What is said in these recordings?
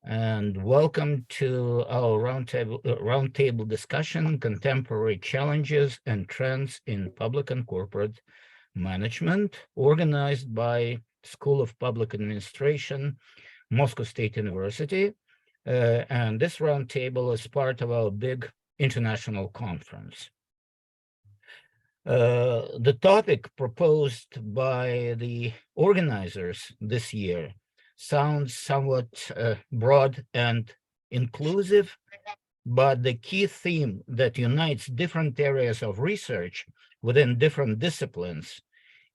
and welcome to our roundtable discussion, Contemporary Challenges and Trends in Public and Corporate Management, organized by School of Public Administration, Moscow State University. And this roundtable is part of our big international conference. The topic proposed by the organizers this year sounds somewhat broad and inclusive, but the key theme that unites different areas of research within different disciplines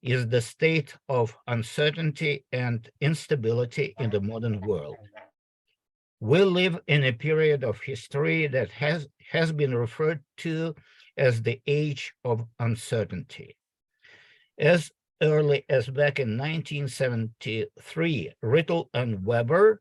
is the state of uncertainty and instability in the modern world. We live in a period of history that has been referred to as the age of uncertainty. As early as back in 1973, Rittel and Weber,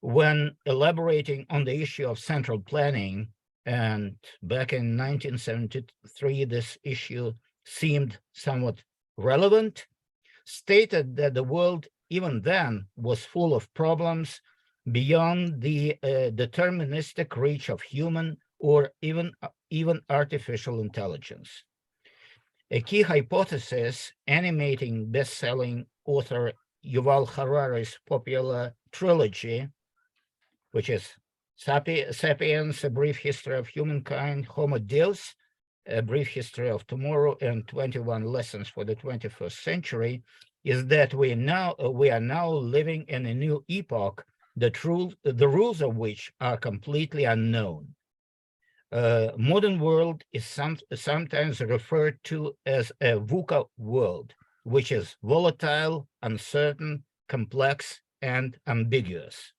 when elaborating on the issue of central planning, and back in 1973, this issue seemed somewhat relevant, stated that the world even then was full of problems beyond the deterministic reach of human or even artificial intelligence. A key hypothesis animating best-selling author Yuval Harari's popular trilogy, which is Sapiens, A Brief History of Humankind, Homo Deus, A Brief History of Tomorrow, and 21 Lessons for the 21st Century, is that we are now living in a new epoch, the rules of which are completely unknown. Modern world is sometimes referred to as a VUCA world, which is volatile, uncertain, complex, and ambiguous.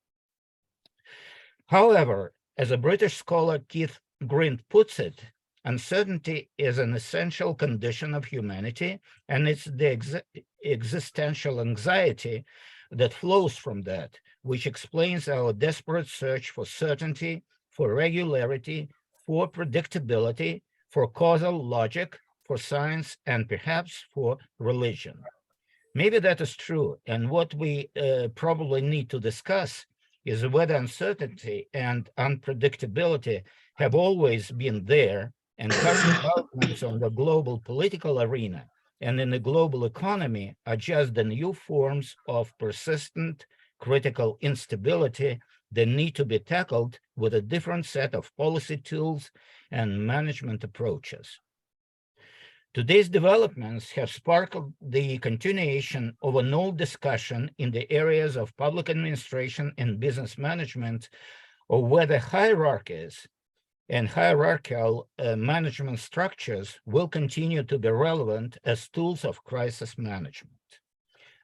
However, as a British scholar Keith Grint puts it, uncertainty is an essential condition of humanity, and it's the existential anxiety that flows from that, which explains our desperate search for certainty, for regularity, for predictability, for causal logic, for science, and perhaps for religion. Maybe that is true, and what we probably need to discuss is whether uncertainty and unpredictability have always been there, and current developments on the global political arena and in the global economy are just the new forms of persistent critical instability that need to be tackled with a different set of policy tools and management approaches. Today's developments have sparked the continuation of an old discussion in the areas of public administration and business management of whether hierarchies and hierarchical management structures will continue to be relevant as tools of crisis management.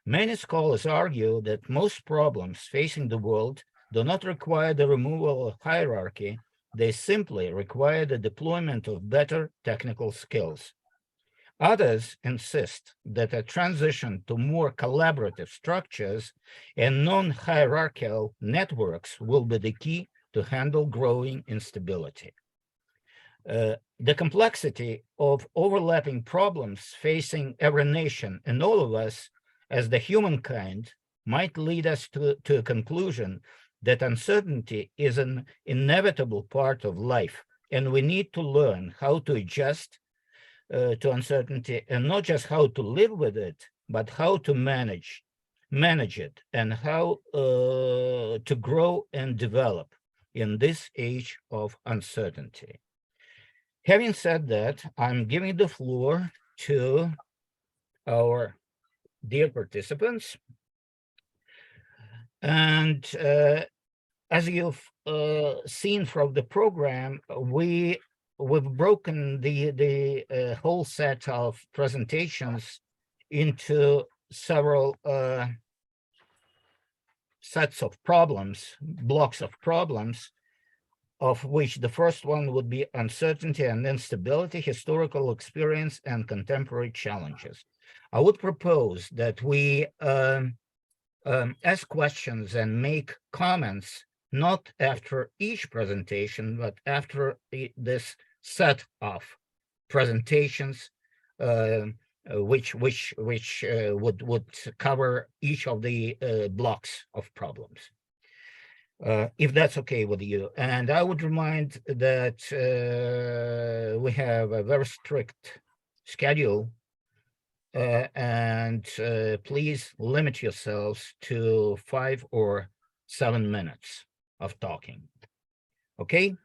Many scholars argue that most problems facing the world do not require the removal of hierarchy, they simply require the deployment of better technical skills. Others insist that a transition to more collaborative structures and non-hierarchical networks will be the key to handle growing instability. The complexity of overlapping problems facing every nation and all of us as the humankind might lead us to a conclusion that uncertainty is an inevitable part of life, and we need to learn how to adjust to uncertainty, and not just how to live with it, but how to manage it, and how to grow and develop in this age of uncertainty. Having said that, I'm giving the floor to our dear participants. And as you've seen from the program, we've broken the whole set of presentations into several sets of problems, blocks of problems, of which the first one would be uncertainty and instability, historical experience, and contemporary challenges. I would propose that we ask questions and make comments not after each presentation, but after this set of presentations, which would cover each of the blocks of problems. if that's okay with you. And I would remind that we have a very strict schedule, and please limit yourselves to 5 or 7 minutes of talking. Okay?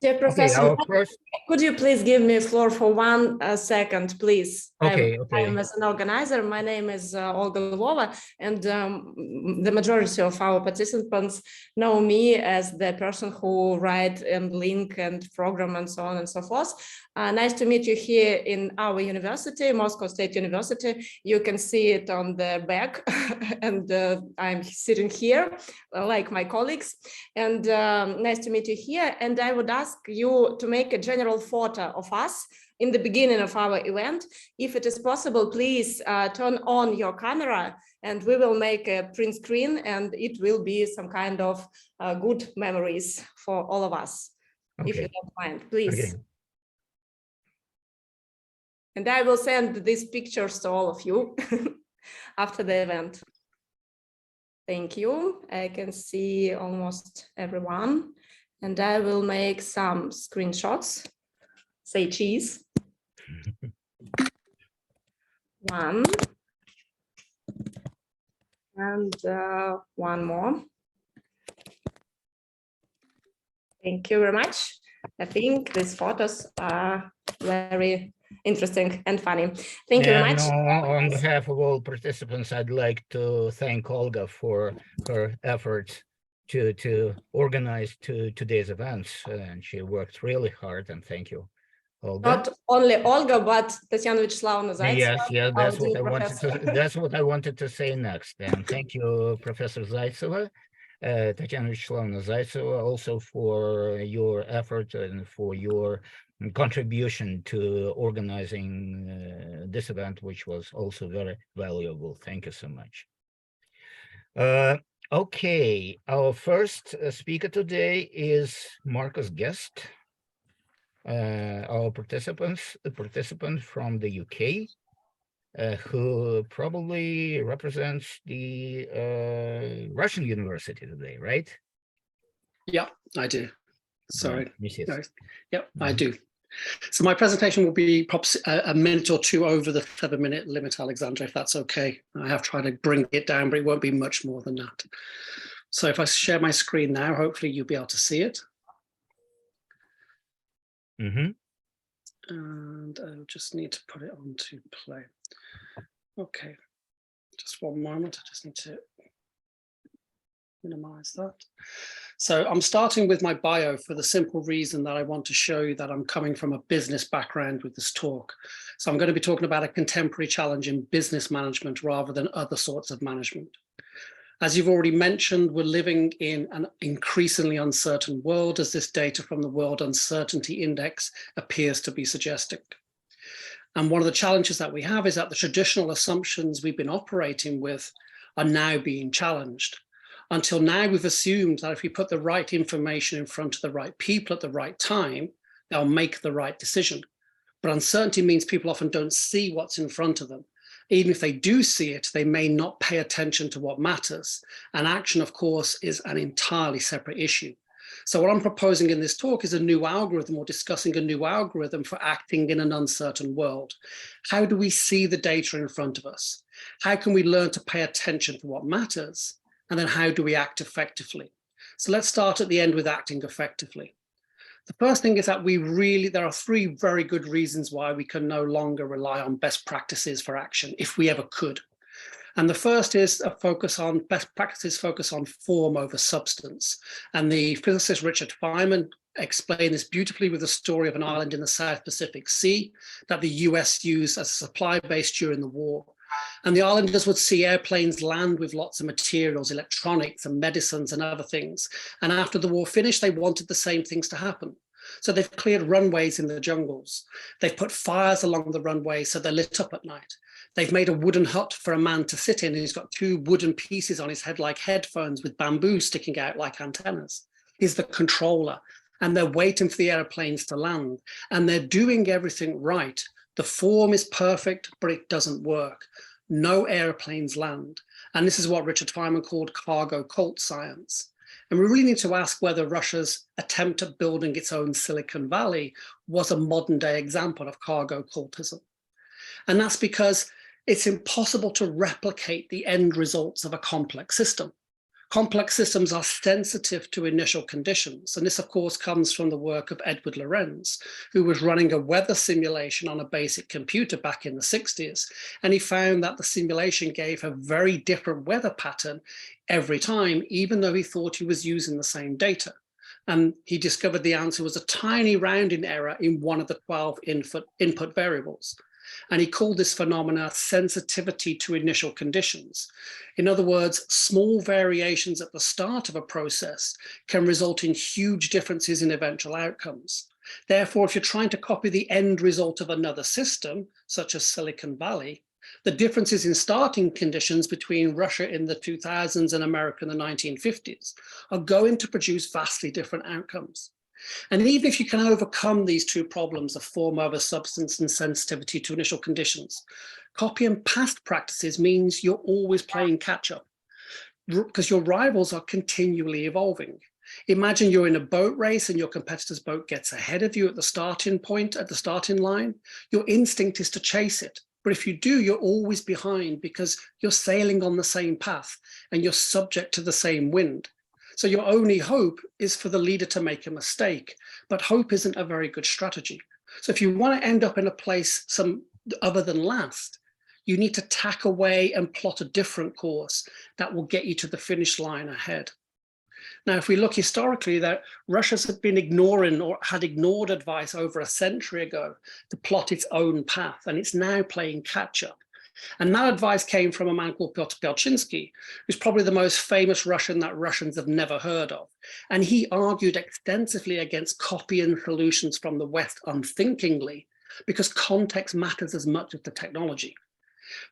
Dear Professor, our first... could you please give me floor for 1 second, please? Okay, I'm as an organizer. My name is Olga Lvova, and the majority of our participants know me as the person who write and link and program and so on and so forth. Nice to meet you here in our university, Moscow State University. You can see it on the back, and I'm sitting here like my colleagues. And nice to meet you here. And I would ask you to make a general photo of us in the beginning of our event. If it is possible, please turn on your camera, and we will make a print screen, and it will be some kind of good memories for all of us. Okay. If you don't mind, please. Okay. And I will send these pictures to all of you after the event. Thank you. I can see almost everyone. And I will make some screenshots. Say cheese. 1. And 1 more. Thank you very much. I think these photos are very interesting and funny. Thank you very much. On behalf of all participants, I'd like to thank Olga for her efforts to organize today's events, and she worked really hard, and thank you, Olga. Not only Olga, but Tatiana Vyacheslaevna Zaitseva. Yes, that's what I wanted to say next. And thank you, Professor Zaitseva, Tatiana Vyacheslaevna Zaitseva, also for your effort and for your contribution to organizing this event, which was also very valuable. Thank you so much. Okay, our first speaker today is Marcus Guest, our participant from the UK, who probably represents the Russian university today, right? Yeah, I do. Sorry. No. Yep, I do. So my presentation will be perhaps a minute or two over the 7-minute limit, Alexandra, if that's okay. I have tried to bring it down, but it won't be much more than that. So if I share my screen now, hopefully you'll be able to see it. Mm-hmm. And I'll just need to put it on to play. Okay, just one moment. I just need to minimize that. So I'm starting with my bio for the simple reason that I want to show you that I'm coming from a business background with this talk. So I'm going to be talking about a contemporary challenge in business management rather than other sorts of management. As you've already mentioned, we're living in an increasingly uncertain world, as this data from the World Uncertainty Index appears to be suggesting. And one of the challenges that we have is that the traditional assumptions we've been operating with are now being challenged. Until now, we've assumed that if we put the right information in front of the right people at the right time, they'll make the right decision. But uncertainty means people often don't see what's in front of them. Even if they do see it, they may not pay attention to what matters. And action, of course, is an entirely separate issue. So what I'm proposing in this talk is a new algorithm, or discussing a new algorithm for acting in an uncertain world. How do we see the data in front of us? How can we learn to pay attention to what matters? And then how do we act effectively? So let's start at the end with acting effectively. The first thing is that there are 3 very good reasons why we can no longer rely on best practices for action, if we ever could. And the first is a focus on best practices, focus on form over substance. And the physicist Richard Feynman explained this beautifully with the story of an island in the South Pacific Sea that the US used as a supply base during the war. And the islanders would see airplanes land with lots of materials, electronics and medicines and other things. And after the war finished, they wanted the same things to happen. So they've cleared runways in the jungles. They've put fires along the runway so they're lit up at night. They've made a wooden hut for a man to sit in, and he's got 2 wooden pieces on his head like headphones with bamboo sticking out like antennas. He's the controller, and they're waiting for the airplanes to land, and they're doing everything right. The form is perfect, but it doesn't work. No airplanes land. And this is what Richard Feynman called cargo cult science. And we really need to ask whether Russia's attempt at building its own Silicon Valley was a modern day example of cargo cultism. And that's because it's impossible to replicate the end results of a complex system. Complex systems are sensitive to initial conditions. And this, of course, comes from the work of Edward Lorenz, who was running a weather simulation on a basic computer back in the 60s. And he found that the simulation gave a very different weather pattern every time, even though he thought he was using the same data. And he discovered the answer was a tiny rounding error in one of the 12 input variables. And he called this phenomena sensitivity to initial conditions. In other words, small variations at the start of a process can result in huge differences in eventual outcomes. Therefore, if you're trying to copy the end result of another system, such as Silicon Valley, the differences in starting conditions between Russia in the 2000s and America in the 1950s are going to produce vastly different outcomes. And even if you can overcome these two problems of form over substance and sensitivity to initial conditions, copying past practices means you're always playing catch up because your rivals are continually evolving. Imagine you're in a boat race and your competitor's boat gets ahead of you at the starting point, at the starting line. Your instinct is to chase it. But if you do, you're always behind because you're sailing on the same path and you're subject to the same wind. So your only hope is for the leader to make a mistake, but hope isn't a very good strategy. So if you want to end up in a place other than last, you need to tack away and plot a different course that will get you to the finish line ahead. Now, if we look historically, that Russia's had been ignoring or had ignored advice over a century ago to plot its own path, and it's now playing catch up. And that advice came from a man called Pyotr Belchinsky, who's probably the most famous Russian that Russians have never heard of. And he argued extensively against copying solutions from the West unthinkingly, because context matters as much as the technology.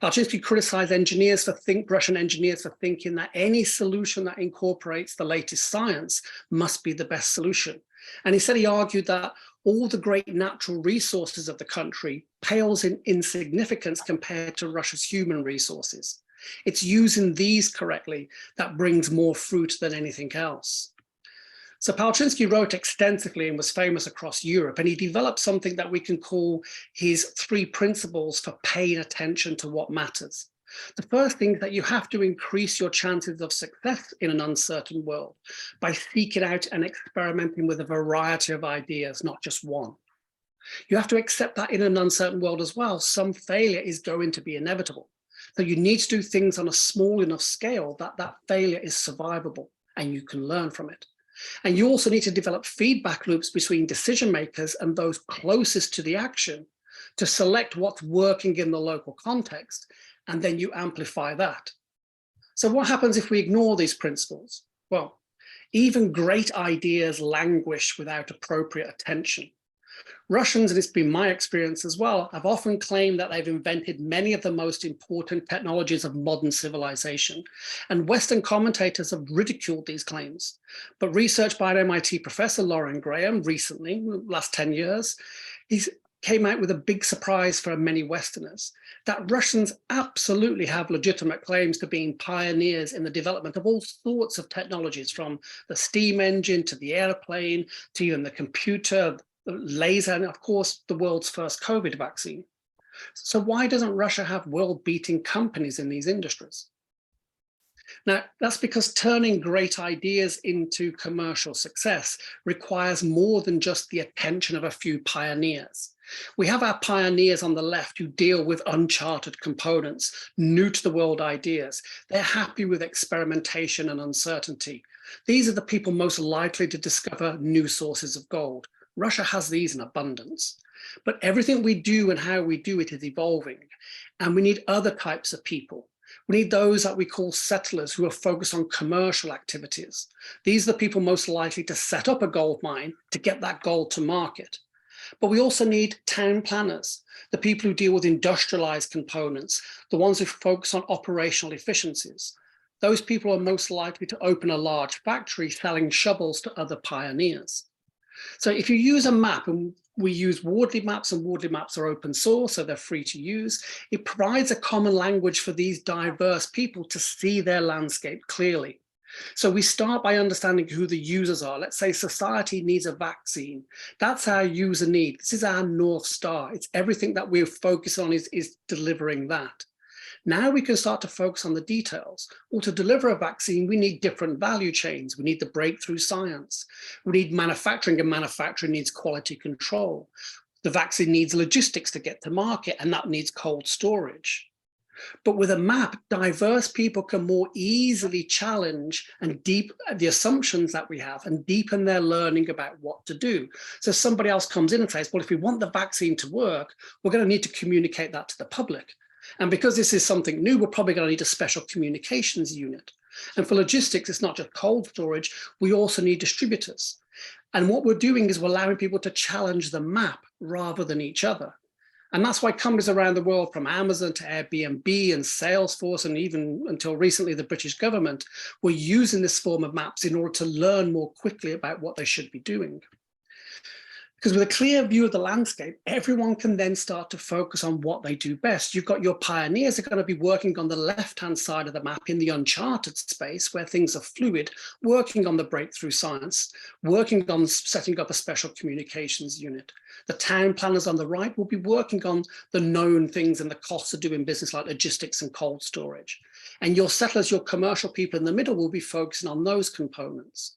Belchinsky criticized Russian engineers for thinking that any solution that incorporates the latest science must be the best solution. And he argued that all the great natural resources of the country pales in insignificance compared to Russia's human resources. It's using these correctly that brings more fruit than anything else. So Belchinsky wrote extensively and was famous across Europe, and he developed something that we can call his 3 principles for paying attention to what matters. The first thing is that you have to increase your chances of success in an uncertain world by seeking out and experimenting with a variety of ideas, not just one. You have to accept that in an uncertain world as well, some failure is going to be inevitable. So you need to do things on a small enough scale that that failure is survivable and you can learn from it. And you also need to develop feedback loops between decision makers and those closest to the action to select what's working in the local context, and then you amplify that. So what happens if we ignore these principles? Well, even great ideas languish without appropriate attention. Russians, and it's been my experience as well, have often claimed that they've invented many of the most important technologies of modern civilization. And Western commentators have ridiculed these claims. But research by an MIT professor, Lauren Graham, recently, last 10 years, he's came out with a big surprise for many Westerners, that Russians absolutely have legitimate claims to being pioneers in the development of all sorts of technologies, from the steam engine to the airplane, to even the computer, the laser, and of course, the world's first COVID vaccine. So why doesn't Russia have world-beating companies in these industries? Now, that's because turning great ideas into commercial success requires more than just the attention of a few pioneers. We have our pioneers on the left who deal with uncharted components, new to the world ideas. They're happy with experimentation and uncertainty. These are the people most likely to discover new sources of gold. Russia has these in abundance. But everything we do and how we do it is evolving. And we need other types of people. We need those that we call settlers who are focused on commercial activities. These are the people most likely to set up a gold mine to get that gold to market. But we also need town planners, the people who deal with industrialized components, the ones who focus on operational efficiencies. Those people are most likely to open a large factory selling shovels to other pioneers. So if you use a map, and we use Wardley maps, and Wardley maps are open source, so they're free to use, it provides a common language for these diverse people to see their landscape clearly. So we start by understanding who the users are. Let's say society needs a vaccine. That's our user need. This is our North Star. It's everything that we're focused on is delivering that. Now we can start to focus on the details. Well, to deliver a vaccine, we need different value chains. We need the breakthrough science. We need manufacturing, and manufacturing needs quality control. The vaccine needs logistics to get to market, and that needs cold storage. But with a map, diverse people can more easily challenge and deepen the assumptions that we have and deepen their learning about what to do. So somebody else comes in and says, well, if we want the vaccine to work, we're going to need to communicate that to the public. And because this is something new, we're probably going to need a special communications unit. And for logistics, it's not just cold storage, we also need distributors. And what we're doing is we're allowing people to challenge the map rather than each other. And that's why companies around the world, from Amazon to Airbnb and Salesforce, and even until recently, the British government, were using this form of maps in order to learn more quickly about what they should be doing. Because with a clear view of the landscape, everyone can then start to focus on what they do best. You've got your pioneers are going to be working on the left-hand side of the map in the uncharted space where things are fluid, working on the breakthrough science, working on setting up a special communications unit. The town planners on the right will be working on the known things and the costs of doing business like logistics and cold storage. And your settlers, your commercial people in the middle will be focusing on those components.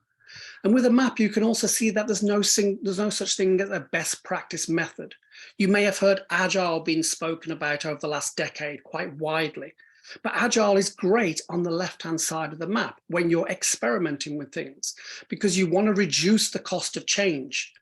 And with a map, you can also see that there's no such thing as a best practice method. You may have heard Agile being spoken about over the last decade quite widely, but Agile is great on the left-hand side of the map when you're experimenting with things because you want to reduce the cost of change.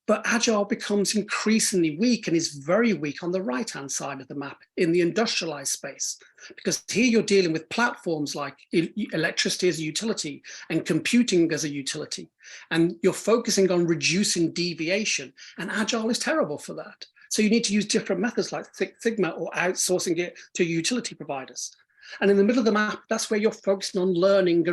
But Agile becomes increasingly weak and is very weak on the right-hand side of the map in the industrialized space, because here you're dealing with platforms like electricity as a utility and computing as a utility, and you're focusing on reducing deviation, and Agile is terrible for that. So you need to use different methods like Six Sigma or outsourcing it to utility providers. And in the middle of the map, that's where you're focusing on learning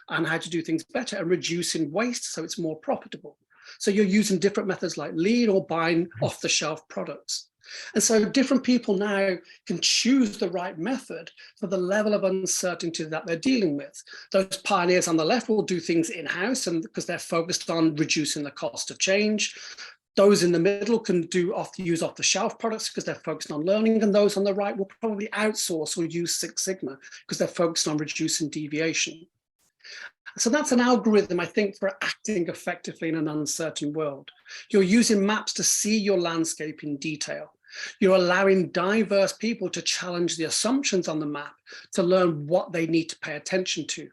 and how to do things better and reducing waste so it's more profitable. So you're using different methods like lean or buying off-the-shelf products. And so different people now can choose the right method for the level of uncertainty that they're dealing with. Those pioneers on the left will do things in-house and because they're focused on reducing the cost of change. Those in the middle can use off-the-shelf products because they're focused on learning, and those on the right will probably outsource or use Six Sigma because they're focused on reducing deviation. So that's an algorithm, I think, for acting effectively in an uncertain world. You're using maps to see your landscape in detail. You're allowing diverse people to challenge the assumptions on the map to learn what they need to pay attention to.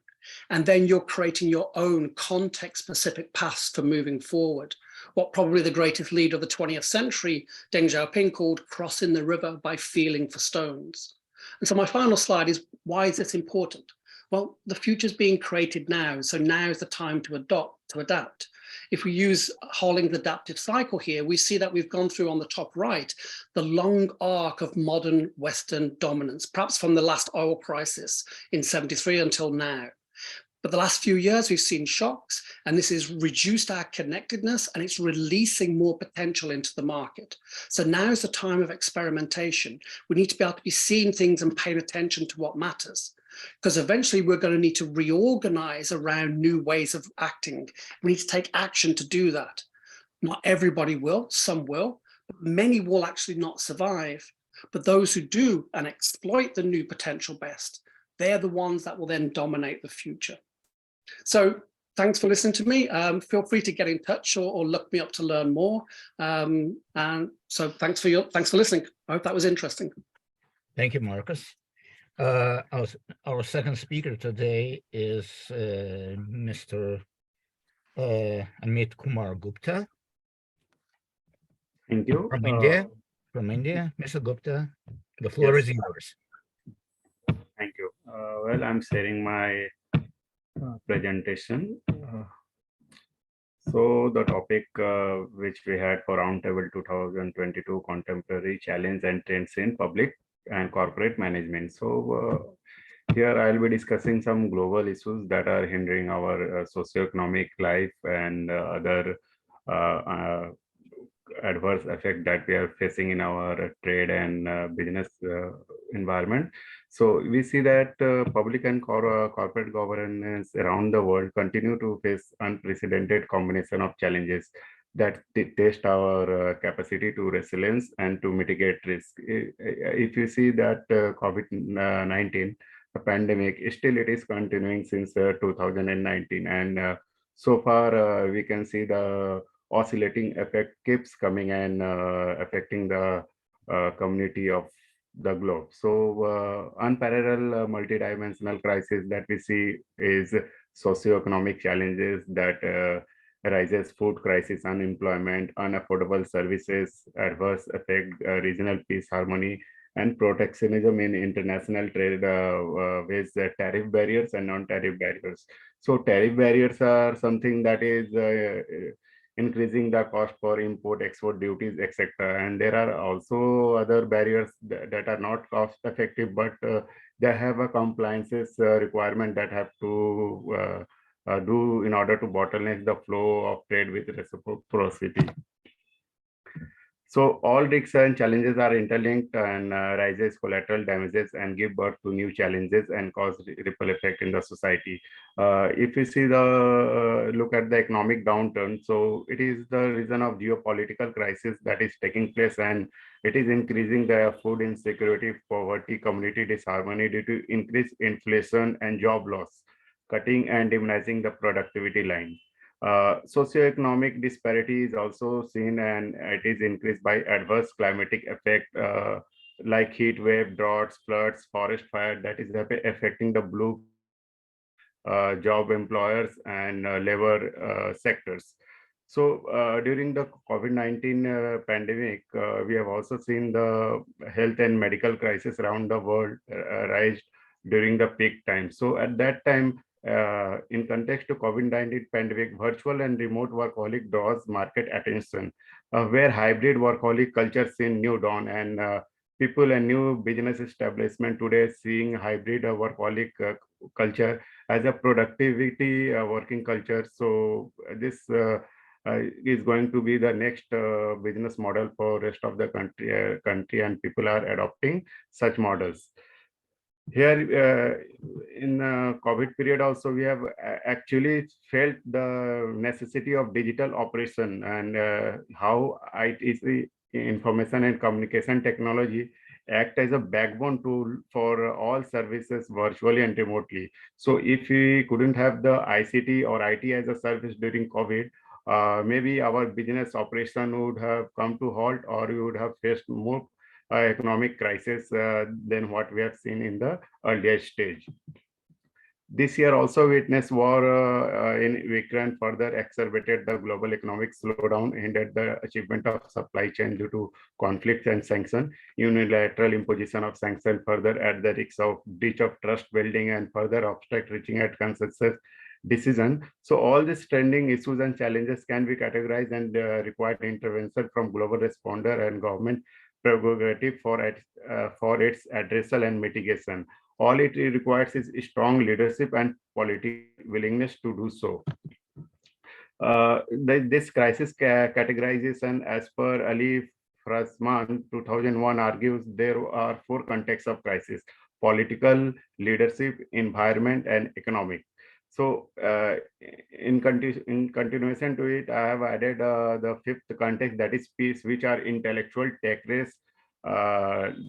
And then you're creating your own context-specific paths for moving forward. What probably the greatest leader of the 20th century, Deng Xiaoping, called crossing the river by feeling for stones. And so my final slide is, why is this important? Well, the future's being created now, so now is the time to adapt. If we use Holling's adaptive cycle here, we see that we've gone through on the top right, the long arc of modern Western dominance, perhaps from the last oil crisis in '73 until now. But the last few years, we've seen shocks, and this has reduced our connectedness, and it's releasing more potential into the market. So now is the time of experimentation. We need to be able to be seeing things and paying attention to what matters, because eventually we're going to need to reorganize around new ways of acting. We need to take action to do that. Not everybody will, some will, but many will actually not survive. But those who do and exploit the new potential best, they're the ones that will then dominate the future. So thanks for listening to me. Feel free to get in touch or look me up to learn more. And so thanks for listening. I hope that was interesting. Thank you, Marcus. Our second speaker today is Mr. Amit Kumar Gupta. Thank you. From India. Mr. Gupta, the floor is yours. Thank you. Well, I'm sharing my presentation. So the topic which we had for Roundtable 2022, Contemporary Challenge and Trends in Public and Corporate Management. So here I'll be discussing some global issues that are hindering our socioeconomic life and other adverse effect that we are facing in our trade and business environment. So we see that public and corporate governance around the world continue to face unprecedented combination of challenges that test our capacity to resilience and to mitigate risk. If you see that COVID-19, the pandemic, still it is continuing since 2019. And so far, we can see the oscillating effect keeps coming and affecting the community of the globe. So unparalleled multidimensional crisis that we see is socioeconomic challenges that arises: food crisis, unemployment, unaffordable services, adverse effect, regional peace, harmony, and protectionism in international trade with tariff barriers and non-tariff barriers. So tariff barriers are something that is increasing the cost for import, export duties, etc. And there are also other barriers that are not cost effective, but they have a compliances requirement that have to do in order to bottleneck the flow of trade with reciprocity. So all risks and challenges are interlinked and rises collateral damages and give birth to new challenges and cause ripple effect in the society. If you see the look at the economic downturn, so it is the reason of geopolitical crisis that is taking place, and it is increasing the food insecurity, poverty, community disharmony due to increased inflation and job loss, cutting and diminishing the productivity line. Socioeconomic disparity is also seen, and it is increased by adverse climatic effect like heat wave, droughts, floods, forest fire that is affecting the blue job employers and labor sectors. So during the COVID-19 pandemic, we have also seen the health and medical crisis around the world rise during the peak time. So at that time, in context to COVID-19 pandemic, virtual and remote workaholic draws market attention, where hybrid workaholic culture seen new dawn, and people and new business establishment today seeing hybrid workaholic culture as a productivity working culture. So this is going to be the next business model for rest of the country, and people are adopting such models. Here in COVID period also, we have actually felt the necessity of digital operation and how it is the information and communication technology act as a backbone tool for all services virtually and remotely. So if we couldn't have the ICT or IT as a service during COVID, maybe our business operation would have come to halt, or we would have faced more economic crisis than what we have seen in the earlier stage. This year also witnessed war in Ukraine further exacerbated the global economic slowdown, hindered the achievement of supply chain due to conflicts and sanctions. Unilateral imposition of sanctions further at the risk of breach of trust building and further obstacle reaching at consensus decision. So all these trending issues and challenges can be categorized and required intervention from global responder and government prerogative for its addressal and mitigation. All it requires is strong leadership and political willingness to do so. This crisis categorization, as per Ali Frasman 2001, argues there are 4 contexts of crisis: political, leadership, environment, and economic. So in continuation to it, I have added the 5th context, that is peace, which are intellectual, tech race,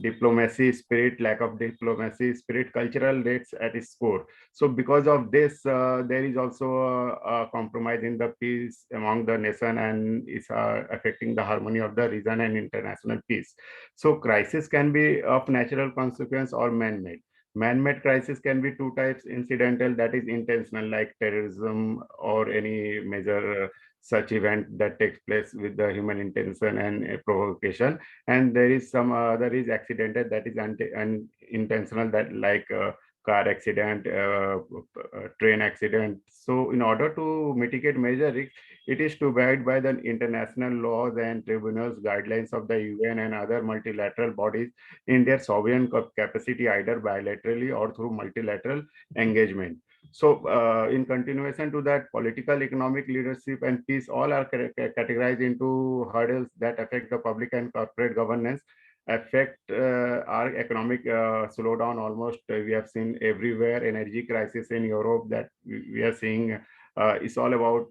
diplomacy spirit, lack of diplomacy spirit, cultural rates at its core. So because of this, there is also a compromise in the peace among the nation, and is affecting the harmony of the region and international peace. So crisis can be of natural consequence or man-made. Man-made crisis can be 2 types: incidental, that is intentional, like terrorism or any major such event that takes place with the human intention and provocation. And there is some other is accidental, that is unintentional, that like car accident, train accident. So in order to mitigate major risk, it is to abide by the international laws and tribunals guidelines of the UN and other multilateral bodies in their sovereign capacity, either bilaterally or through multilateral engagement. So in continuation to that, political, economic, leadership, and peace all are categorized into hurdles that affect the public and corporate governance. affect our economic slowdown. Almost we have seen everywhere. Energy crisis in Europe that we are seeing. It's all about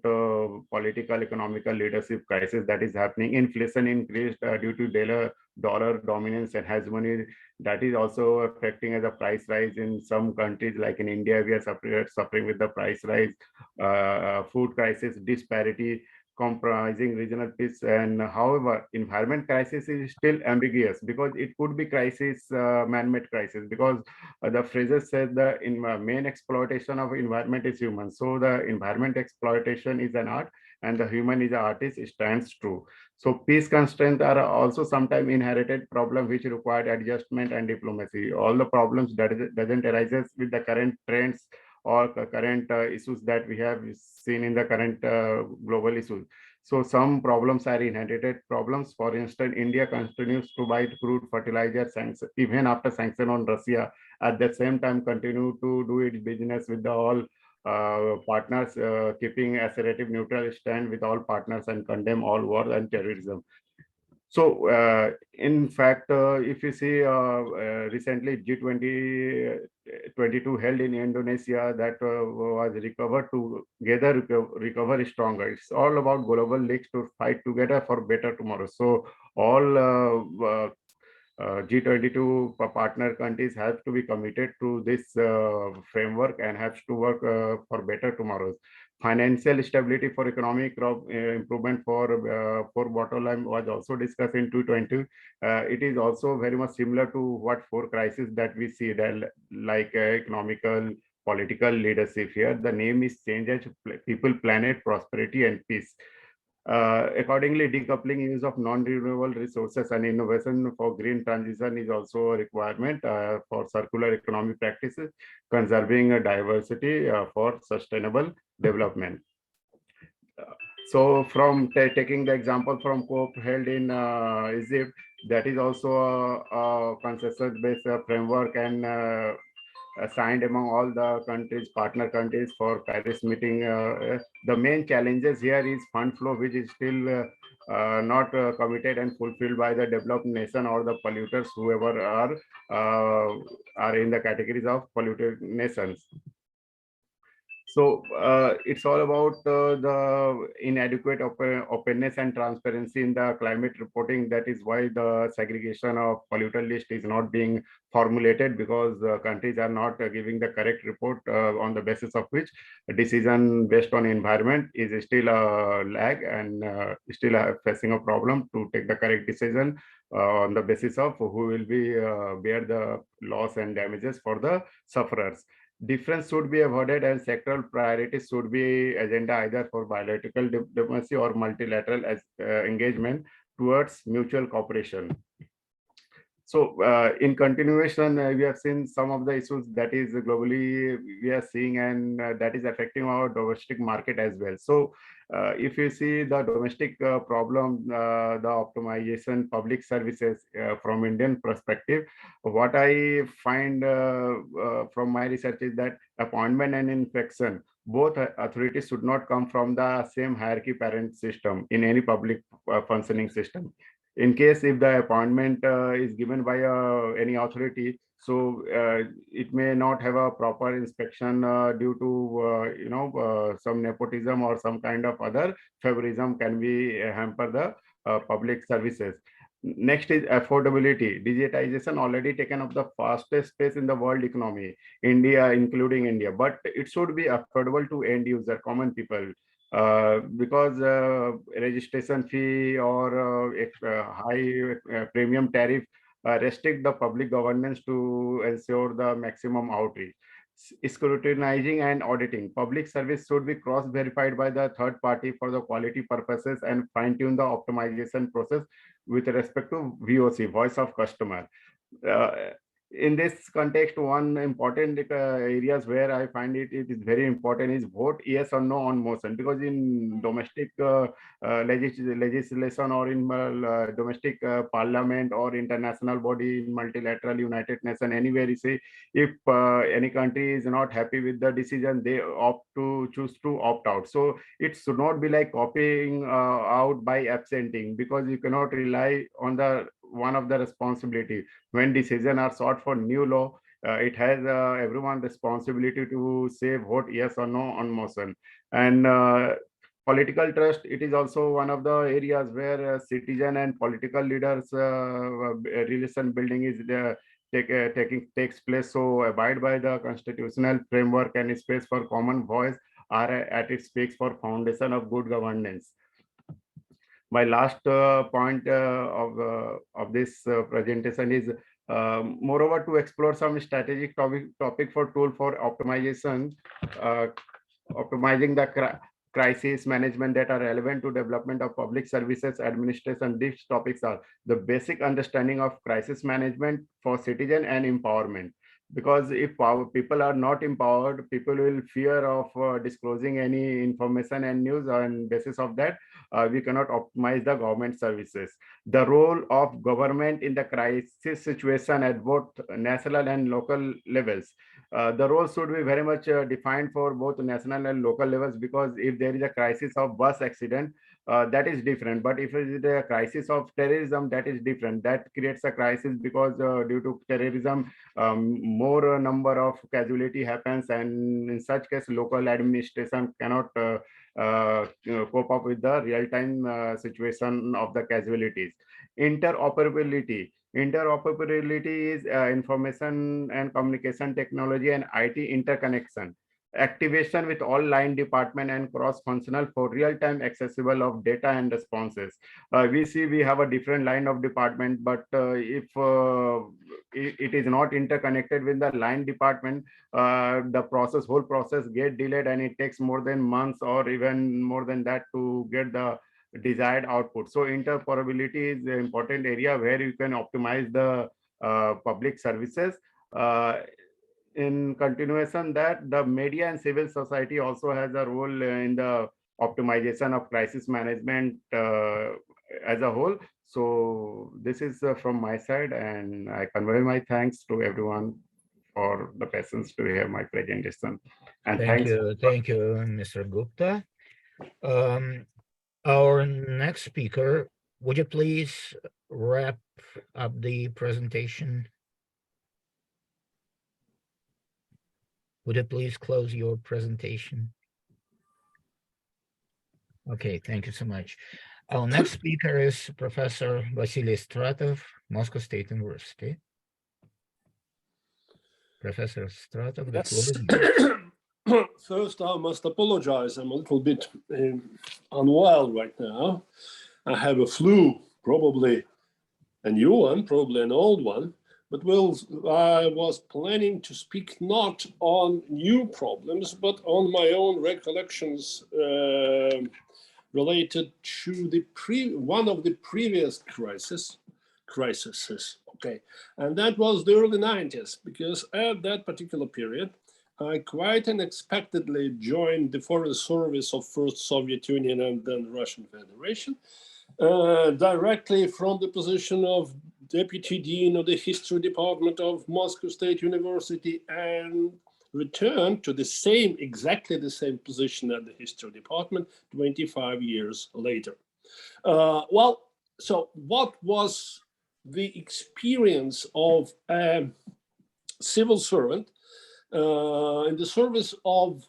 political, economical leadership crisis that is happening. Inflation increased due to dollar dominance and hegemony. That is also affecting as a price rise in some countries, like in India, we are suffering with the price rise, food crisis, disparity, compromising regional peace. And however, environment crisis is still ambiguous because it could be crisis, man-made crisis, because the phrases said the main exploitation of environment is human. So the environment exploitation is an art and the human is an artist. It stands true. So peace constraints are also sometimes inherited problem which required adjustment and diplomacy. All the problems that doesn't arises with the current trends or current issues that we have seen in the current global issues. So some problems are inherited problems. For instance, India continues to buy crude fertilizer even after sanction on Russia. At the same time, continue to do its business with the all partners, keeping assertive neutral stand with all partners and condemn all war and terrorism. So, in fact, if you see recently G20 22 held in Indonesia, that was recovered together, recover stronger. It's all about global leagues to fight together for better tomorrow. So all G22 partner countries have to be committed to this framework and have to work for better tomorrows. Financial stability for economic improvement for bottom line was also discussed in 220. It is also very much similar to what four crises that we see, that like economical, political leadership. Here the name is changed as people, planet, prosperity and peace. Accordingly, decoupling use of non-renewable resources and innovation for green transition is also a requirement for circular economy practices, conserving diversity for sustainable development. So from taking the example from COP held in Egypt, that is also a consensus-based framework and signed among all the countries, partner countries for Paris meeting. The main challenges here is fund flow, which is still not committed and fulfilled by the developed nation or the polluters, whoever are in the categories of polluted nations. So it's all about the inadequate openness and transparency in the climate reporting. That is why the segregation of polluter list is not being formulated, because countries are not giving the correct report on the basis of which a decision based on environment is still a lag and still facing a problem to take the correct decision on the basis of who will be bear the loss and damages for the sufferers. Difference should be avoided and sectoral priorities should be agenda either for bilateral diplomacy or multilateral engagement towards mutual cooperation. So in continuation, we have seen some of the issues that is globally we are seeing, and that is affecting our domestic market as well. So if you see the domestic problem, the optimization public services from Indian perspective, what I find from my research is that appointment and inspection, both authorities should not come from the same hierarchy parent system in any public functioning system. In case if the appointment is given by any authority, so it may not have a proper inspection due to some nepotism or some kind of other favorism can be hamper the public services. Next is affordability. Digitization already taken up the fastest pace in the world economy, India, including India, but it should be affordable to end user, common people. Because registration fee or high premium tariff restrict the public governance to ensure the maximum outreach. Scrutinizing and auditing. Public service should be cross-verified by the third party for the quality purposes and fine-tune the optimization process with respect to VOC, voice of customer. In this context, one important areas where I find it is very important is vote yes or no on motion, because in domestic legislation or in domestic parliament or international body, multilateral United Nations, anywhere you say, if any country is not happy with the decision, they choose to opt out. So it should not be like copying out by absenting, because you cannot rely on the one of the responsibility. When decisions are sought for new law, it has everyone responsibility to say vote yes or no on motion. And political trust, it is also one of the areas where citizen and political leaders relation building is takes place. So abide by the constitutional framework and space for common voice are at its peaks for foundation of good governance. My last point of this presentation is moreover to explore some strategic topic for tool for optimization, optimizing the crisis management that are relevant to development of public services administration. These topics are the basic understanding of crisis management for citizen and empowerment. Because if people are not empowered, people will fear of disclosing any information and news. On basis of that, we cannot optimize the government services. The role of government in the crisis situation at both national and local levels. The role should be very much defined for both national and local levels, because if there is a crisis of bus accident, that is different. But if it is a crisis of terrorism, that is different. That creates a crisis because due to terrorism, more number of casualty happens, and in such case, local administration cannot cope up with the real-time situation of the casualties. Interoperability. Interoperability is information and communication technology and IT interconnection. Activation with all line department and cross-functional for real-time accessible of data and responses. We see we have a different line of department, but if it is not interconnected with the line department, the whole process get delayed, and it takes more than months or even more than that to get the desired output. So interoperability is an important area where you can optimize the public services. In continuation, that the media and civil society also has a role in the optimization of crisis management as a whole. So this is from my side, and I convey my thanks to everyone for the patience to hear my presentation. And thank you, Mr. Gupta. Our next speaker, would you please wrap up the presentation? Would you please close your presentation? Okay, thank you so much. Our next speaker is Professor Vasily Stratov, Moscow State University. Professor Stratov, the floor is yours. First, I must apologize. I'm a little bit unwell right now. I have a flu, probably a new one, probably an old one. But I was planning to speak not on new problems, but on my own recollections related to one of the previous crises. Okay, and that was the early 90s, because at that particular period, I quite unexpectedly joined the foreign service of first Soviet Union and then Russian Federation, directly from the position of Deputy Dean of the History Department of Moscow State University, and returned to exactly the same position at the History Department 25 years later. So what was the experience of a civil servant in the service of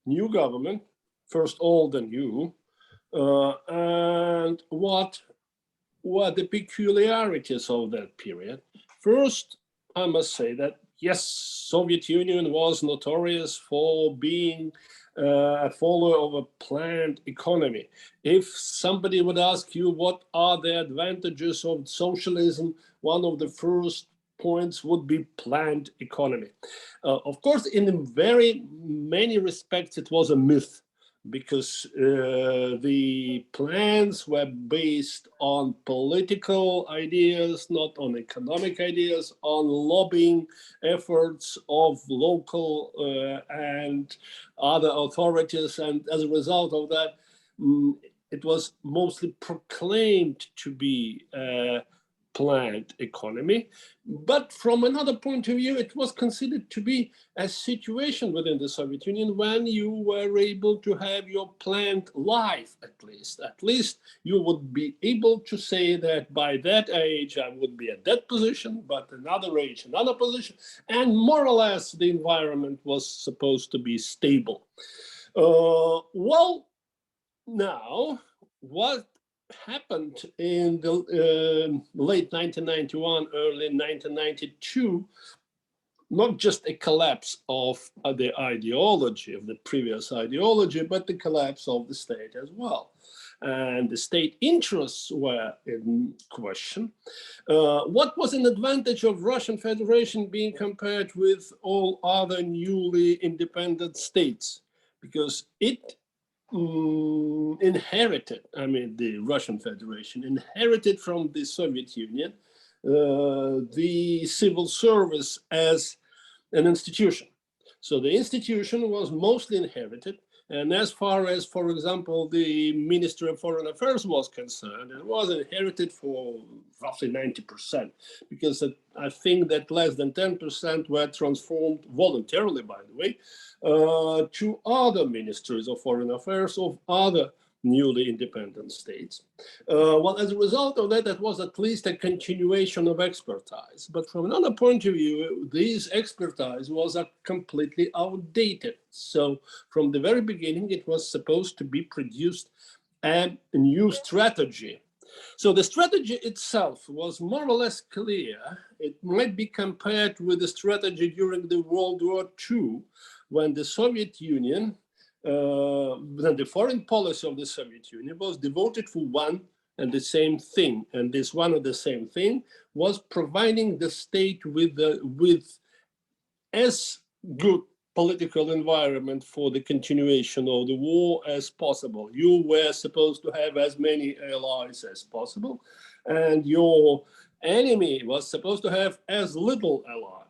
new government, first old and new, and what were the peculiarities of that period? First, I must say that, yes, Soviet Union was notorious for being a follower of a planned economy. If somebody would ask you what are the advantages of socialism, one of the first points would be planned economy. Of course, in very many respects, it was a myth, because the plans were based on political ideas, not on economic ideas, on lobbying efforts of local and other authorities. And as a result of that, it was mostly proclaimed to be planned economy. But from another point of view, it was considered to be a situation within the Soviet Union when you were able to have your planned life, at least. At least you would be able to say that by that age, I would be at that position, but another age, another position. And more or less, the environment was supposed to be stable. Well, now, what happened in the late 1991, early 1992, not just a collapse of the ideology, of the previous ideology, but the collapse of the state as well. And the state interests were in question. What was an advantage of Russian Federation being compared with all other newly independent states? Because it inherited, the Russian Federation inherited from the Soviet Union the civil service as an institution. So the institution was mostly inherited. And as far as, for example, the Ministry of Foreign Affairs was concerned, it was inherited for roughly 90%, because I think that less than 10% were transformed voluntarily, by the way, to other ministries of foreign affairs of other newly independent states. Well, as a result of that, that was at least a continuation of expertise. But from another point of view, this expertise was completely outdated. So from the very beginning, it was supposed to be produced a new strategy. So the strategy itself was more or less clear. It might be compared with the strategy during the World War II, when the Soviet Union, then the foreign policy of the Soviet Union was devoted to one and the same thing. And this one and the same thing was providing the state with as good political environment for the continuation of the war as possible. You were supposed to have as many allies as possible, and your enemy was supposed to have as little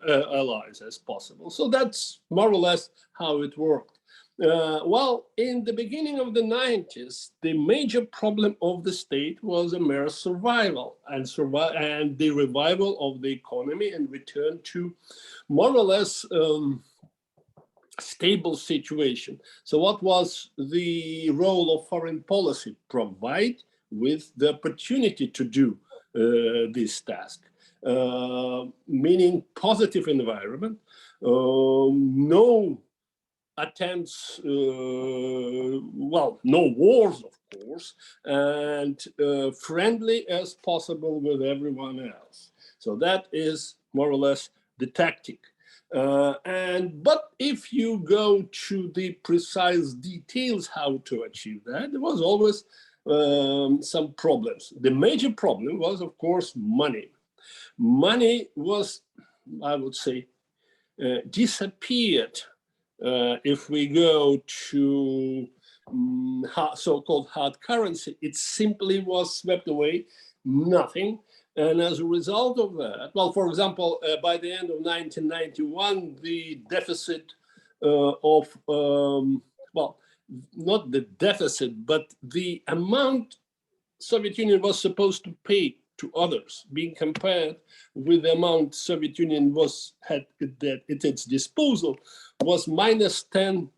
allies as possible. So that's more or less how it worked. Well, in the beginning of the 90s, the major problem of the state was a mere survival and the revival of the economy and return to more or less stable situation. So what was the role of foreign policy? Provide with the opportunity to do this task, meaning positive environment, no attempts, well, no wars, of course, and friendly as possible with everyone else. So that is more or less the tactic. But if you go to the precise details how to achieve that, there was always some problems. The major problem was, of course, money. Money was, I would say, disappeared. If we go to so-called hard currency, it simply was swept away, nothing. And as a result of that, well, for example, by the end of 1991, the deficit well, not the deficit, but the amount Soviet Union was supposed to pay to others, being compared with the amount Soviet Union had at its disposal, was minus $10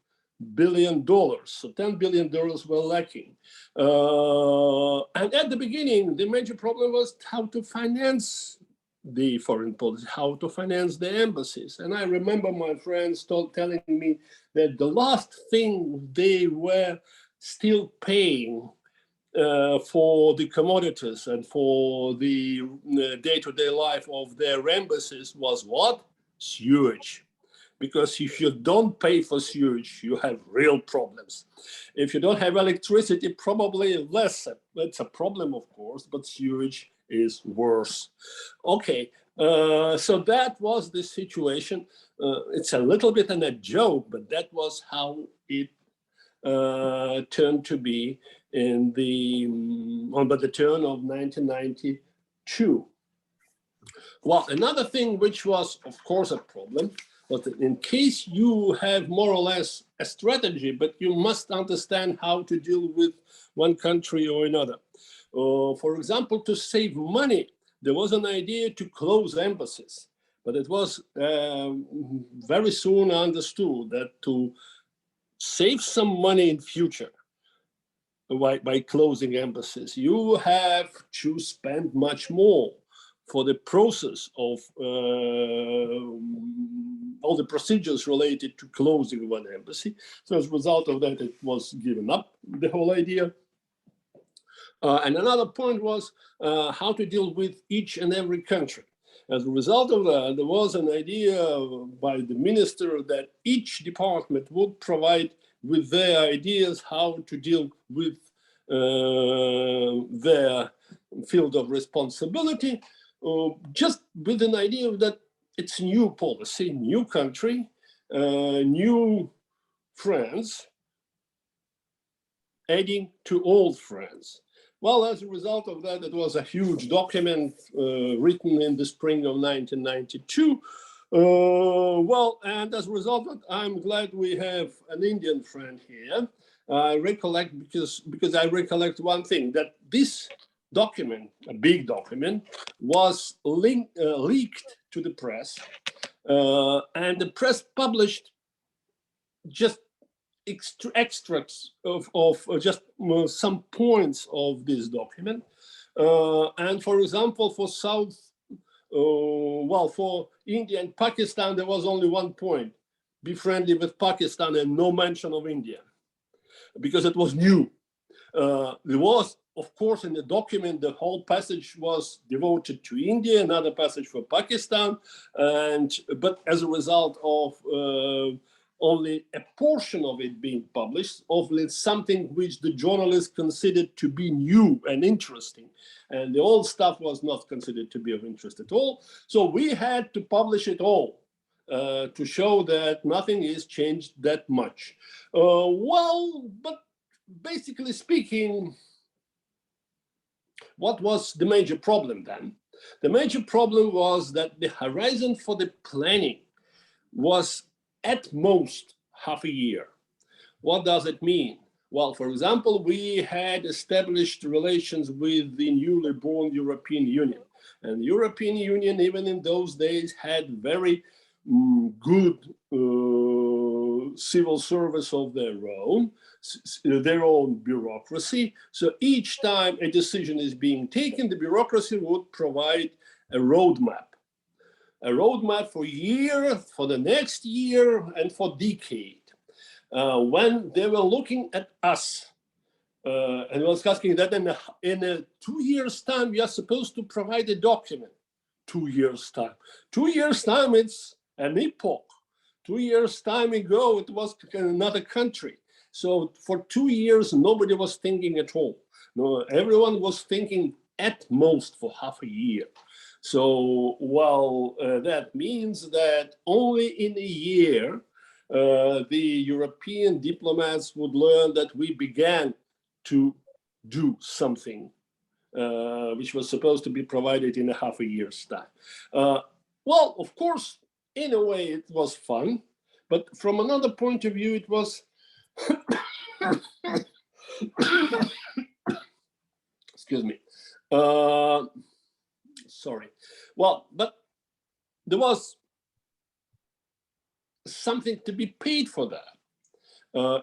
billion. So $10 billion were lacking. And at the beginning, the major problem was how to finance the foreign policy, how to finance the embassies. And I remember my friends telling me that the last thing they were still paying for the commodities and for the day-to-day life of their embassies was what? Sewage. Because if you don't pay for sewage, you have real problems. If you don't have electricity, probably less. It's a problem, of course, but sewage is worse. Okay, so that was the situation. It's a little bit of a joke, but that was how it turned to be in by the turn of 1992. Well, another thing which was, of course, a problem, but in case you have more or less a strategy, but you must understand how to deal with one country or another. For example, to save money, there was an idea to close embassies, but it was very soon understood that to save some money in future by closing embassies, you have to spend much more for the process of all the procedures related to closing one embassy. So as a result of that, it was given up, the whole idea. And another point was how to deal with each and every country. As a result of that, there was an idea by the minister that each department would provide with their ideas how to deal with their field of responsibility, just with an idea that it's new policy, new country, new friends, adding to old friends. Well, as a result of that, it was a huge document written in the spring of 1992. Well, and as a result of it, I'm glad we have an Indian friend here. I recollect because I recollect one thing, that this document, a big document, was leaked to the press, and the press published just extracts of just some points of this document. And for example, for for India and Pakistan, there was only one point: be friendly with Pakistan, and no mention of India, because it was new. There was, of course, in the document, the whole passage was devoted to India, another passage for Pakistan, but as a result of only a portion of it being published, of something which the journalists considered to be new and interesting, and the old stuff was not considered to be of interest at all. So we had to publish it all to show that nothing is changed that much. Well, but basically speaking, what was the major problem then? The major problem was that the horizon for the planning was at most half a year. What does it mean? Well, for example, we had established relations with the newly born European Union. And the European Union, even in those days, had very good civil service of their own bureaucracy. So each time a decision is being taken, the bureaucracy would provide a roadmap for year, for the next year, and for decade. When they were looking at us, and was asking that in a 2 years' time, we are supposed to provide a document. 2 years' time. 2 years' time, it's an epoch. 2 years' time ago, it was another country. So for 2 years, nobody was thinking at all. No, everyone was thinking at most for half a year. So, well, that means that only in a year, the European diplomats would learn that we began to do something which was supposed to be provided in a half a year's time. Well, of course, in a way it was fun, but from another point of view, it was, excuse me, sorry. Well, but there was something to be paid for that.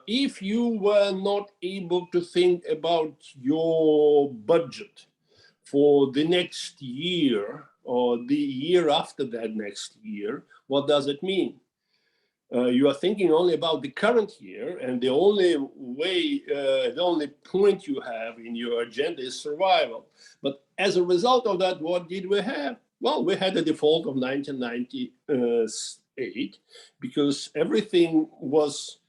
If you were not able to think about your budget for the next year or the year after that next year, what does it mean? You are thinking only about the current year, and the only way, the only point you have in your agenda is survival. But as a result of that, what did we have? Well, we had a default of 1998 because everything was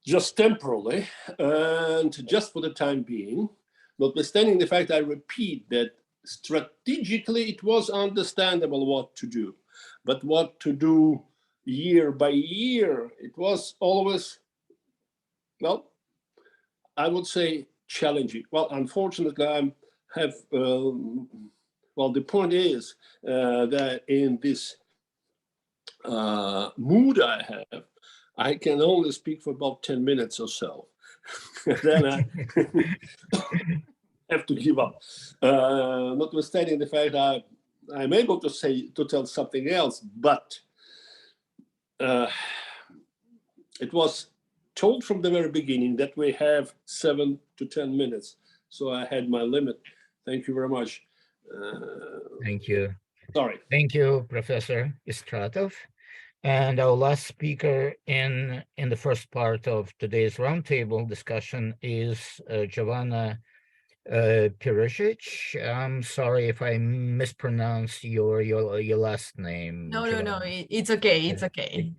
just temporarily and just for the time being, notwithstanding the fact, I repeat, that strategically it was understandable what to do, but what to do year by year, it was always, well, I would say challenging. Well, unfortunately, I have, well, the point is that in this mood I have, I can only speak for about 10 minutes or so. Then have to give up. Notwithstanding the fact that I'm able to tell something else, but it was told from the very beginning that we have 7 to 10 minutes. So I had my limit. Thank you very much. Thank you. Sorry. Thank you, Professor Istratov. And our last speaker in the first part of today's roundtable discussion is Giovanna Perisic. I'm sorry if I mispronounced your last name. No, Giovanna. no, it's okay. It's okay.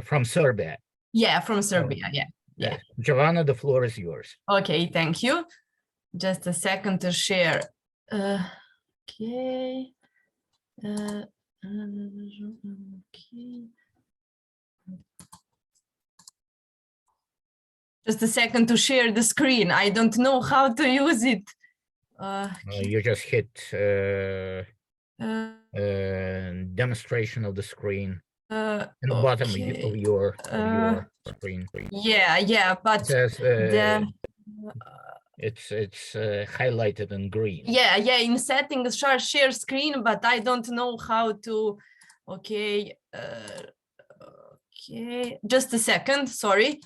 From Serbia. Yeah, from Serbia. Yeah. Yes. Giovanna, the floor is yours. Okay, thank you. Just a second to share. Okay. Okay. Just a second to share the screen. I don't know how to use it. You just hit demonstration of the screen in the bottom of your screen. Yeah, but It says, it's highlighted in green. yeah, in settings share screen, but I don't know how to. Okay, okay, just a second. Sorry.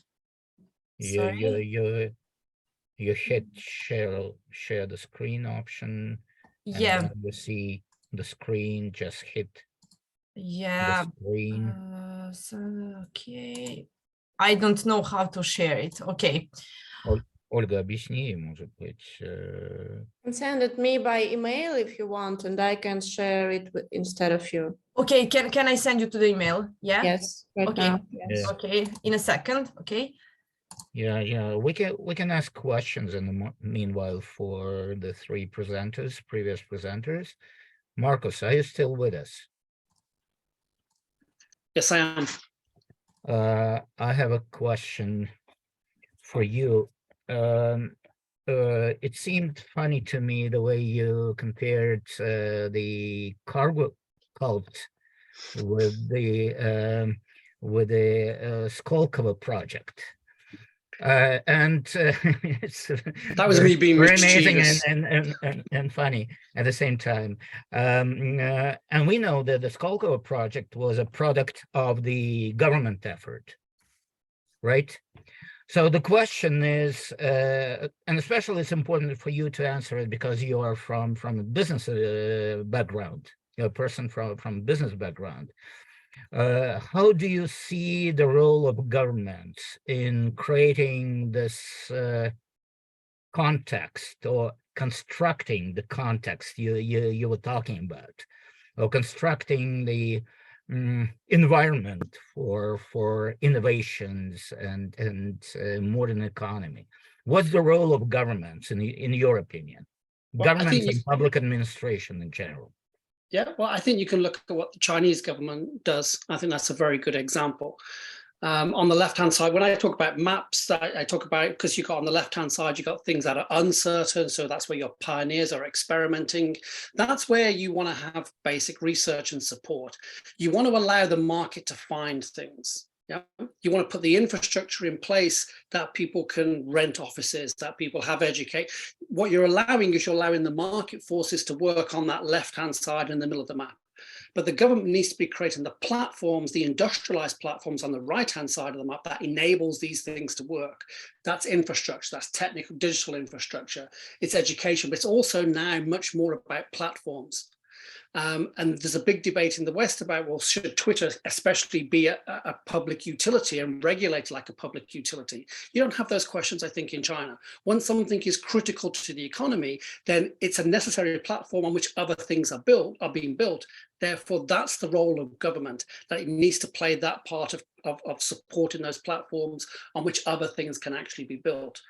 You hit share the screen option. Yeah. And you see the screen. Just hit. Yeah. The screen. So, okay. I don't know how to share it. Okay. Ольга, объясни, может быть. Send it me by email if you want, and I can share it instead of you. Okay, can I send you to the email? Yeah. Yes. Right Okay. now. Yes. Yeah. Okay. In a second. Okay. Yeah. We can ask questions in the meanwhile for the three previous presenters. Marcus, are you still with us? Yes, I am. I have a question for you. It seemed funny to me the way you compared the cargo cult with the Skolkovo project. It's That was me being very amazing mischievous. and funny at the same time. And we know that the Skolkovo project was a product of the government effort, right? So the question is, and especially it's important for you to answer it because you are from a business background, you're a person from business background. How do you see the role of government in creating this context or constructing the context you were talking about, or constructing the environment for innovations and modern economy? What's the role of governments in your opinion? Well, Governments and public administration in general. Yeah, well, I think you can look at what the Chinese government does. I think that's a very good example. On the left-hand side, when I talk about maps, I talk about, because you've got on the left-hand side, you've got things that are uncertain. So that's where your pioneers are experimenting. That's where you want to have basic research and support. You want to allow the market to find things. Yeah, you want to put the infrastructure in place that people can rent offices, that people have educate. What you're allowing is you're allowing the market forces to work on that left-hand side in the middle of the map. But the government needs to be creating the platforms, the industrialized platforms on the right-hand side of the map that enables these things to work. That's infrastructure, that's technical, digital infrastructure, it's education, but it's also now much more about platforms. And there's a big debate in the West about, well, should Twitter especially be a public utility and regulated like a public utility? You don't have those questions, I think, in China. Once something is critical to the economy, then it's a necessary platform on which other things are being built. Therefore, that's the role of government, that it needs to play that part of supporting those platforms on which other things can actually be built.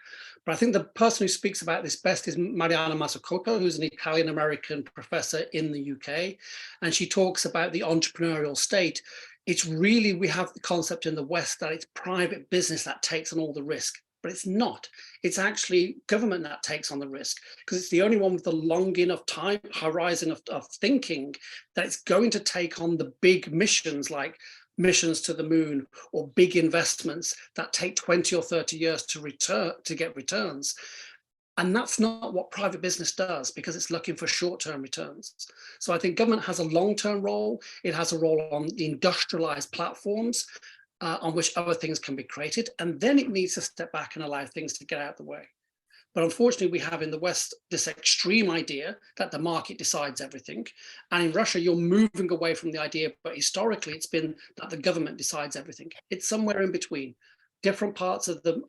But I think the person who speaks about this best is Mariana Mazzucato, who's an Italian-American professor in the UK. And she talks about the entrepreneurial state. It's really, we have the concept in the West that it's private business that takes on all the risk, but it's not. It's actually government that takes on the risk, because it's the only one with the long enough time horizon of thinking that it's going to take on the big missions like missions to the moon or big investments that take 20 or 30 years to get returns. And that's not what private business does, because it's looking for short-term returns. So I think government has a long-term role. It has a role on the industrialized platforms on which other things can be created. And then it needs to step back and allow things to get out of the way. But unfortunately, we have in the West this extreme idea that the market decides everything. And in Russia, you're moving away from the idea, but historically, it's been that the government decides everything. It's somewhere in between. Different parts of the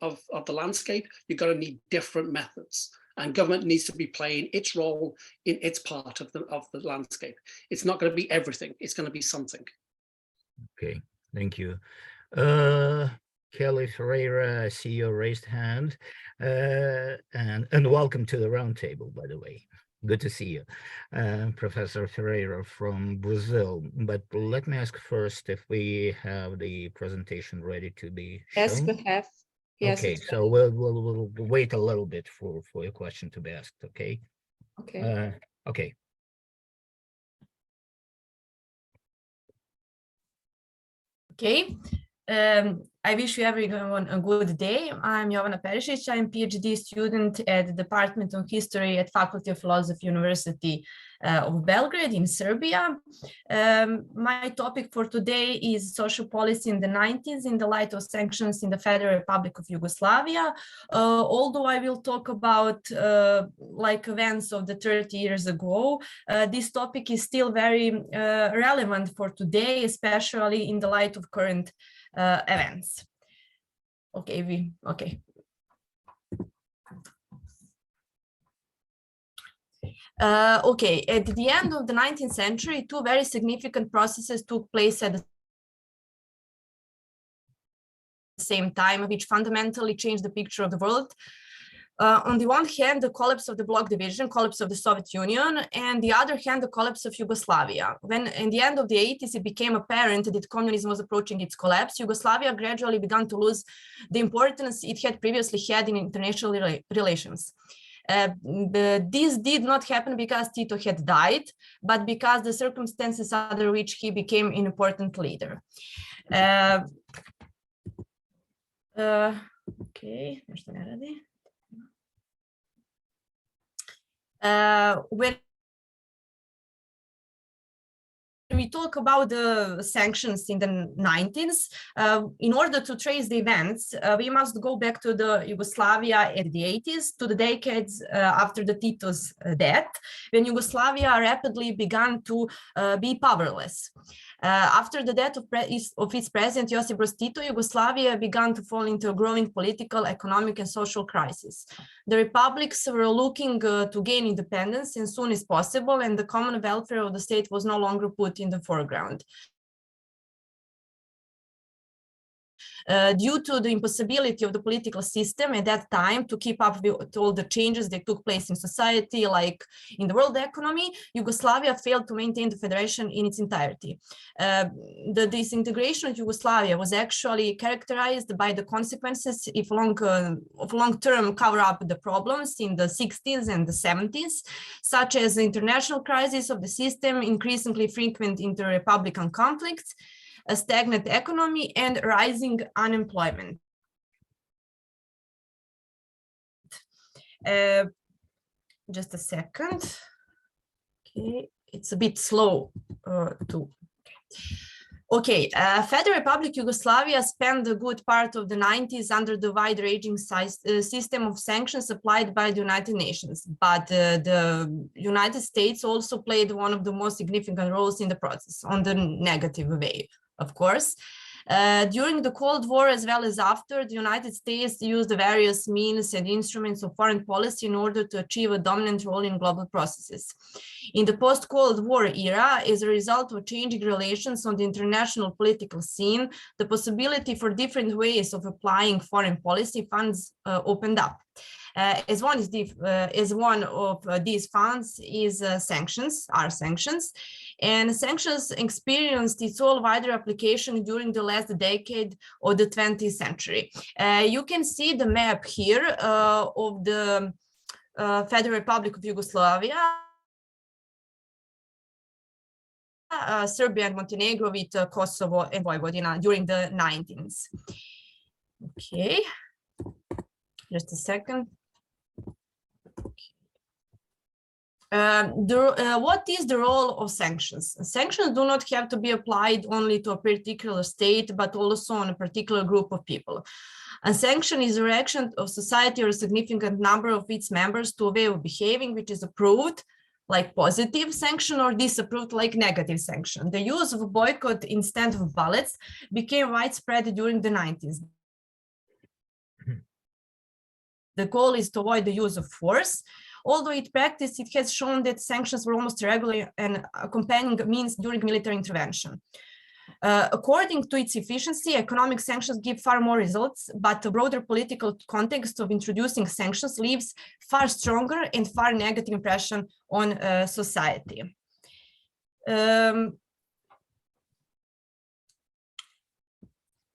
landscape, you're going to need different methods. And government needs to be playing its role in its part of the landscape. It's not going to be everything. It's going to be something. Okay, thank you. Kelly Ferreira, I see your raised hand, and welcome to the roundtable, by the way. Good to see you, Professor Ferreira from Brazil. But let me ask first if we have the presentation ready to be shown. Yes, we have. Yes. Okay, so we'll wait a little bit for your question to be asked. Okay. Okay. Okay. Okay. I wish you everyone a good day. I'm Jovana Perišić. I'm a PhD student at the Department of History at Faculty of Philosophy, University of Belgrade in Serbia. My topic for today is social policy in the 90s in the light of sanctions in the Federal Republic of Yugoslavia. Although I will talk about like events of the 30 years ago, this topic is still very relevant for today, especially in the light of current events. Okay, okay. Okay, at the end of the 19th century, two very significant processes took place at the same time, which fundamentally changed the picture of the world. On the one hand, the collapse of the bloc division, collapse of the Soviet Union, and the other hand, the collapse of Yugoslavia. When in the end of the 80s, it became apparent that communism was approaching its collapse, Yugoslavia gradually began to lose the importance it had previously had in international relations. This did not happen because Tito had died, but because the circumstances under which he became an important leader. Okay, when we talk about the sanctions in the 90s, in order to trace the events, we must go back to the Yugoslavia in the 80s, to the decades after the Tito's death, when Yugoslavia rapidly began to be powerless. After the death of its president, Josip Broz Tito, Yugoslavia began to fall into a growing political, economic, and social crisis. The republics were looking to gain independence as soon as possible, and the common welfare of the state was no longer put in the foreground. Due to the impossibility of the political system at that time to keep up with all the changes that took place in society, like in the world economy, Yugoslavia failed to maintain the federation in its entirety. The disintegration of Yugoslavia was actually characterized by the consequences of long-term cover-up the problems in the 60s and the 70s, such as the international crisis of the system, increasingly frequent inter-republican conflicts, a stagnant economy, and rising unemployment. Just a second. Okay, it's a bit slow to. Okay, Federal Republic Yugoslavia spent a good part of the 90s under the wide-ranging system of sanctions applied by the United Nations, but the United States also played one of the most significant roles in the process, on the negative way, of course. During the Cold War, as well as after, the United States used the various means and instruments of foreign policy in order to achieve a dominant role in global processes. In the post-Cold War era, as a result of changing relations on the international political scene, the possibility for different ways of applying foreign policy funds opened up. As one of these funds is sanctions, and sanctions experienced its all wider application during the last decade of the 20th century. You can see the map here of the Federal Republic of Yugoslavia, Serbia and Montenegro with Kosovo and Vojvodina during the 19th. Okay, just a second. What is the role of sanctions? Sanctions do not have to be applied only to a particular state, but also on a particular group of people. A sanction is a reaction of society or a significant number of its members to a way of behaving which is approved, like positive sanction, or disapproved, like negative sanction. The use of boycott instead of ballots became widespread during the 90s. The goal is to avoid the use of force. Although in practice, it has shown that sanctions were almost regular and accompanying means during military intervention. According to its efficiency, economic sanctions give far more results, but the broader political context of introducing sanctions leaves far stronger and far negative impression on society.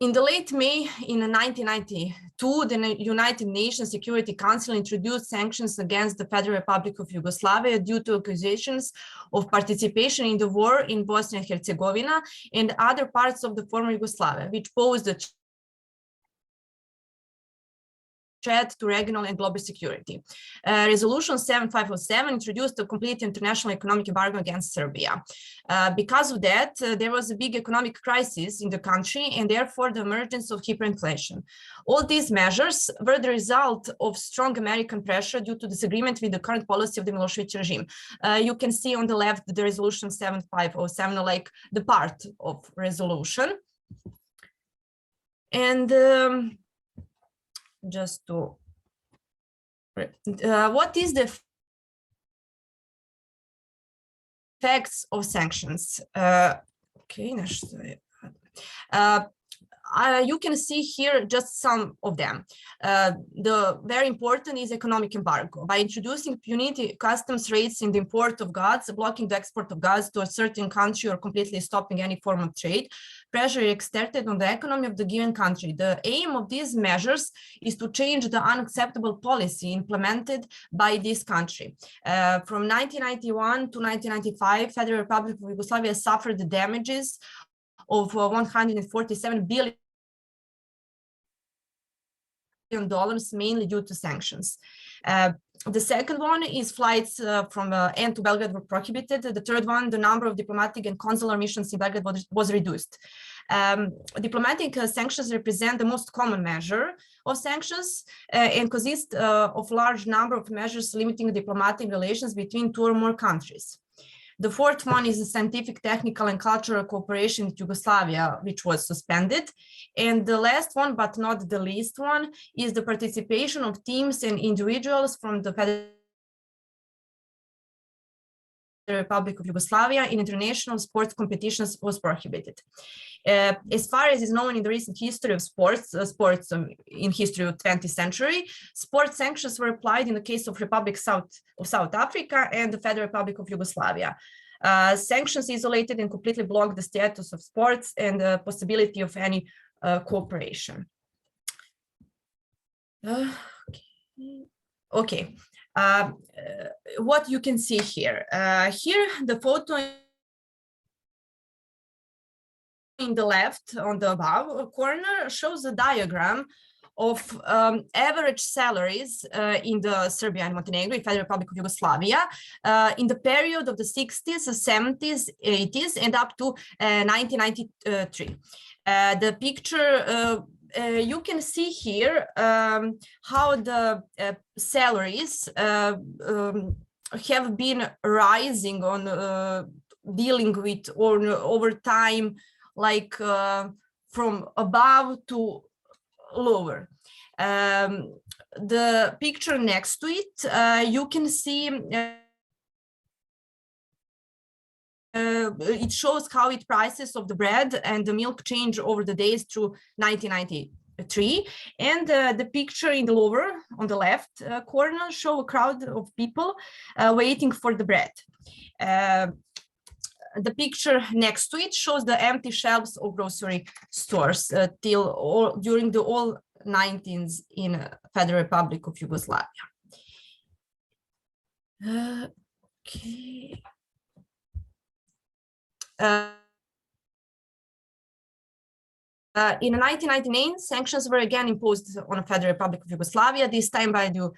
In the late May in 1992, the United Nations Security Council introduced sanctions against the Federal Republic of Yugoslavia due to accusations of participation in the war in Bosnia and Herzegovina and other parts of the former Yugoslavia, which posed a threat to regional and global security. Resolution 7507 introduced a complete international economic embargo against Serbia. Because of that, there was a big economic crisis in the country and therefore the emergence of hyperinflation. All these measures were the result of strong American pressure due to disagreement with the current policy of the Milosevic regime. You can see on the left the resolution 7507, like the part of resolution. And just to what is the effects of sanctions? You can see here just some of them. The very important is economic embargo. By introducing punitive customs rates in the import of goods, blocking the export of goods to a certain country or completely stopping any form of trade, pressure exerted on the economy of the given country. The aim of these measures is to change the unacceptable policy implemented by this country. From 1991 to 1995, Federal Republic of Yugoslavia suffered the damages of $147 billion, mainly due to sanctions. The second one is flights from and to Belgrade were prohibited. The third one, the number of diplomatic and consular missions in Belgrade was reduced. Diplomatic sanctions represent the most common measure of sanctions and consist of a large number of measures limiting diplomatic relations between two or more countries. The fourth one is the scientific, technical, and cultural cooperation with Yugoslavia, which was suspended. And the last one, but not the least one, is the participation of teams and individuals from the Federal Republic of Yugoslavia in international sports competitions was prohibited. As far as is known in the recent history of sports in history of 20th century, sports sanctions were applied in the case of Republic of South Africa and the Federal Republic of Yugoslavia. Sanctions isolated and completely blocked the status of sports and the possibility of any cooperation. Okay. What you can see here. Here, the photo in the left on the above corner shows a diagram of average salaries in the Serbia and Montenegro, in Federal Republic of Yugoslavia, in the period of the 60s, 70s, 80s, and up to 1993. The picture you can see here how the salaries have been rising on dealing with or over time, like from above to lower. The picture next to it, you can see it shows how it prices of the bread and the milk change over the days through 1993. And the picture in the lower on the left corner show a crowd of people waiting for the bread. The picture next to it shows the empty shelves of grocery stores during the all 19s in Federal Republic of Yugoslavia. Okay. In 1999, sanctions were again imposed on the Federal Republic of Yugoslavia, this time by the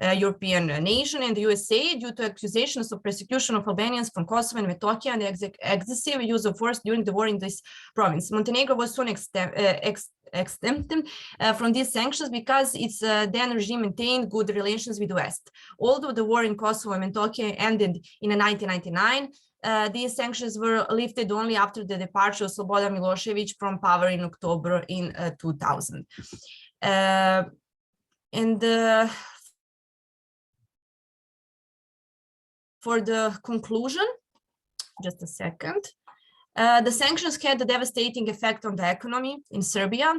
European nation and the USA due to accusations of persecution of Albanians from Kosovo and Metohija and the excessive use of force during the war in this province. Montenegro was soon exempted from these sanctions because its then regime maintained good relations with the West. Although the war in Kosovo and Metohija ended in 1999, these sanctions were lifted only after the departure of Slobodan Milošević from power in October in 2000. For the conclusion, just a second, the sanctions had a devastating effect on the economy in Serbia.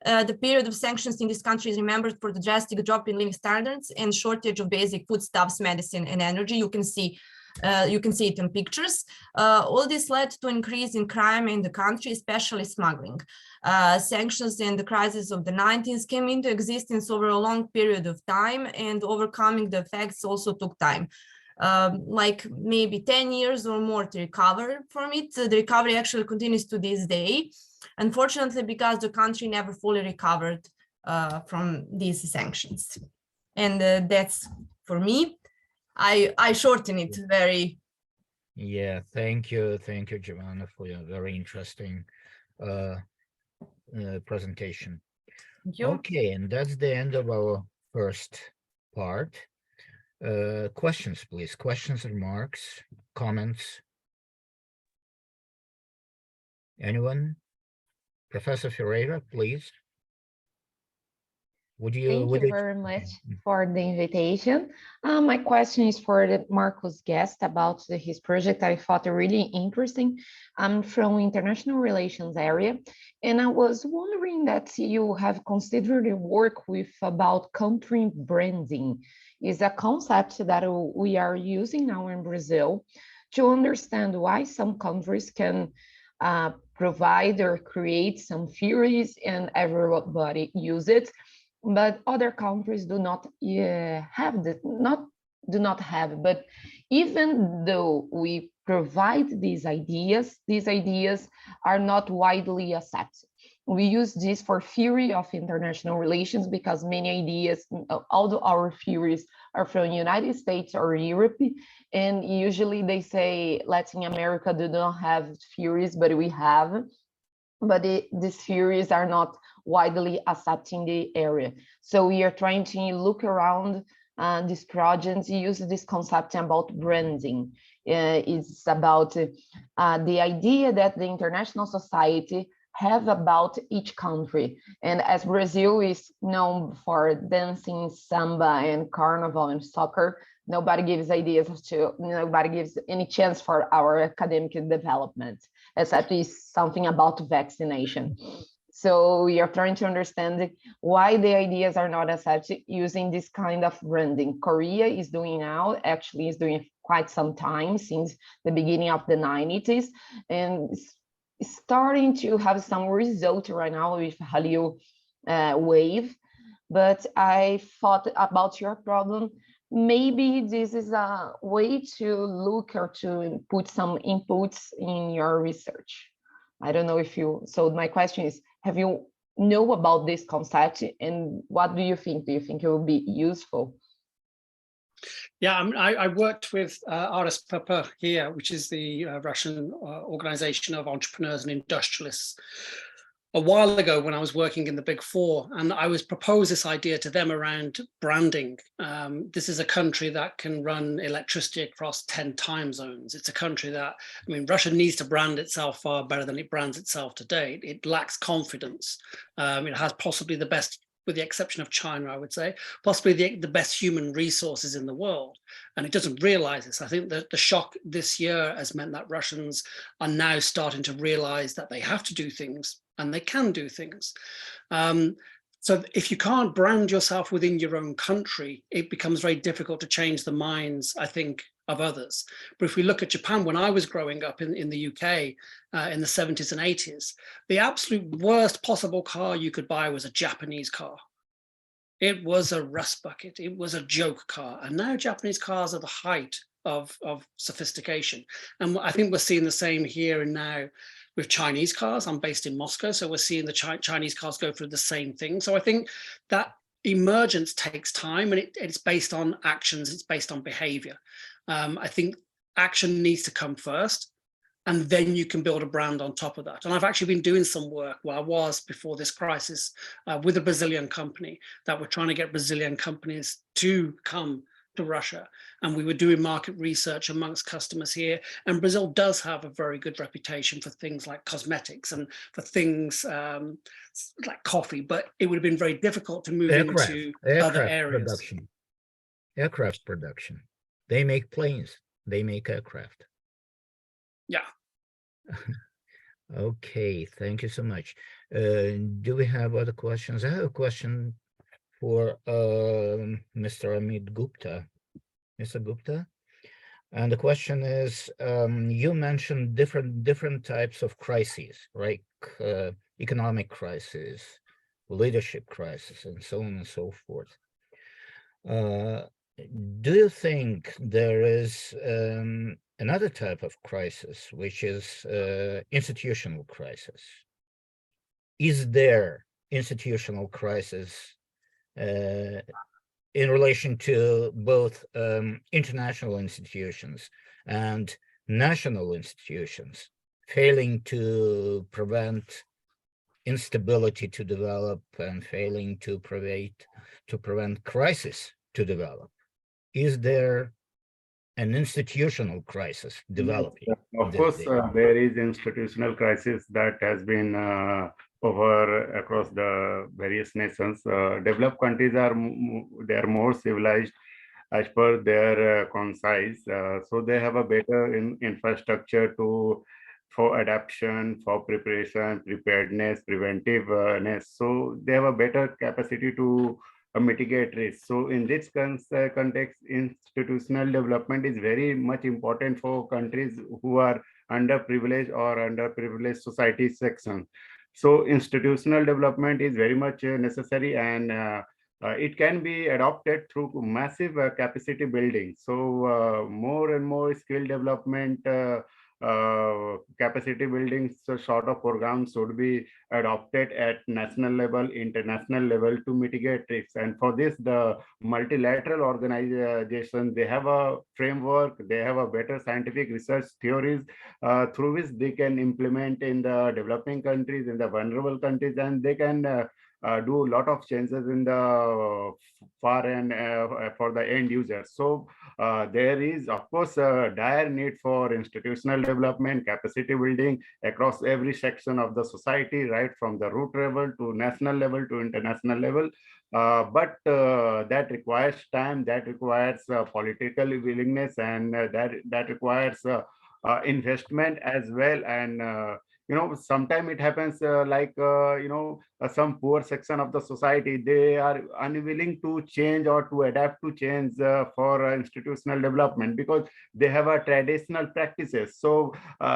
The period of sanctions in this country is remembered for the drastic drop in living standards and shortage of basic foodstuffs, medicine, and energy. You can see it in pictures. All this led to an increase in crime in the country, especially smuggling. Sanctions and the crisis of the 90s came into existence over a long period of time, and overcoming the effects also took time. Like maybe 10 years or more to recover from it. The recovery actually continues to this day, unfortunately, because the country never fully recovered from these sanctions. And that's for me. I shorten it very. Yeah, thank you, Giovanna, for your very interesting presentation. Thank you. Okay, and that's the end of our first part. Questions, please. Questions, remarks, comments. Anyone? Professor Ferreira, please. Thank you very much for the invitation. My question is for Marcos guest about his project. I thought really interesting. I'm from international relations area, and I was wondering that you have considered the work with about country branding. Is a concept that we are using now in Brazil to understand why some countries can provide or create some theories and everybody use it, but other countries do not have that, do not have. But even though we provide these ideas are not widely accepted. We use this for theory of international relations because many ideas, although our theories are from the United States or Europe, and usually they say Latin America do not have theories, but we have. But these theories are not widely accepted in the area. So we are trying to look around these projects, use this concept about branding. It's about the idea that the international society have about each country. And as Brazil is known for dancing, samba, and carnival and soccer, nobody gives any chance for our academic development, except it's something about vaccination. So we are trying to understand why the ideas are not accepted using this kind of branding. Korea is doing now, actually is doing quite some time, since the beginning of the 90s, and starting to have some result right now with Hallyu wave. But I thought about your problem. Maybe this is a way to look or to put some inputs in your research. I don't know if you, so my question is, have you know about this concept and what do you think? Do you think it will be useful? Yeah, I worked with RSPP here, which is the Russian organization of entrepreneurs and industrialists, a while ago when I was working in the Big Four, and I was proposed this idea to them around branding. This is a country that can run electricity across 10 time zones. It's a country that, I mean, Russia needs to brand itself far better than it brands itself today. It lacks confidence. It has possibly the best, with the exception of China, I would say, possibly the best human resources in the world. And it doesn't realize this. I think that the shock this year has meant that Russians are now starting to realize that they have to do things and they can do things. So if you can't brand yourself within your own country, it becomes very difficult to change the minds, I think, of others. But if we look at Japan, when I was growing up in the UK in the 70s and 80s, the absolute worst possible car you could buy was a Japanese car. It was a rust bucket. It was a joke car. And now Japanese cars are the height of sophistication. And I think we're seeing the same here and now with Chinese cars. I'm based in Moscow, so we're seeing the Chinese cars go through the same thing. So I think that emergence takes time, and it's based on actions, it's based on behavior. I think action needs to come first, and then you can build a brand on top of that. And I've actually been doing some work, well, I was before this crisis, with a Brazilian company that were trying to get Brazilian companies to come to Russia. And we were doing market research amongst customers here. And Brazil does have a very good reputation for things like cosmetics and for things like coffee, but it would have been very difficult to move into other areas. Aircraft production. They make planes, they make aircraft. Yeah. Okay, thank you so much. Do we have other questions? I have a question for Mr. Amit Gupta. Mr. Gupta, and the question is, you mentioned different types of crises, right? Economic crisis, leadership crisis, and so on and so forth. Do you think there is another type of crisis, which is institutional crisis? Is there institutional crisis in relation to both international institutions and national institutions failing to prevent instability to develop and failing to prevent crisis to develop? Is there an institutional crisis developing? Of course, there is institutional crisis that has been over across the various nations. Developed countries are more civilized as per their concise, so they have a better infrastructure for adaptation, for preparation, preparedness, preventiveness. So they have a better capacity to mitigate risk. So in this context, institutional development is very much important for countries who are underprivileged or underprivileged society section. So institutional development is very much necessary, and it can be adopted through massive capacity building. So more and more skill development, capacity building sort of programs should be adopted at national level, international level to mitigate risks. And for this, the multilateral organizations, they have a framework, they have a better scientific research theories through which they can implement in the developing countries, in the vulnerable countries, and they can do a lot of changes in the far end for the end user. So there is, of course, a dire need for institutional development, capacity building across every section of the society, right from the root level to national level to international level. But that requires time, that requires political willingness, and that requires investment as well. And sometimes it happens some poor section of the society, they are unwilling to change or to adapt to change for institutional development because they have a traditional practices. So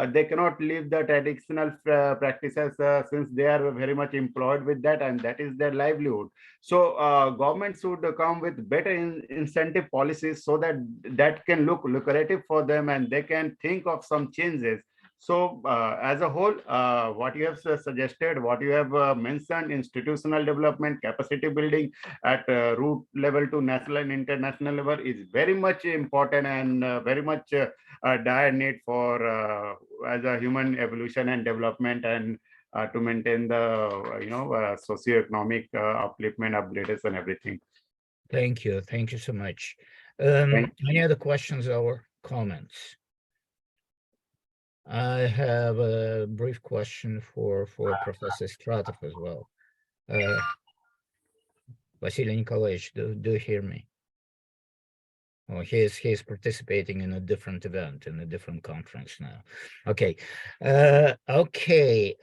they cannot leave the traditional practices since they are very much employed with that, and that is their livelihood. So government should come with better incentive policies so that that can look lucrative for them and they can think of some changes. So as a whole, what you have suggested, what you have mentioned, institutional development, capacity building at root level to national and international level is very much important and very much a dire need for as a human evolution and development, and to maintain the socio-economic upliftment, upgrades and everything. Thank you so much. Any other questions or comments? I have a brief question for Professor Stratov as well. Vasily Nikolaevich, do you hear me? Oh, he is participating in a different event, in a different conference now. Okay. Okay.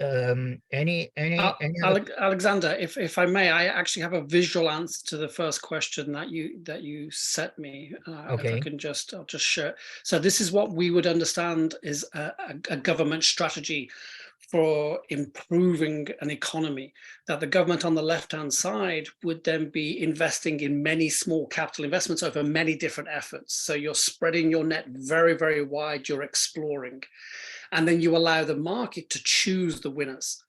Alexander, if I may, I actually have a visual answer to the first question that you sent me. Okay. If I can I'll just share. So this is what we would understand is a government strategy for improving an economy, that the government on the left-hand side would then be investing in many small capital investments over many different efforts. So you're spreading your net very, very wide, you're exploring, and then you allow the market to choose the winners.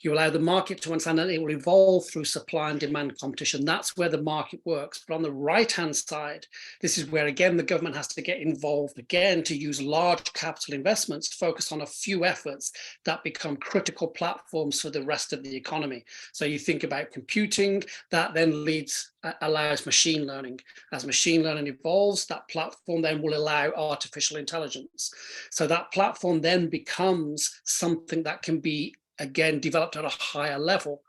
You allow the market to understand that it will evolve through supply and demand competition. That's where the market works. But on the right-hand side, this is where, again, the government has to get involved again to use large capital investments, focus on a few efforts that become critical platforms for the rest of the economy. So you think about computing, that then allows machine learning. As machine learning evolves, that platform then will allow artificial intelligence. So that platform then becomes something that can be, again, developed at a higher level,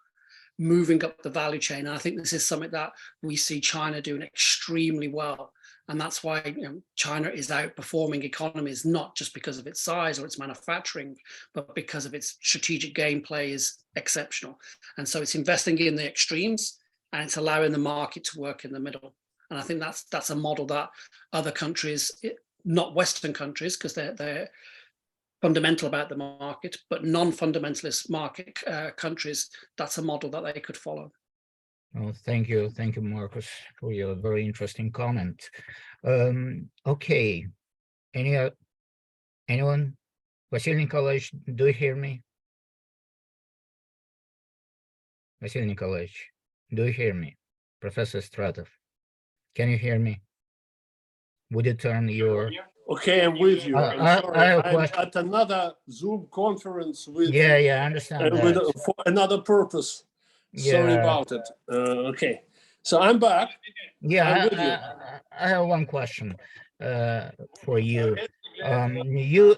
moving up the value chain. And I think this is something that we see China doing extremely well. And that's why China is outperforming economies, not just because of its size or its manufacturing, but because of its strategic gameplay is exceptional. And so it's investing in the extremes, and it's allowing the market to work in the middle. And I think that's a model that other countries, not Western countries, because they're fundamental about the market, but non-fundamentalist market countries, that's a model that they could follow. Oh, thank you, Marcus, for your very interesting comment. Okay, anyone? Vasily Nikolaevich, do you hear me? Vasily Nikolaevich, do you hear me? Professor Stratov, can you hear me? Would you turn your... Okay, I'm with you. I'm sorry. I'm at another Zoom conference with I understand that. For another purpose. Sorry about it. Okay, so I'm back. I'm with you. I have one question for you. You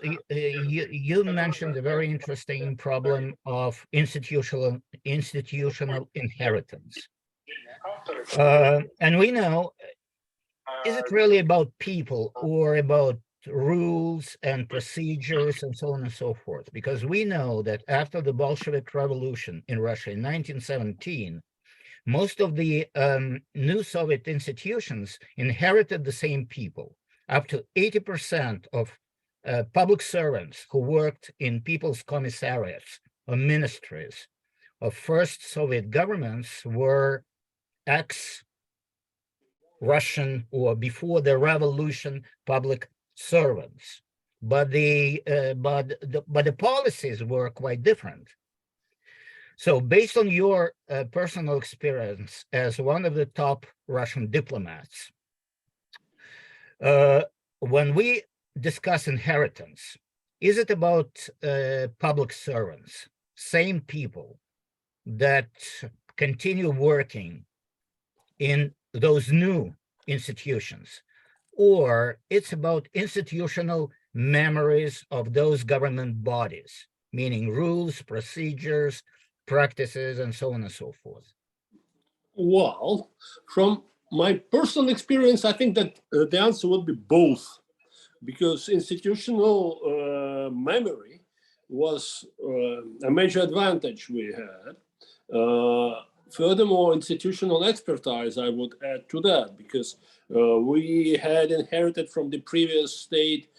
mentioned a very interesting problem of institutional inheritance, and we know, is it really about people or about rules and procedures and so on and so forth? Because we know that after the Bolshevik Revolution in Russia in 1917, most of the new Soviet institutions inherited the same people. Up to 80% of public servants who worked in people's commissariats or ministries of first Soviet governments were ex-Russian or before the revolution public servants, but the policies were quite different. So based on your personal experience as one of the top Russian diplomats, when we discuss inheritance, is it about public servants, same people that continue working in those new institutions, or it's about institutional memories of those government bodies, meaning rules, procedures, practices, and so on and so forth? Well, from my personal experience, I think that the answer would be both, because institutional memory was a major advantage we had. Furthermore, institutional expertise, I would add to that, because we had inherited from the previous state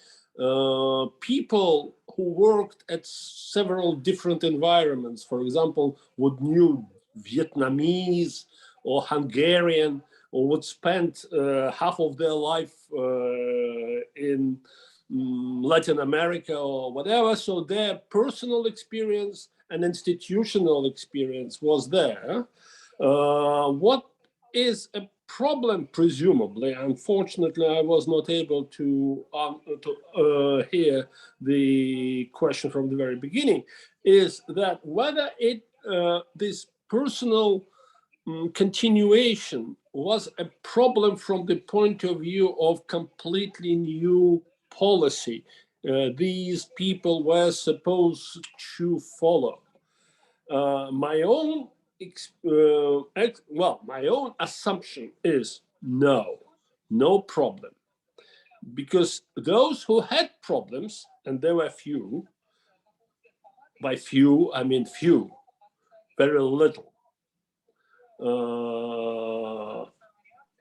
people who worked at several different environments. For example, would knew Vietnamese or Hungarian, or would spend half of their life in Latin America or whatever. So their personal experience and institutional experience was there. What is a problem, presumably, unfortunately, I was not able to hear the question from the very beginning, is that whether this personal continuation was a problem from the point of view of completely new policy these people were supposed to follow. My own assumption is no problem, because those who had problems, and there were few, by few I mean few, very little,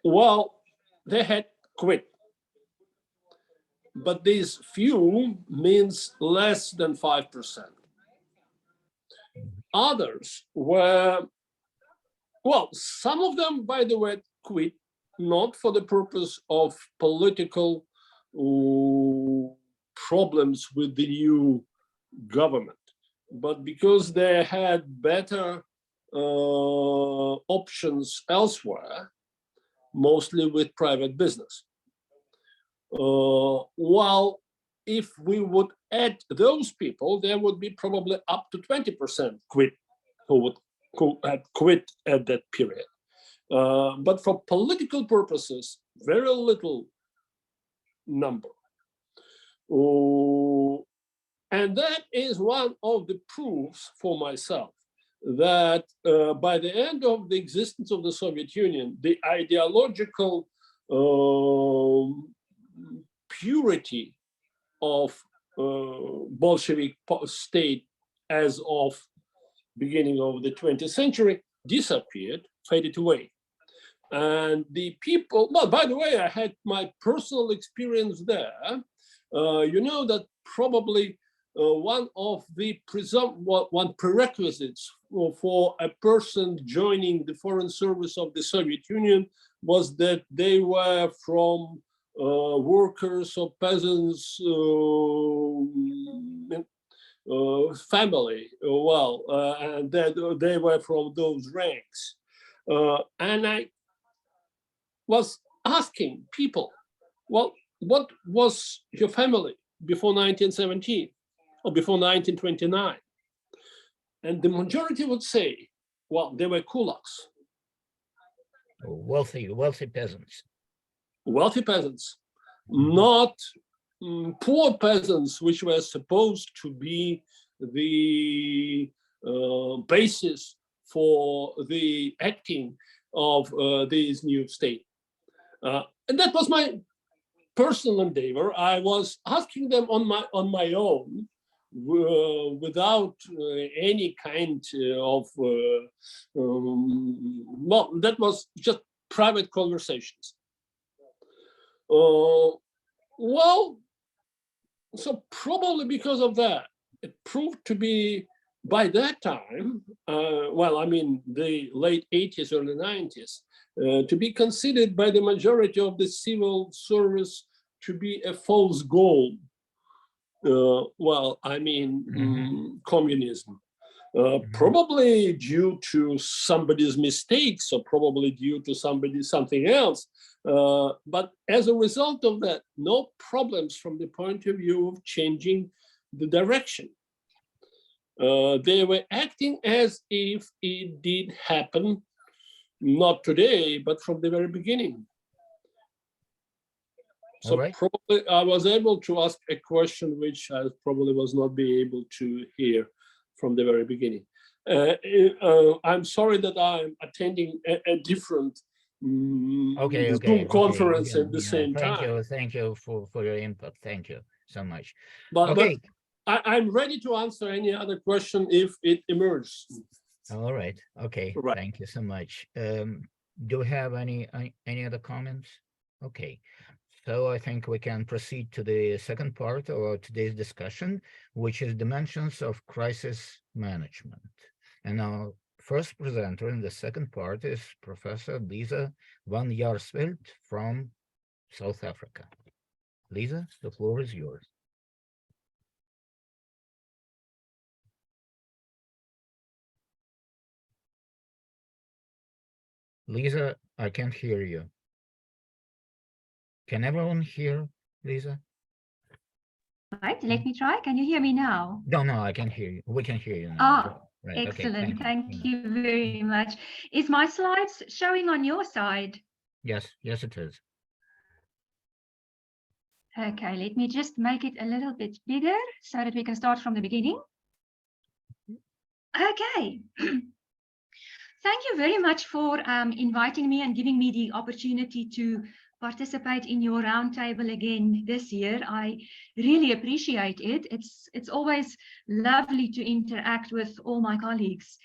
well, they had quit. But these few means less than 5%. Others were, well, some of them, by the way, quit, not for the purpose of political problems with the new government, but because they had better options elsewhere, mostly with private business. While if we would add those people, there would be probably up to 20% who had quit at that period. But for political purposes, very little number. And that is one of the proofs for myself that by the end of the existence of the Soviet Union, the ideological purity of Bolshevik state as of beginning of the 20th century disappeared, faded away. And the people, well, by the way, I had my personal experience there. You know that probably one of the prerequisites for a person joining the foreign service of the Soviet Union was that they were from workers or peasants family, and that they were from those ranks. And I was asking people, well, what was your family before 1917 or before 1929? And the majority would say, well, they were kulaks. Wealthy peasants. Wealthy peasants, not poor peasants, which were supposed to be the basis for the acting of this new state. And that was my personal endeavor. I was asking them on my own, without any kind of, well, that was just private conversations. Well, so probably because of that, it proved to be, by that time, well, I mean, the late 80s, early 90s, to be considered by the majority of the civil service to be a false goal. Well, I mean, communism. Probably due to somebody's mistakes or probably due to something else. But as a result of that, no problems from the point of view of changing the direction. They were acting as if it did happen, not today, but from the very beginning. So probably I was able to ask a question which I probably was not be able to hear from the very beginning. I'm sorry that I'm attending a different Zoom conference at the same time. Thank you for your input. Thank you so much. But I'm ready to answer any other question if it emerges. All right. Okay. Right. Thank you so much. Do we have any other comments? Okay. So I think we can proceed to the second part of today's discussion, which is dimensions of crisis management. And our first presenter in the second part is Professor Lisa van Jaarsveld from South Africa. Lisa, the floor is yours. Lisa, I can't hear you. Can everyone hear Lisa? Right, let me try. Can you hear me now? No, I can hear you. We can hear you now. Ah, right. Excellent. Okay, thank you very much. Is my slides showing on your side? Yes, it is. Okay, let me just make it a little bit bigger so that we can start from the beginning. Okay. Thank you very much for inviting me and giving me the opportunity to participate in your roundtable again this year. I really appreciate it. It's always lovely to interact with all my colleagues.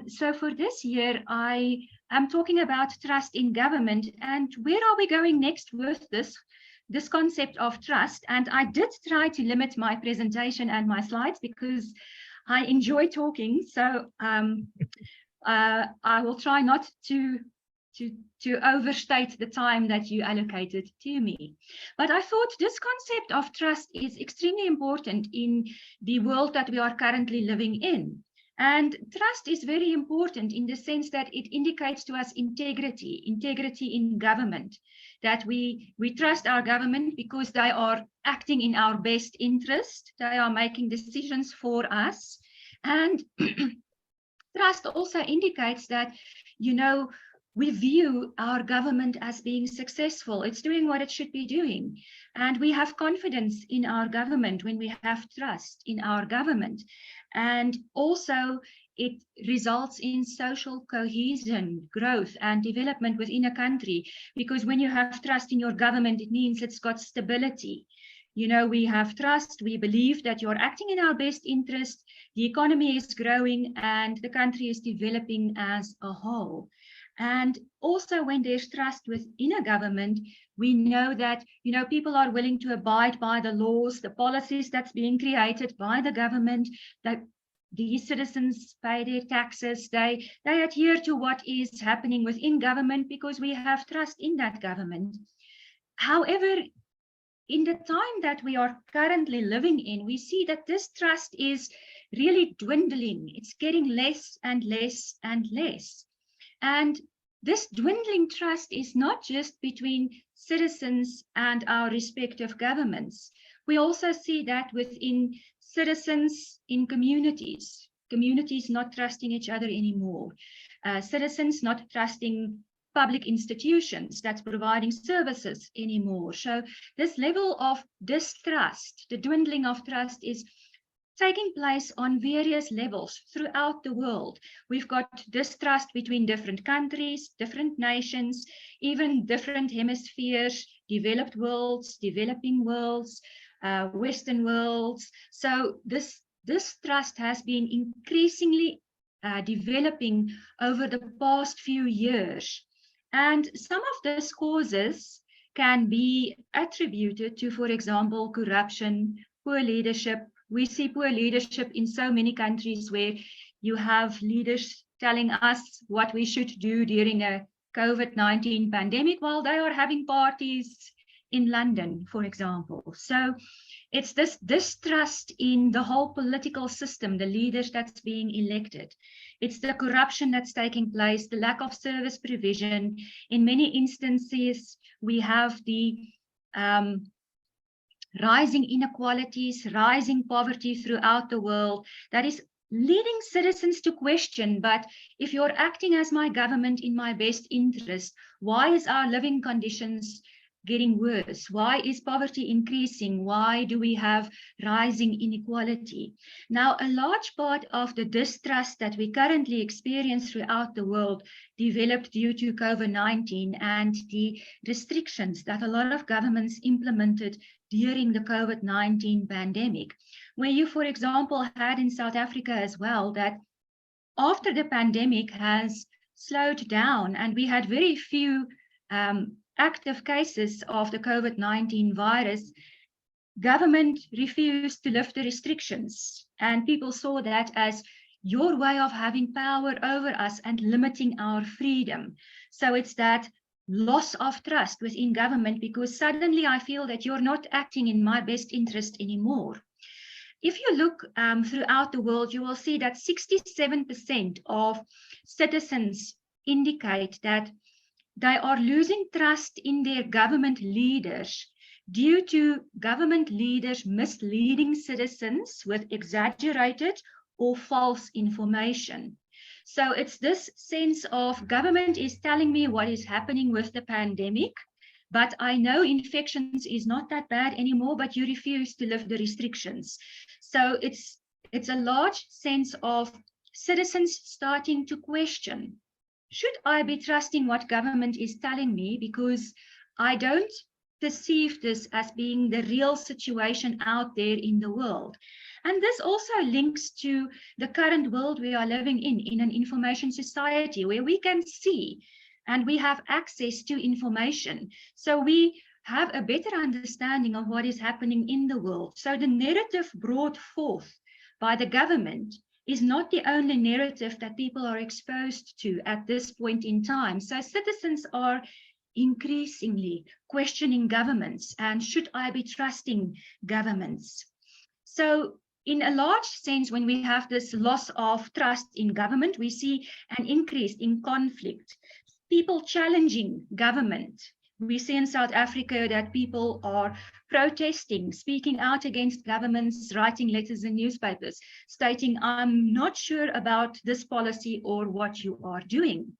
So for this year, I am talking about trust in government and where are we going next with this concept of trust. And I did try to limit my presentation and my slides because I enjoy talking. So I will try not to overstate the time that you allocated to me. But I thought this concept of trust is extremely important in the world that we are currently living in. And trust is very important in the sense that it indicates to us integrity in government, that we trust our government because they are acting in our best interest, they are making decisions for us. And trust also indicates that, you know, we view our government as being successful. It's doing what it should be doing. And we have confidence in our government when we have trust in our government. And also it results in social cohesion, growth and development within a country. Because when you have trust in your government, it means it's got stability. You know, we have trust, we believe that you're acting in our best interest, the economy is growing and the country is developing as a whole. And also when there's trust within a government, we know that, you know, people are willing to abide by the laws, the policies that's being created by the government, that these citizens pay their taxes, they adhere to what is happening within government because we have trust in that government. However, in the time that we are currently living in, we see that this trust is really dwindling. It's getting less and less and less. And this dwindling trust is not just between citizens and our respective governments. We also see that within citizens in communities not trusting each other anymore, citizens not trusting public institutions that's providing services anymore. So this level of distrust, the dwindling of trust, is taking place on various levels throughout the world. We've got distrust between different countries, different nations, even different hemispheres, developed worlds, developing worlds, Western worlds. So this trust has been increasingly developing over the past few years. And some of these causes can be attributed to, for example, corruption, poor leadership. We see poor leadership in so many countries where you have leaders telling us what we should do during a COVID-19 pandemic while they are having parties in London, for example. So it's this distrust in the whole political system, the leaders that's being elected. It's the corruption that's taking place, the lack of service provision. In many instances, we have the rising inequalities, rising poverty throughout the world that is leading citizens to question, but if you're acting as my government in my best interest, why is our living conditions getting worse? Why is poverty increasing? Why do we have rising inequality? Now, a large part of the distrust that we currently experience throughout the world developed due to COVID-19 and the restrictions that a lot of governments implemented during the COVID-19 pandemic, where you, for example, had in South Africa as well, that after the pandemic has slowed down and we had very few active cases of the COVID-19 virus, government refused to lift the restrictions. And people saw that as your way of having power over us and limiting our freedom. So it's that loss of trust within government, because suddenly I feel that you're not acting in my best interest anymore. If you look throughout the world, you will see that 67% of citizens indicate that they are losing trust in their government leaders due to government leaders misleading citizens with exaggerated or false information. So it's this sense of government is telling me what is happening with the pandemic, but I know infections is not that bad anymore, but you refuse to lift the restrictions. So it's a large sense of citizens starting to question, should I be trusting what government is telling me, because I don't perceive this as being the real situation out there in the world. And this also links to the current world we are living in an information society where we can see and we have access to information. So we have a better understanding of what is happening in the world. So the narrative brought forth by the government is not the only narrative that people are exposed to at this point in time. So citizens are increasingly questioning governments, and should I be trusting governments? So in a large sense, when we have this loss of trust in government, we see an increase in conflict, people challenging government. We see in South Africa that people are protesting, speaking out against governments, writing letters in newspapers, stating, I'm not sure about this policy or what you are doing.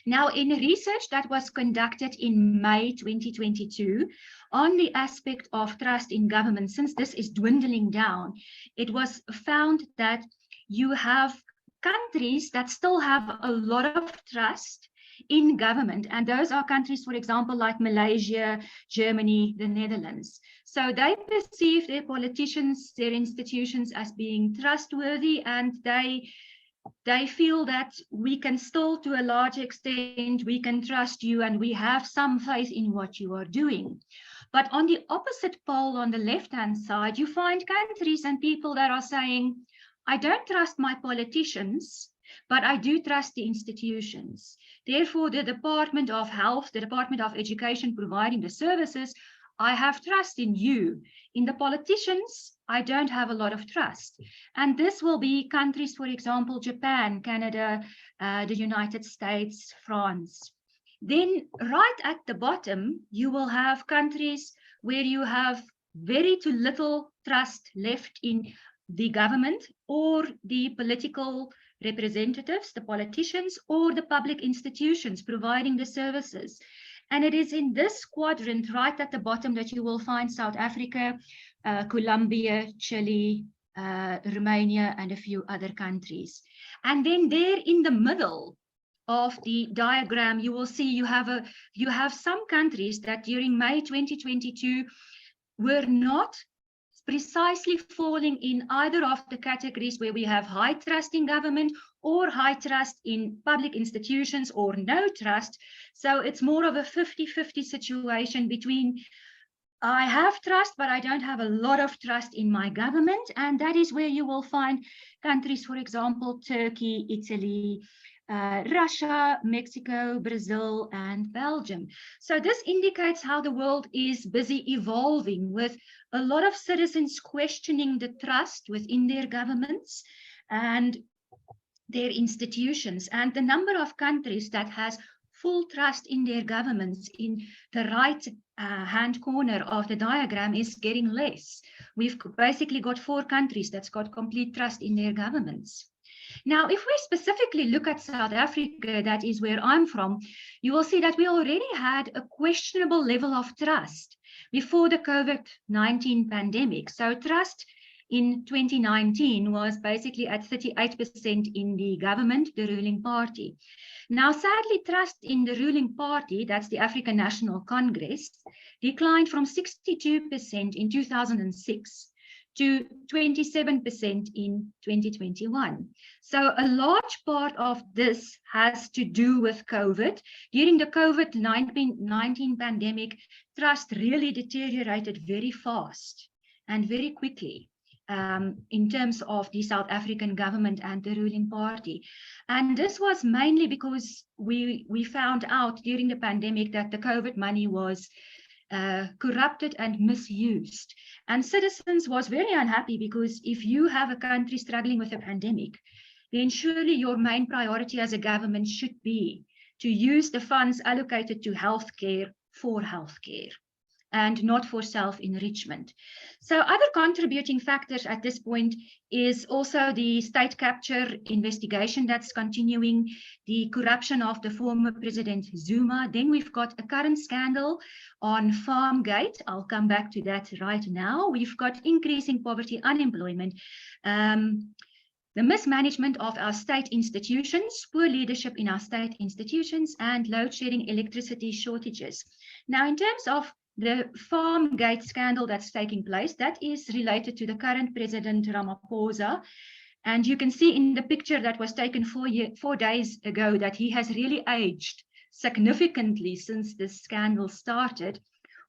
Now, in research that was conducted in May 2022 on the aspect of trust in government, since this is dwindling down, it was found that you have countries that still have a lot of trust in government, and those are countries, for example, like Malaysia, Germany, the Netherlands. So they perceive their politicians, their institutions as being trustworthy, and they feel that we can still, to a large extent, we can trust you and we have some faith in what you are doing. But on the opposite pole, on the left-hand side, you find countries and people that are saying, I don't trust my politicians, but I do trust the institutions. Therefore, the Department of Health, the Department of Education providing the services, I have trust in you. In the politicians, I don't have a lot of trust. And this will be countries, for example, Japan, Canada, the United States, France. Then right at the bottom, you will have countries where you have very too little trust left in the government or the political representatives, the politicians, or the public institutions providing the services. And it is in this quadrant right at the bottom that you will find South Africa, Colombia, Chile, Romania, and a few other countries. And then there in the middle of the diagram, you will see you have some countries that during May 2022 were not precisely falling in either of the categories where we have high trust in government or high trust in public institutions or no trust. So it's more of a 50-50 situation between I have trust, but I don't have a lot of trust in my government. And that is where you will find countries, for example, Turkey, Italy, Russia, Mexico, Brazil, and Belgium. So this indicates how the world is busy evolving, with a lot of citizens questioning the trust within their governments and their institutions. And the number of countries that has full trust in their governments in the right hand corner of the diagram is getting less. We've basically got 4 countries that's got complete trust in their governments. Now, if we specifically look at South Africa, that is where I'm from, you will see that we already had a questionable level of trust before the COVID-19 pandemic. So trust in 2019 was basically at 38% in the government, the ruling party. Now, sadly, trust in the ruling party, that's the African National Congress, declined from 62% in 2006 to 27% in 2021. So a large part of this has to do with COVID. During the COVID-19 pandemic, trust really deteriorated very fast and very quickly in terms of the South African government and the ruling party. And this was mainly because we found out during the pandemic that the COVID money was corrupted and misused. And citizens was very unhappy, because if you have a country struggling with a pandemic, then surely your main priority as a government should be to use the funds allocated to healthcare for healthcare and not for self-enrichment. So other contributing factors at this point is also the state capture investigation that's continuing, the corruption of the former President Zuma. Then we've got a current scandal on Farmgate. I'll come back to that right now. We've got increasing poverty, unemployment, the mismanagement of our state institutions, poor leadership in our state institutions, and load-shedding electricity shortages. Now, in terms of the Farmgate scandal that's taking place, that is related to the current President Ramaphosa. And you can see in the picture that was taken 4 days ago that he has really aged significantly since this scandal started,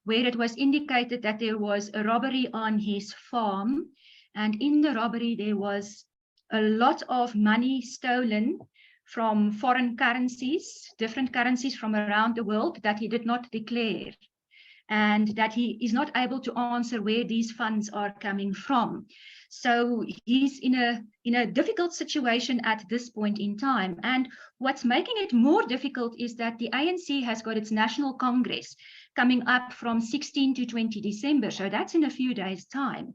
where it was indicated that there was a robbery on his farm. And in the robbery, there was a lot of money stolen from foreign currencies, different currencies from around the world that he did not declare, and that he is not able to answer where these funds are coming from. So he's in a difficult situation at this point in time. And what's making it more difficult is that the ANC has got its National Congress coming up from 16 to 20 December. So that's in a few days' time.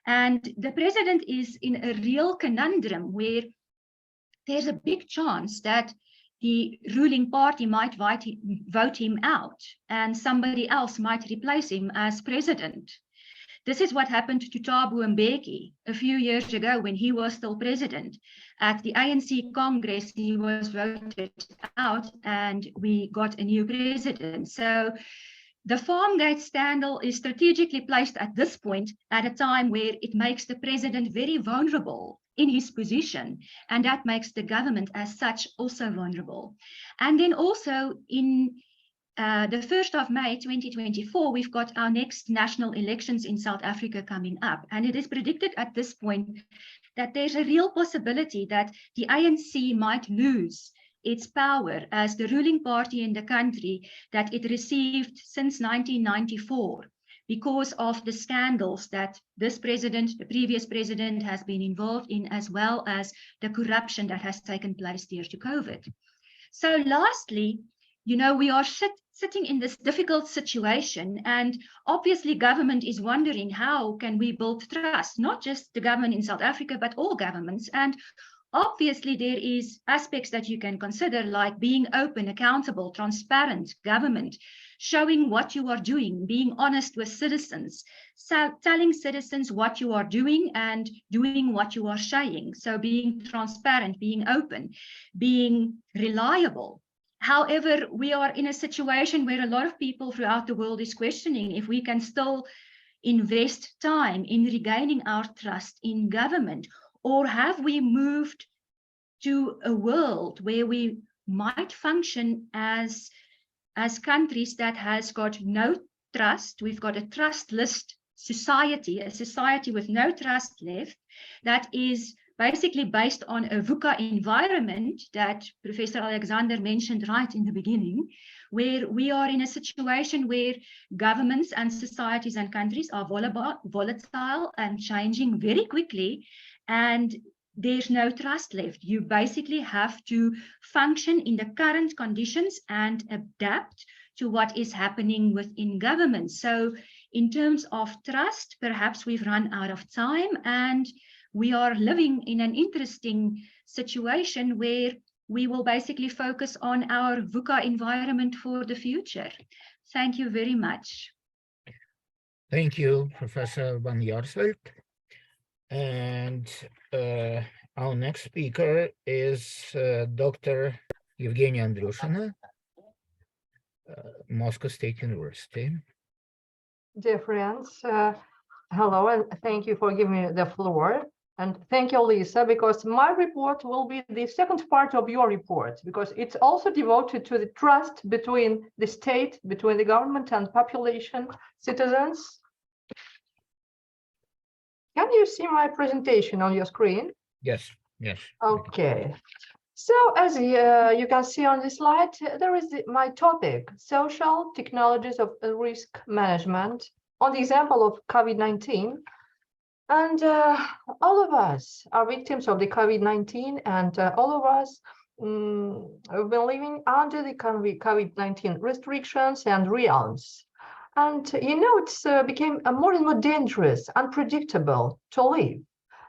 And the president is in a real conundrum where there's a big chance that the ruling party might vote him out and somebody else might replace him as president. This is what happened to Thabo Mbeki a few years ago when he was still president. At the ANC Congress, he was voted out and we got a new president. So the Farmgate scandal is strategically placed at this point at a time where it makes the president very vulnerable in his position, and that makes the government as such also vulnerable. And then also in the 1st of May 2024, we've got our next national elections in South Africa coming up, and it is predicted at this point that there's a real possibility that the ANC might lose its power as the ruling party in the country that it received since 1994 because of the scandals that this president, the previous president, has been involved in, as well as the corruption that has taken place due to COVID. So lastly, you know, we are sitting in this difficult situation, and obviously government is wondering how can we build trust, not just the government in South Africa, but all governments. And obviously there is aspects that you can consider, like being open, accountable, transparent government, showing what you are doing, being honest with citizens, telling citizens what you are doing and doing what you are saying. So being transparent, being open, being reliable. However, we are in a situation where a lot of people throughout the world is questioning if we can still invest time in regaining our trust in government, or have we moved to a world where we might function as countries that has got no trust. We've got a trustless society, a society with no trust left, that is basically based on a VUCA environment that Professor Alexander mentioned right in the beginning, where we are in a situation where governments and societies and countries are volatile and changing very quickly, and there's no trust left. You basically have to function in the current conditions and adapt to what is happening within government. So in terms of trust, perhaps we've run out of time, and we are living in an interesting situation where we will basically focus on our VUCA environment for the future. Thank you very much. Thank you, Professor Van Jaarsveld. And our next speaker is Dr. Evgenia Andryushina, Moscow State University. Dear friends, hello, and thank you for giving me the floor. And thank you, Lisa, because my report will be the second part of your report, because it's also devoted to the trust between the state, between the government and population, citizens. Can you see my presentation on your screen? Yes, yes. Okay. So as you can see on the slide, there is my topic, social technologies of risk management, on the example of COVID-19. And all of us are victims of the COVID-19, and all of us have been living under the COVID-19 restrictions and realms. And you know, it's became more and more dangerous, unpredictable to live.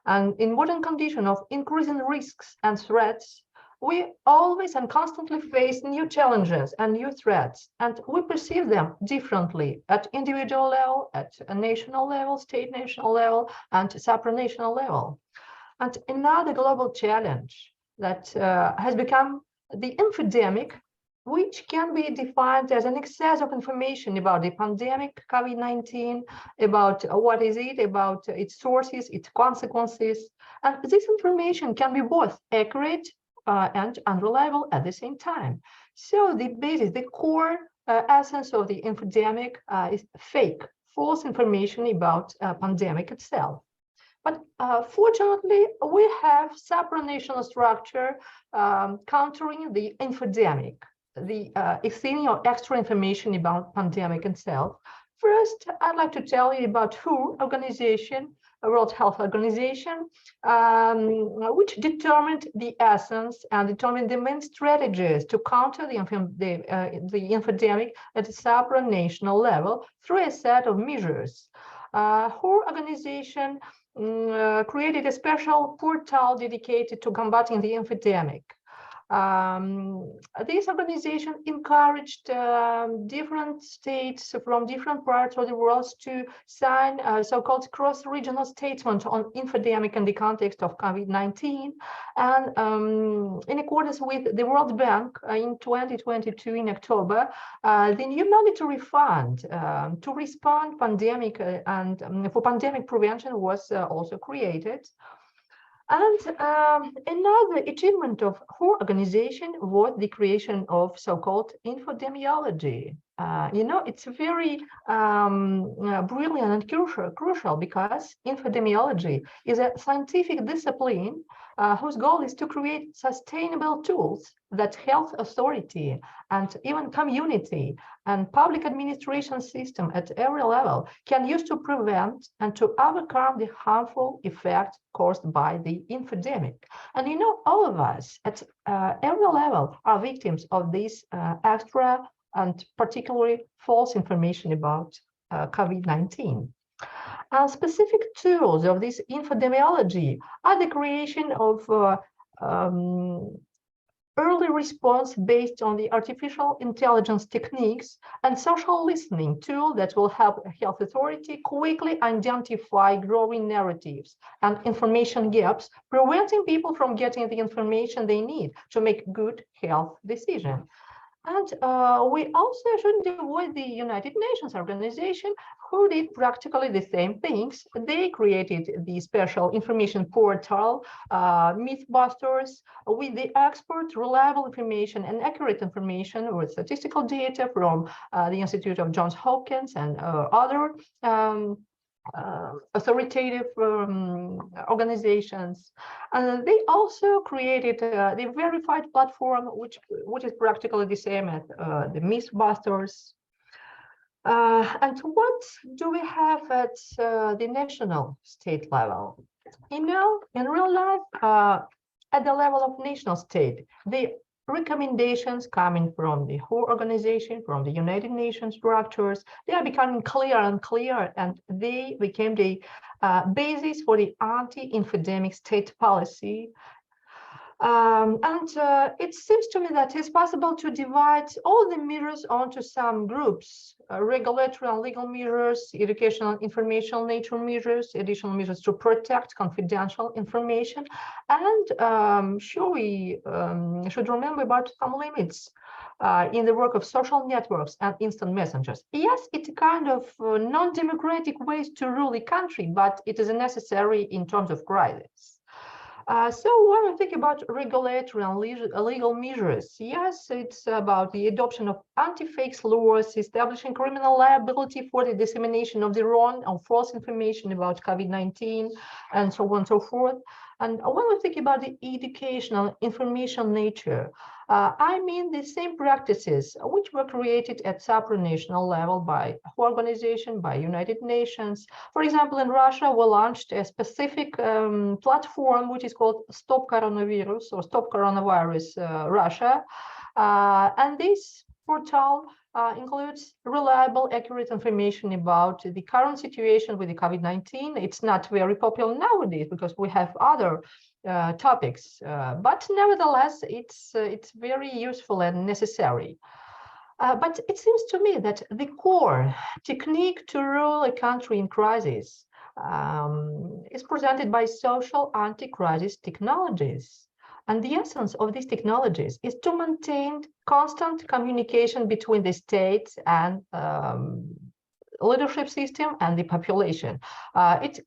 And in modern condition of increasing risks and threats, we always and constantly face new challenges and new threats, and we perceive them differently at individual level, at a national level, state national level, and supranational level. And another global challenge that has become the infodemic, which can be defined as an excess of information about the pandemic COVID-19, about what is it, about its sources, its consequences. And this information can be both accurate and unreliable at the same time. So the basis, the core essence of the infodemic is fake, false information about pandemic itself. But fortunately, we have supranational structure countering the infodemic, the exceeding or extra information about pandemic itself. First, I'd like to tell you about WHO organization, World Health Organization, which determined the essence and determined the main strategies to counter the infodemic at a supranational level through a set of measures. WHO organization created a special portal dedicated to combating the infodemic. This organization encouraged different states from different parts of the world to sign a so-called cross-regional statement on infodemic in the context of COVID-19. And in accordance with the World Bank in 2022 in October, the new monetary fund to respond pandemic and for pandemic prevention was also created. And another achievement of WHO organization was the creation of so-called infodemiology. It's very brilliant and crucial because infodemiology is a scientific discipline whose goal is to create sustainable tools that health authority and even community and public administration system at every level can use to prevent and to overcome the harmful effects caused by the infodemic. And all of us at every level are victims of this extra and particularly false information about COVID-19. Specific tools of this infodemiology are the creation of early response based on the artificial intelligence techniques and social listening tool that will help health authority quickly identify growing narratives and information gaps, preventing people from getting the information they need to make good health decisions. And we also shouldn't avoid the United Nations organization, who did practically the same things. They created the special information portal, Mythbusters, with the expert, reliable information and accurate information with statistical data from the Institute of Johns Hopkins and other authoritative organizations. They also created the verified platform, which is practically the same as the Mythbusters. And what do we have at the national state level? In real life, at the level of national state, the recommendations coming from the WHO organization, from the United Nations structures, they are becoming clearer and clearer, and they became the basis for the anti-infodemic state policy. It seems to me that it's possible to divide all the measures onto some groups: regulatory and legal measures, educational and informational nature measures, additional measures to protect confidential information, and sure, we should remember about some limits in the work of social networks and instant messengers. Yes, it's a kind of non-democratic ways to rule a country, but it is necessary in terms of crisis. So when we think about regulatory and legal measures, yes, it's about the adoption of anti-fake laws, establishing criminal liability for the dissemination of the wrong or false information about COVID-19, and so on and so forth. And when we think about the educational information nature, I mean the same practices which were created at supranational level by organization, by United Nations. For example, in Russia, we launched a specific platform which is called Stop Coronavirus or Stop Coronavirus Russia. And this portal includes reliable, accurate information about the current situation with the COVID-19. It's not very popular nowadays because we have other topics, but nevertheless, it's very useful and necessary. But it seems to me that the core technique to rule a country in crisis is presented by social anti-crisis technologies. And the essence of these technologies is to maintain constant communication between the states and leadership system and the population. It's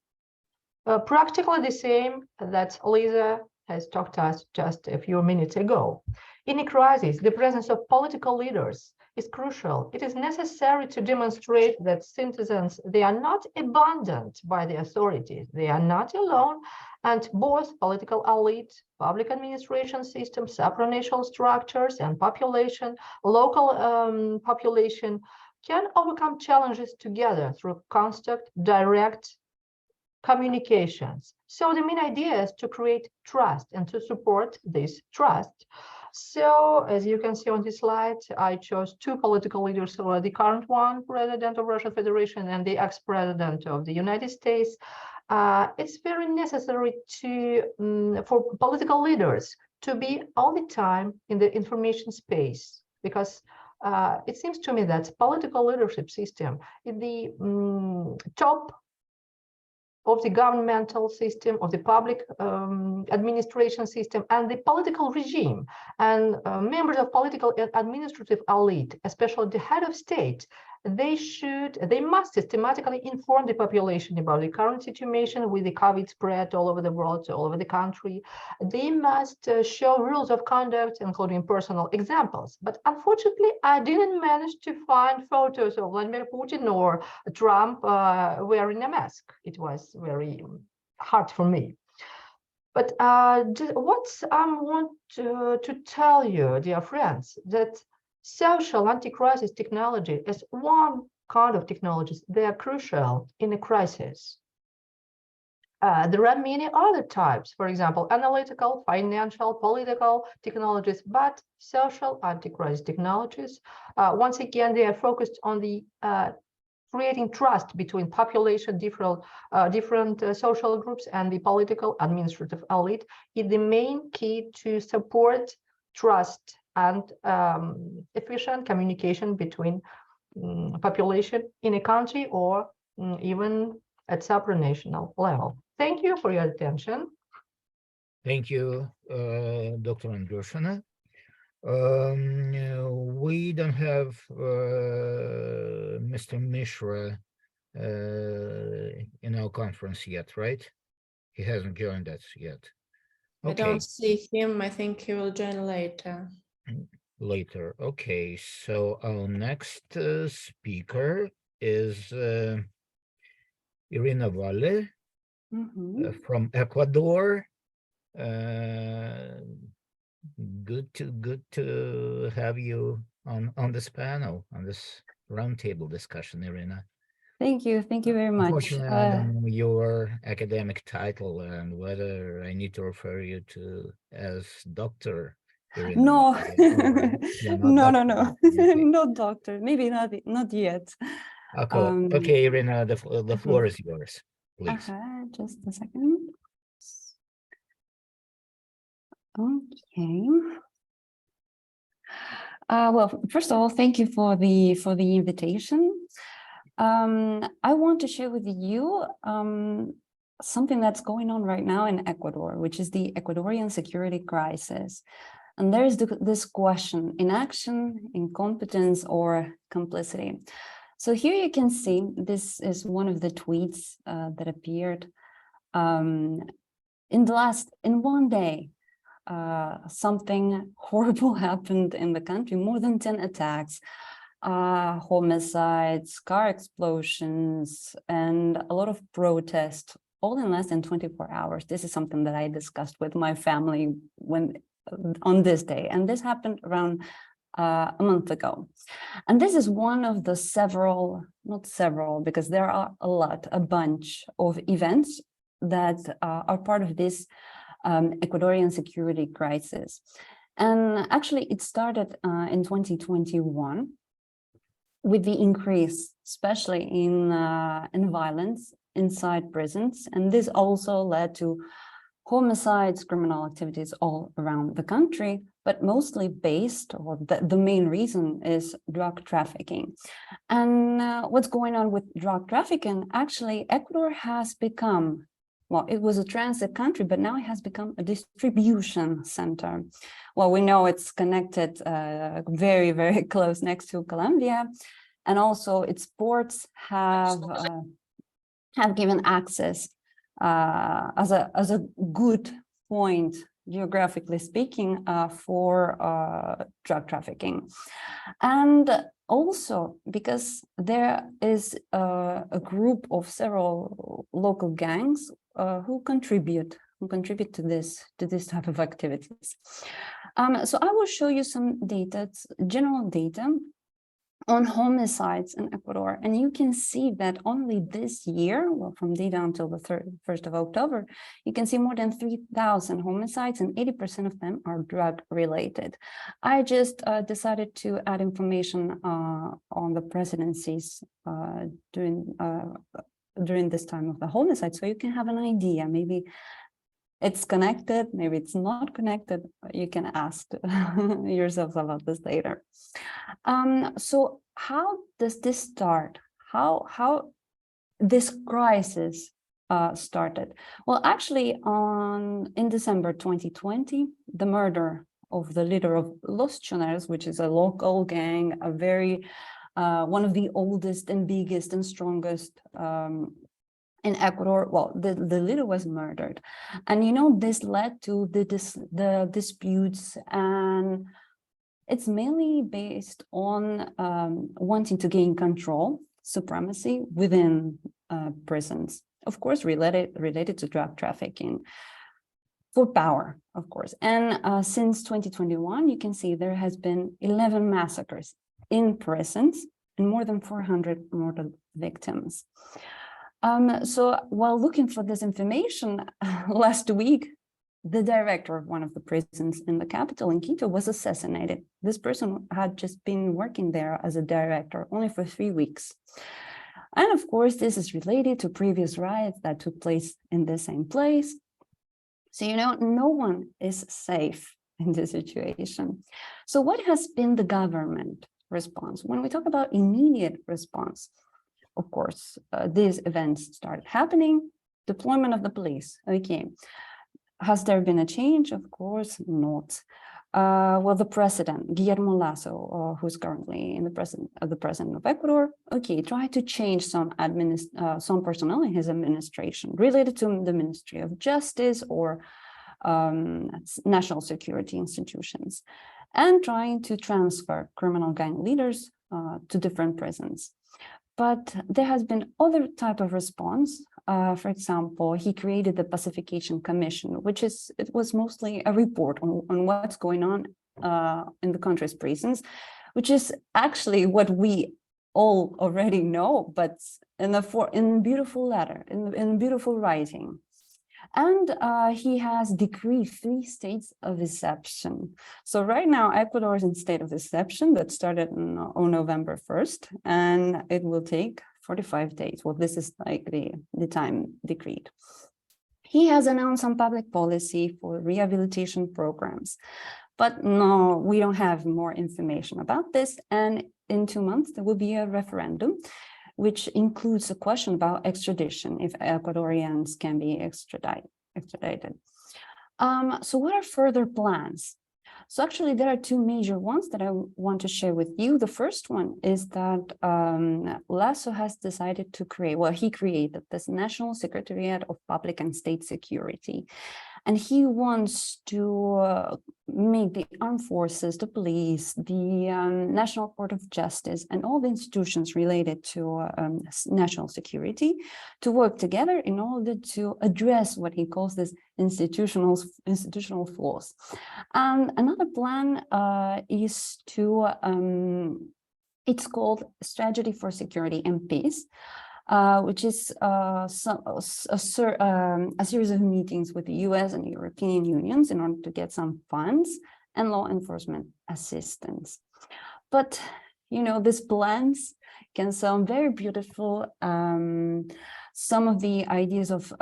practically the same that Lisa has talked to us just a few minutes ago. In a crisis, the presence of political leaders is crucial. It is necessary to demonstrate that citizens, they are not abandoned by the authorities. They are not alone, and both political elite, public administration systems, supranational structures, and population, local population, can overcome challenges together through constant, direct communications. So the main idea is to create trust and to support this trust. So as you can see on this slide, I chose two political leaders, who are the current one, President of Russian Federation, and the ex-president of the United States. It's very necessary for political leaders to be all the time in the information space, because it seems to me that political leadership system is the top of the governmental system, of the public administration system, and the political regime. And members of political and administrative elite, especially the head of state, they must systematically inform the population about the current situation with the COVID spread all over the world, all over the country. They must show rules of conduct, including personal examples. But unfortunately, I didn't manage to find photos of Vladimir Putin or Trump wearing a mask. It was very hard for me. But what I want to tell you, dear friends, that social anti-crisis technology is one kind of technologies. They are crucial in a crisis. There are many other types, for example, analytical, financial, political technologies, but social anti-crisis technologies, once again, they are focused on the creating trust between population, different social groups, and the political administrative elite is the main key to support trust and efficient communication between population in a country or even at supranational level. Thank you for your attention. Thank you, Dr. Andrushina. We don't have Mr. Mishra in our conference yet, right? He hasn't joined us yet. I don't see him. I think he will join later. Later. Okay, so our next speaker is Irina Valle from Ecuador. Good to have you on this panel, on this roundtable discussion, Irina. Thank you very much. Unfortunately, I don't know your academic title and whether I need to refer you to as Dr. Irina. No, no, Okay. not doctor. Maybe not yet. Okay, okay, Irina, the floor is yours, please. Just a second. Okay. Well, first of all, thank you for the invitation. I want to share with you something that's going on right now in Ecuador, which is the Ecuadorian security crisis. And there is this question: inaction, incompetence, or complicity. So here you can see, this is one of the tweets that appeared in one day. Something horrible happened in the country, more than 10 attacks, homicides, car explosions, and a lot of protests, all in less than 24 hours. This is something that I discussed with my family on this day, and this happened around a month ago. And this is one of the not several, because there are a bunch of events that are part of this Ecuadorian security crisis. And actually it started in 2021 with the increase, especially in violence inside prisons. And this also led to homicides, criminal activities all around the country, but mostly based, or the main reason is drug trafficking. And what's going on with drug trafficking? Actually, Ecuador has become, well, it was a transit country, but now it has become a distribution center. Well, we know it's connected very, very close next to Colombia, and also its ports have given access as a good point geographically speaking, for drug trafficking. And also because there is a group of several local gangs who contribute to this type of activities. So I will show you some data, general data on homicides in Ecuador, and you can see that only this year, well, from data until the 1st of October, you can see more than 3,000 homicides, and 80% of them are drug related. I just decided to add information on the presidencies during this time of the homicide, so you can have an idea. Maybe it's connected, maybe it's not connected. You can ask yourselves about this later. So how does this start? How this crisis started? Well, actually, in December 2020, the murder of the leader of Los Choneros, which is a local gang, a very one of the oldest and biggest and strongest in Ecuador. Well, the leader was murdered, and this led to the disputes, and it's mainly based on wanting to gain control, supremacy within prisons, of course, related to drug trafficking, for power, of course. And since 2021, you can see there has been 11 massacres in prisons and more than 400 mortal victims. So while looking for this information last week, the director of one of the prisons in the capital, in Quito, was assassinated. This person had just been working there as a director only for 3 weeks. And of course, this is related to previous riots that took place in the same place. So, no one is safe in this situation. So what has been the government response? When we talk about immediate response, of course, these events started happening, deployment of the police, okay. Has there been a change? Of course not. Well, the president, Guillermo Lasso, who's currently the president of Ecuador, okay, tried to change some personnel in his administration related to the Ministry of Justice or national security institutions, and trying to transfer criminal gang leaders to different prisons. But there has been other type of response. For example, he created the Pacification Commission, it was mostly a report on what's going on in the country's prisons, which is actually what we all already know, but in beautiful letter, in beautiful writing. And he has decreed 3 states of exception. So right now, Ecuador is in state of exception that started on November 1st, and it will take 45 days. Well, this is like the time decreed. He has announced some public policy for rehabilitation programs, but no, we don't have more information about this. And in 2 months, there will be a referendum, which includes a question about extradition, if Ecuadorians can be extradited. So what are further plans? So actually, there are 2 major ones that I want to share with you. The first one is that Lasso has decided to create, well, he created this National Secretariat of Public and State Security. And he wants to make the armed forces, the police, the National Court of Justice, and all the institutions related to national security to work together in order to address what he calls this institutional flaws. And another plan is to, it's called Strategy for Security and Peace, which is a series of meetings with the US and European unions in order to get some funds and law enforcement assistance. But, these plans can sound very beautiful. Some of the ideas of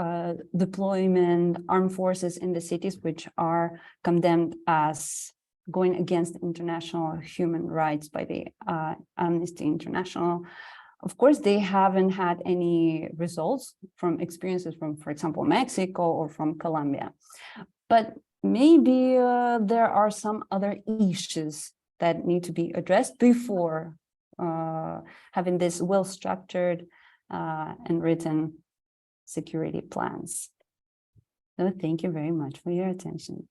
deployment armed forces in the cities, which are condemned as going against international human rights by the Amnesty International. Of course, they haven't had any results from experiences from, for example, Mexico or from Colombia. But maybe there are some other issues that need to be addressed before having this well-structured and written security plans. So thank you very much for your attention.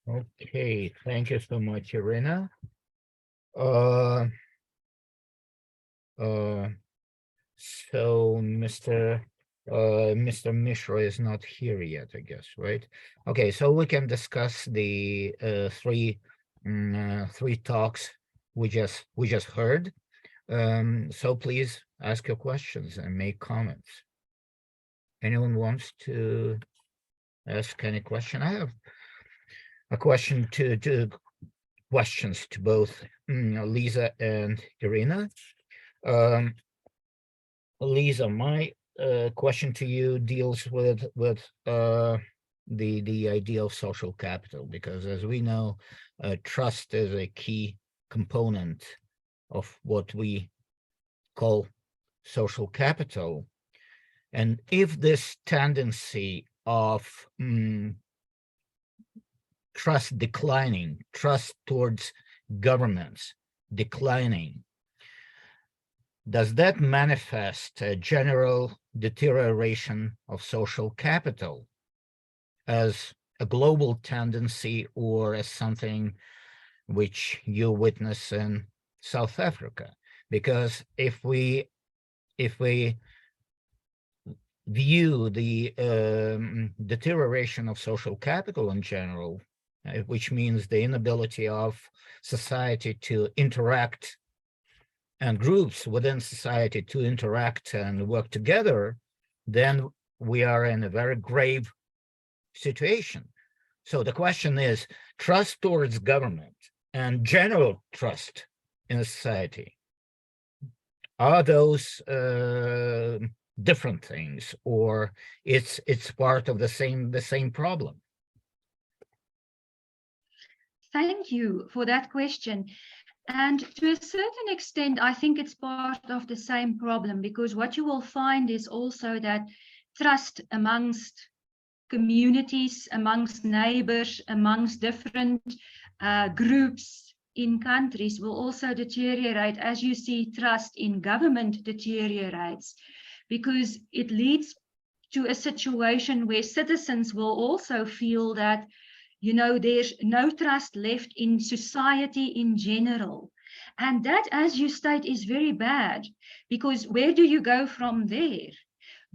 Okay, thank you so much, Irina. So Mr. Mishra is not here yet, I guess, right? Okay, so we can discuss the three talks we just heard. So please ask your questions and make comments. Anyone wants to ask any question? I have a question questions to both Lisa and Irina. Lisa, my question to you deals with the idea of social capital, because as we know, trust is a key component of what we call social capital. And if this tendency of trust declining, trust towards governments declining, does that manifest a general deterioration of social capital as a global tendency, or as something which you witness in South Africa? Because if we view the deterioration of social capital in general, which means the inability of society to interact and groups within society to interact and work together, then we are in a very grave situation. So the question is, trust towards government and general trust in a society, are those different things, or it's part of the same problem? Thank you for that question. And to a certain extent, I think it's part of the same problem, because what you will find is also that trust amongst communities, amongst neighbors, amongst different groups in countries will also deteriorate as you see trust in government deteriorates, because it leads to a situation where citizens will also feel that, you know, there's no trust left in society in general. And that, as you state, is very bad, because where do you go from there?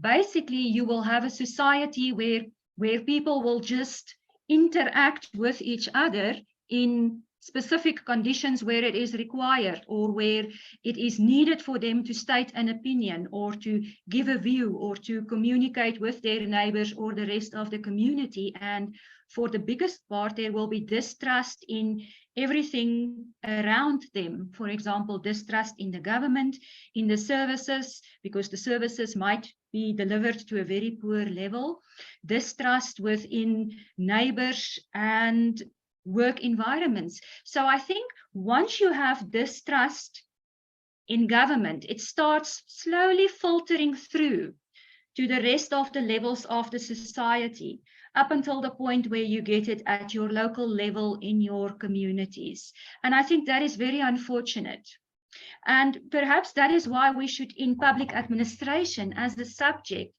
Basically, you will have a society where people will just interact with each other in specific conditions where it is required, or where it is needed for them to state an opinion or to give a view or to communicate with their neighbors or the rest of the community. And for the biggest part, there will be distrust in everything around them. For example, distrust in the government, in the services, because the services might be delivered to a very poor level, distrust within neighbors and work environments. So I think once you have distrust in government, it starts slowly filtering through to the rest of the levels of the society, up until the point where you get it at your local level in your communities. And I think that is very unfortunate. And perhaps that is why we should, in public administration as the subject,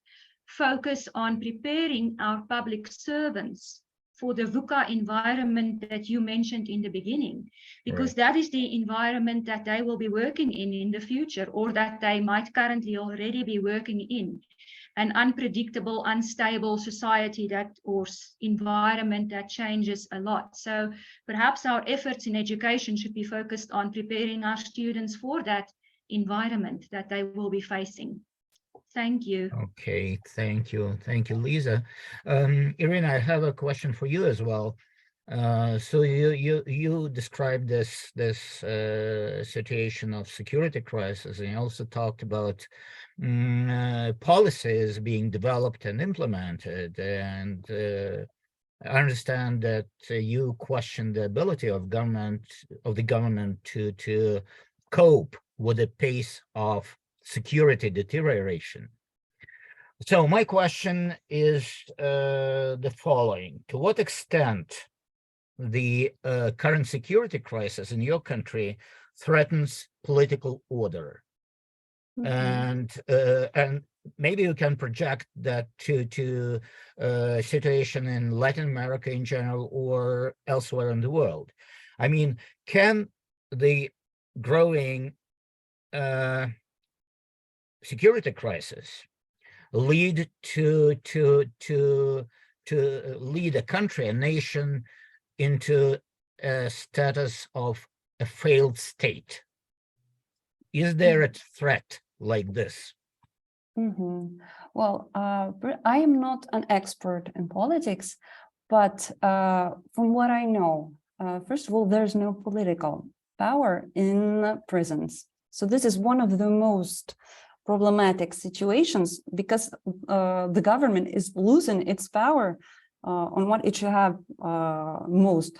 focus on preparing our public servants for the VUCA environment that you mentioned in the beginning, because that is the environment that they will be working in the future, or that they might currently already be working in. An unpredictable, unstable society or environment that changes a lot. So perhaps our efforts in education should be focused on preparing our students for that environment that they will be facing. Thank you. Okay, thank you, Lisa. Irina, I have a question for you as well. So you described this situation of security crisis, and you also talked about policies being developed and implemented, and I understand that you question the ability of the government to cope with the pace of security deterioration. So my question is the following: to what extent the current security crisis in your country threatens political order? And maybe you can project that to situation in Latin America in general or elsewhere in the world. I mean, can the growing security crisis lead to lead a country, a nation, into a status of a failed state? Is there a threat like this? Well, I am not an expert in politics, but from what I know, first of all, there's no political power in prisons. So this is one of the most problematic situations, because the government is losing its power on what it should have most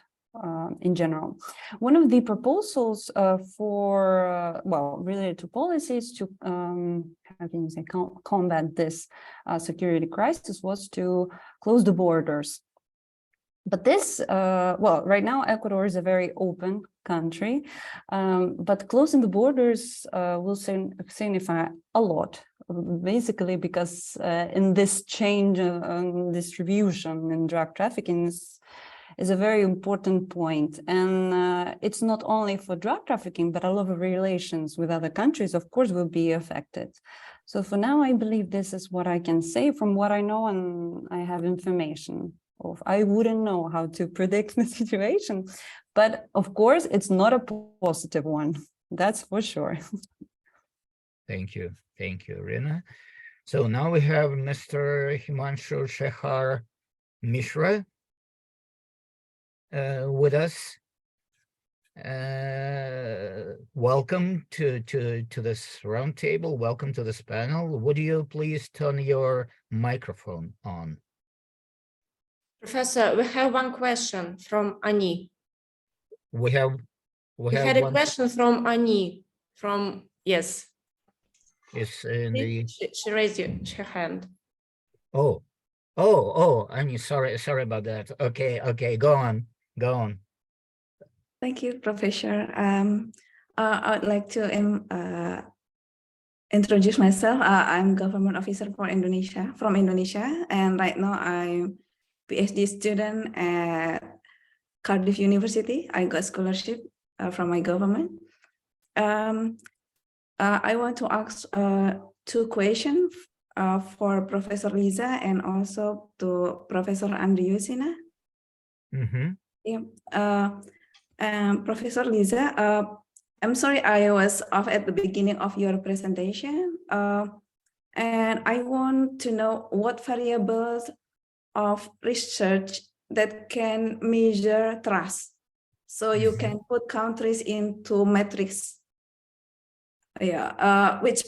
in general. One of the proposals for, well, related to policies to, how can you say, combat this security crisis was to close the borders. But this, well, right now, Ecuador is a very open country, but closing the borders will signify a lot, basically because in this change distribution in drug trafficking is a very important point. And it's not only for drug trafficking, but a lot of relations with other countries, of course, will be affected. So for now, I believe this is what I can say from what I know, and I have information. I wouldn't know how to predict the situation, but of course, it's not a positive one. That's for sure. Thank you, Irina. So now we have Mr. Himanshu Shekhar Mishra with us. Welcome to this roundtable. Welcome to this panel. Would you please turn your microphone on? Professor, we have one question from Ani. We had a question from Ani. Yes. It's in the. She raised her hand. Oh, Ani, sorry about that. Okay, go on. Thank you, Professor. I would like to introduce myself. I'm government officer from Indonesia, and right now I'm PhD student at Cardiff University. I got scholarship from my government. I want to ask two questions for Professor Liza and also to Professor Andriusina. Professor Liza, I'm sorry I was off at the beginning of your presentation, and I want to know what variables of research that can measure trust, so you can put countries into metrics. Which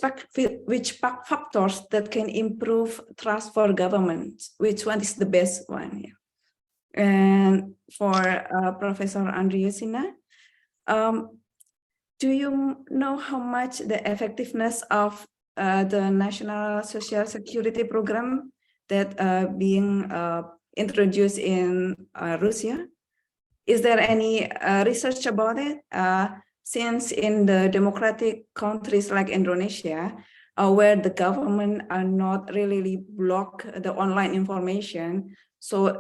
factors that can improve trust for government? Which one is the best one? And for Professor Andriusina, do you know how much the effectiveness of the National Social Security Program that being introduced in Russia? Is there any research about it? Since in the democratic countries like Indonesia, where the government are not really block the online information, so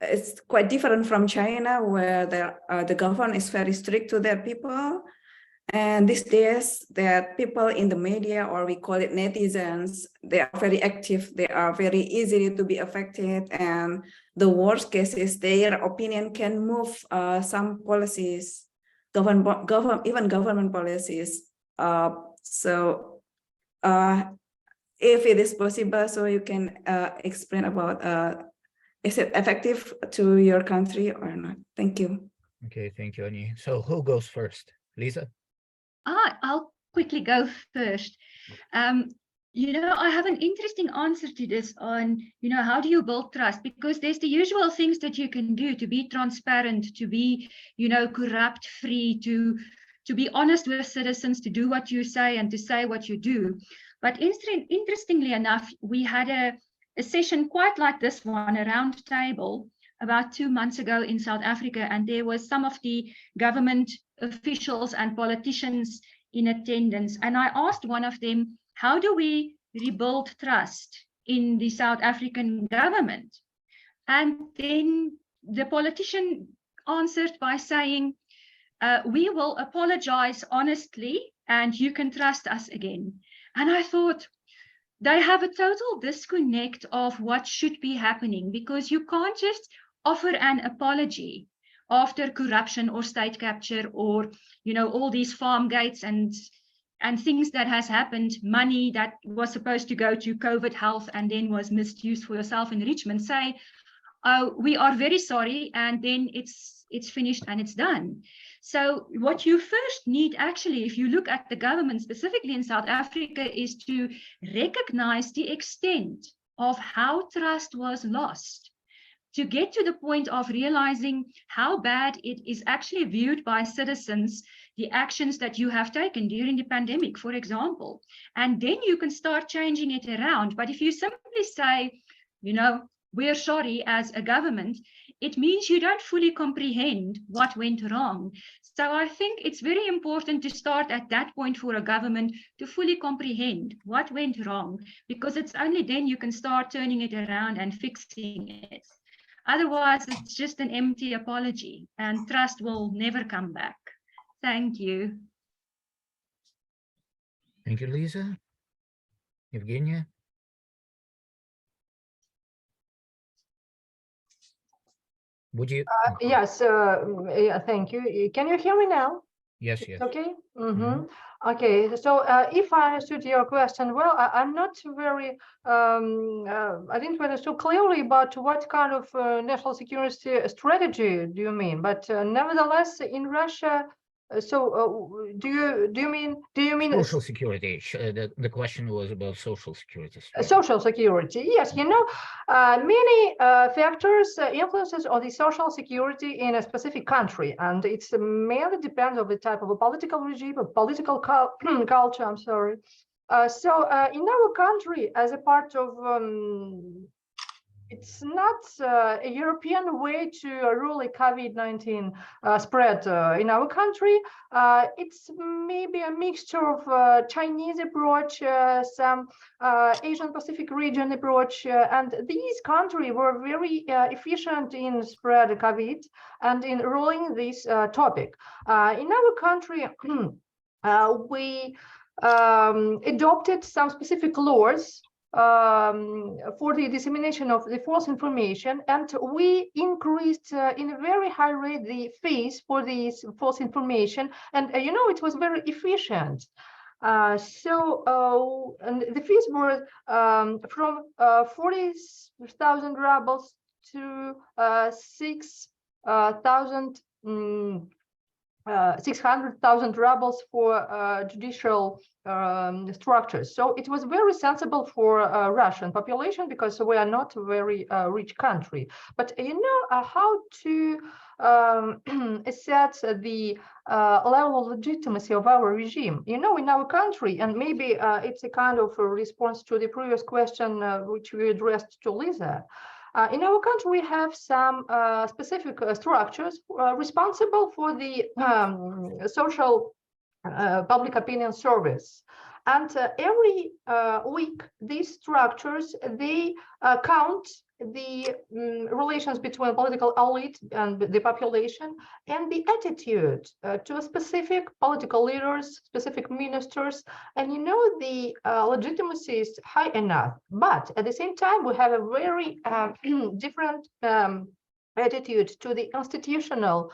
it's quite different from China, where the government is very strict to their people. And these days, that people in the media, or we call it netizens, they are very active. They are very easy to be affected. And the worst case is their opinion can move some policies, even government policies. So if it is possible, so you can explain about, is it effective to your country or not? Thank you. Okay, thank you, Ani. So who goes first? Lisa? I'll quickly go first. You know, I have an interesting answer to this on, you know, how do you build trust? Because there's the usual things that you can do to be transparent, to be, you know, corrupt free, to be honest with citizens, to do what you say and to say what you do. But interestingly enough, we had a session quite like this one, a round table, about 2 months ago in South Africa, and there was some of the government officials and politicians in attendance. And I asked one of them, how do we rebuild trust in the South African government? And then the politician answered by saying, we will apologize honestly and you can trust us again. And I thought, they have a total disconnect of what should be happening, because you can't just offer an apology after corruption or state capture or, you know, all these farm gates and things that has happened, money that was supposed to go to COVID health and then was misused for your self-enrichment, say, oh, we are very sorry, and then it's finished and it's done. So what you first need, actually, if you look at the government specifically in South Africa, is to recognize the extent of how trust was lost, to get to the point of realizing how bad it is actually viewed by citizens, the actions that you have taken during the pandemic, for example. And then you can start changing it around. But if you simply say, you know, we're sorry as a government, it means you don't fully comprehend what went wrong. So I think it's very important to start at that point for a government to fully comprehend what went wrong, because it's only then you can start turning it around and fixing it. Otherwise, it's just an empty apology and trust will never come back. Thank you. Thank you, Lisa. Evgenia? Would you? Yes, yeah, thank you. Can you hear me now? Yes, yes. Okay. Okay, so if I understood your question well, I'm not very, I didn't understand clearly about what kind of national security strategy do you mean, but nevertheless, in Russia, so do you mean Social security? The question was about social security. Social security, yes. You know, many factors influences on the social security in a specific country, and it's mainly depends on the type of a political regime, a political culture. I'm sorry. So in our country, as a part of it's not a European way to rule a COVID-19 spread in our country. It's maybe a mixture of Chinese approach, some Asian Pacific region approach, and these countries were very efficient in spread COVID and in ruling this topic. In our country, we adopted some specific laws for the dissemination of the false information, and we increased in a very high rate the fees for this false information, and you know, it was very efficient. So and the fees were from 40,000 rubles to 600,000 rubles for judicial structures. So it was very sensible for Russian population, because we are not a very rich country. But you know how to assess the level of legitimacy of our regime. You know, in our country, and maybe it's a kind of a response to the previous question which we addressed to Lisa. In our country, we have some specific structures responsible for the social public opinion service. And every week, these structures, they count the relations between political elite and the population, and the attitude to specific political leaders, specific ministers, and you know, the legitimacy is high enough. But at the same time, we have a very different attitude to the institutional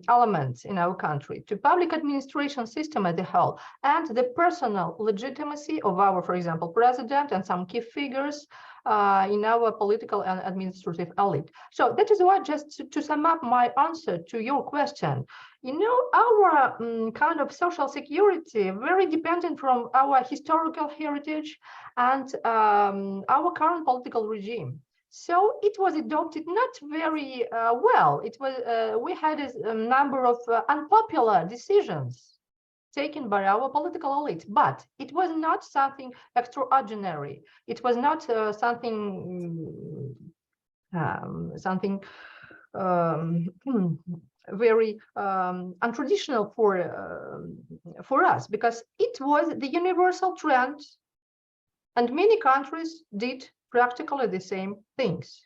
elements in our country, to public administration system as a whole, and the personal legitimacy of our, for example, president and some key figures in our political and administrative elite. So that is why, just to sum up my answer to your question, you know, our kind of social security very dependent from our historical heritage and our current political regime. So it was adopted not very well. It was we had a number of unpopular decisions taken by our political elite, but it was not something extraordinary. It was not something very untraditional for us, because it was the universal trend, and many countries did practically the same things.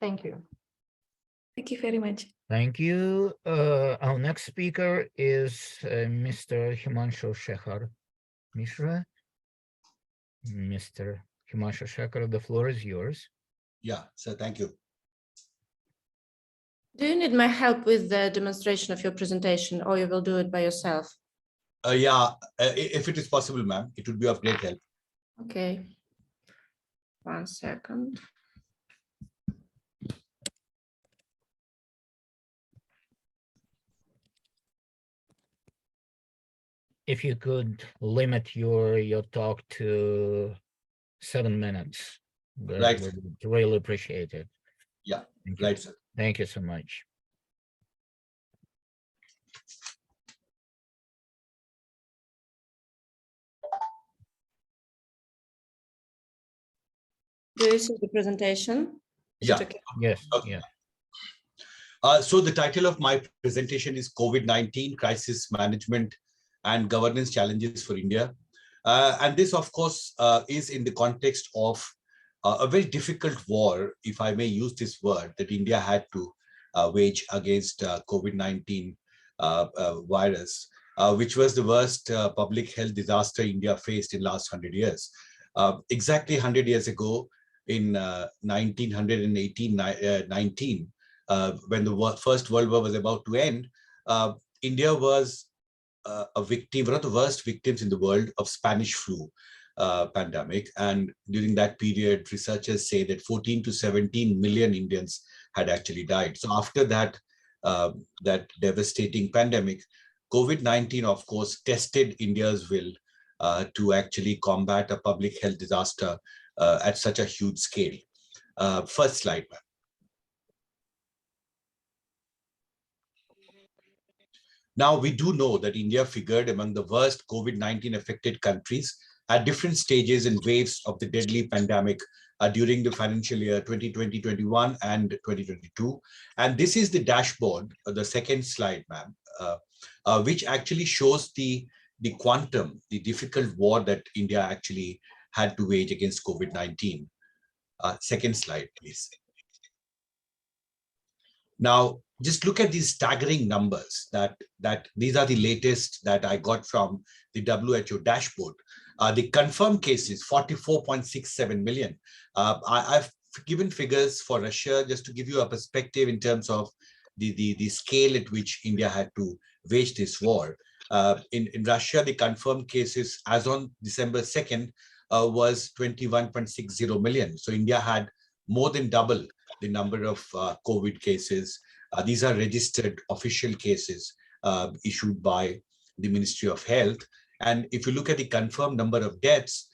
Thank you. Thank you very much. Thank you. Our next speaker is Mr. Himanshu Shekhar Mishra. Mr. Himanshu Shekhar, the floor is yours. Yeah, so thank you. Do you need my help with the demonstration of your presentation, or you will do it by yourself? Yeah, if it is possible, ma'am, it would be of great help. Okay. 1 second. If you could limit your talk to 7 minutes, Right. would really appreciate it. Yeah, Thank you. right, sir. Thank you so much. Do you see the presentation? Is Yeah. it okay? Yes, Okay. yeah. So the title of my presentation is COVID-19 Crisis Management and Governance Challenges for India. And this, of course, is in the context of a very difficult war, if I may use this word, that India had to wage against COVID-19 virus, which was the worst public health disaster India faced in the last 100 years. Exactly 100 years ago, in 1919, when the First World War was about to end, India was a victim, one of the worst victims in the world of Spanish flu pandemic. And during that period, researchers say that 14 to 17 million Indians had actually died. So after that, that devastating pandemic, COVID-19, of course, tested India's will to actually combat a public health disaster at such a huge scale. First slide, ma'am. Now, we do know that India figured among the worst COVID-19 affected countries at different stages and waves of the deadly pandemic during the financial year 2020-21 and 2022. And this is the dashboard, the second slide, ma'am, which actually shows the quantum, the difficult war that India actually had to wage against COVID-19. Second slide, please. Now, just look at these staggering numbers that these are the latest that I got from the WHO dashboard. The confirmed cases, 44.67 million. I've given figures for Russia just to give you a perspective in terms of the scale at which India had to wage this war. In Russia, the confirmed cases as on December 2nd was 21.60 million. So India had more than double the number of COVID cases. These are registered official cases issued by the Ministry of Health. And if you look at the confirmed number of deaths,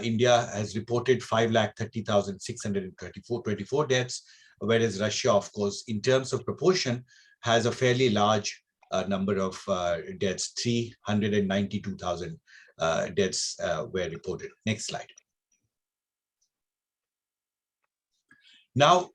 India has reported 5,30,624 deaths, whereas Russia, of course, in terms of proportion, has a fairly large number of deaths. 392,000 deaths were reported. Next slide. Now,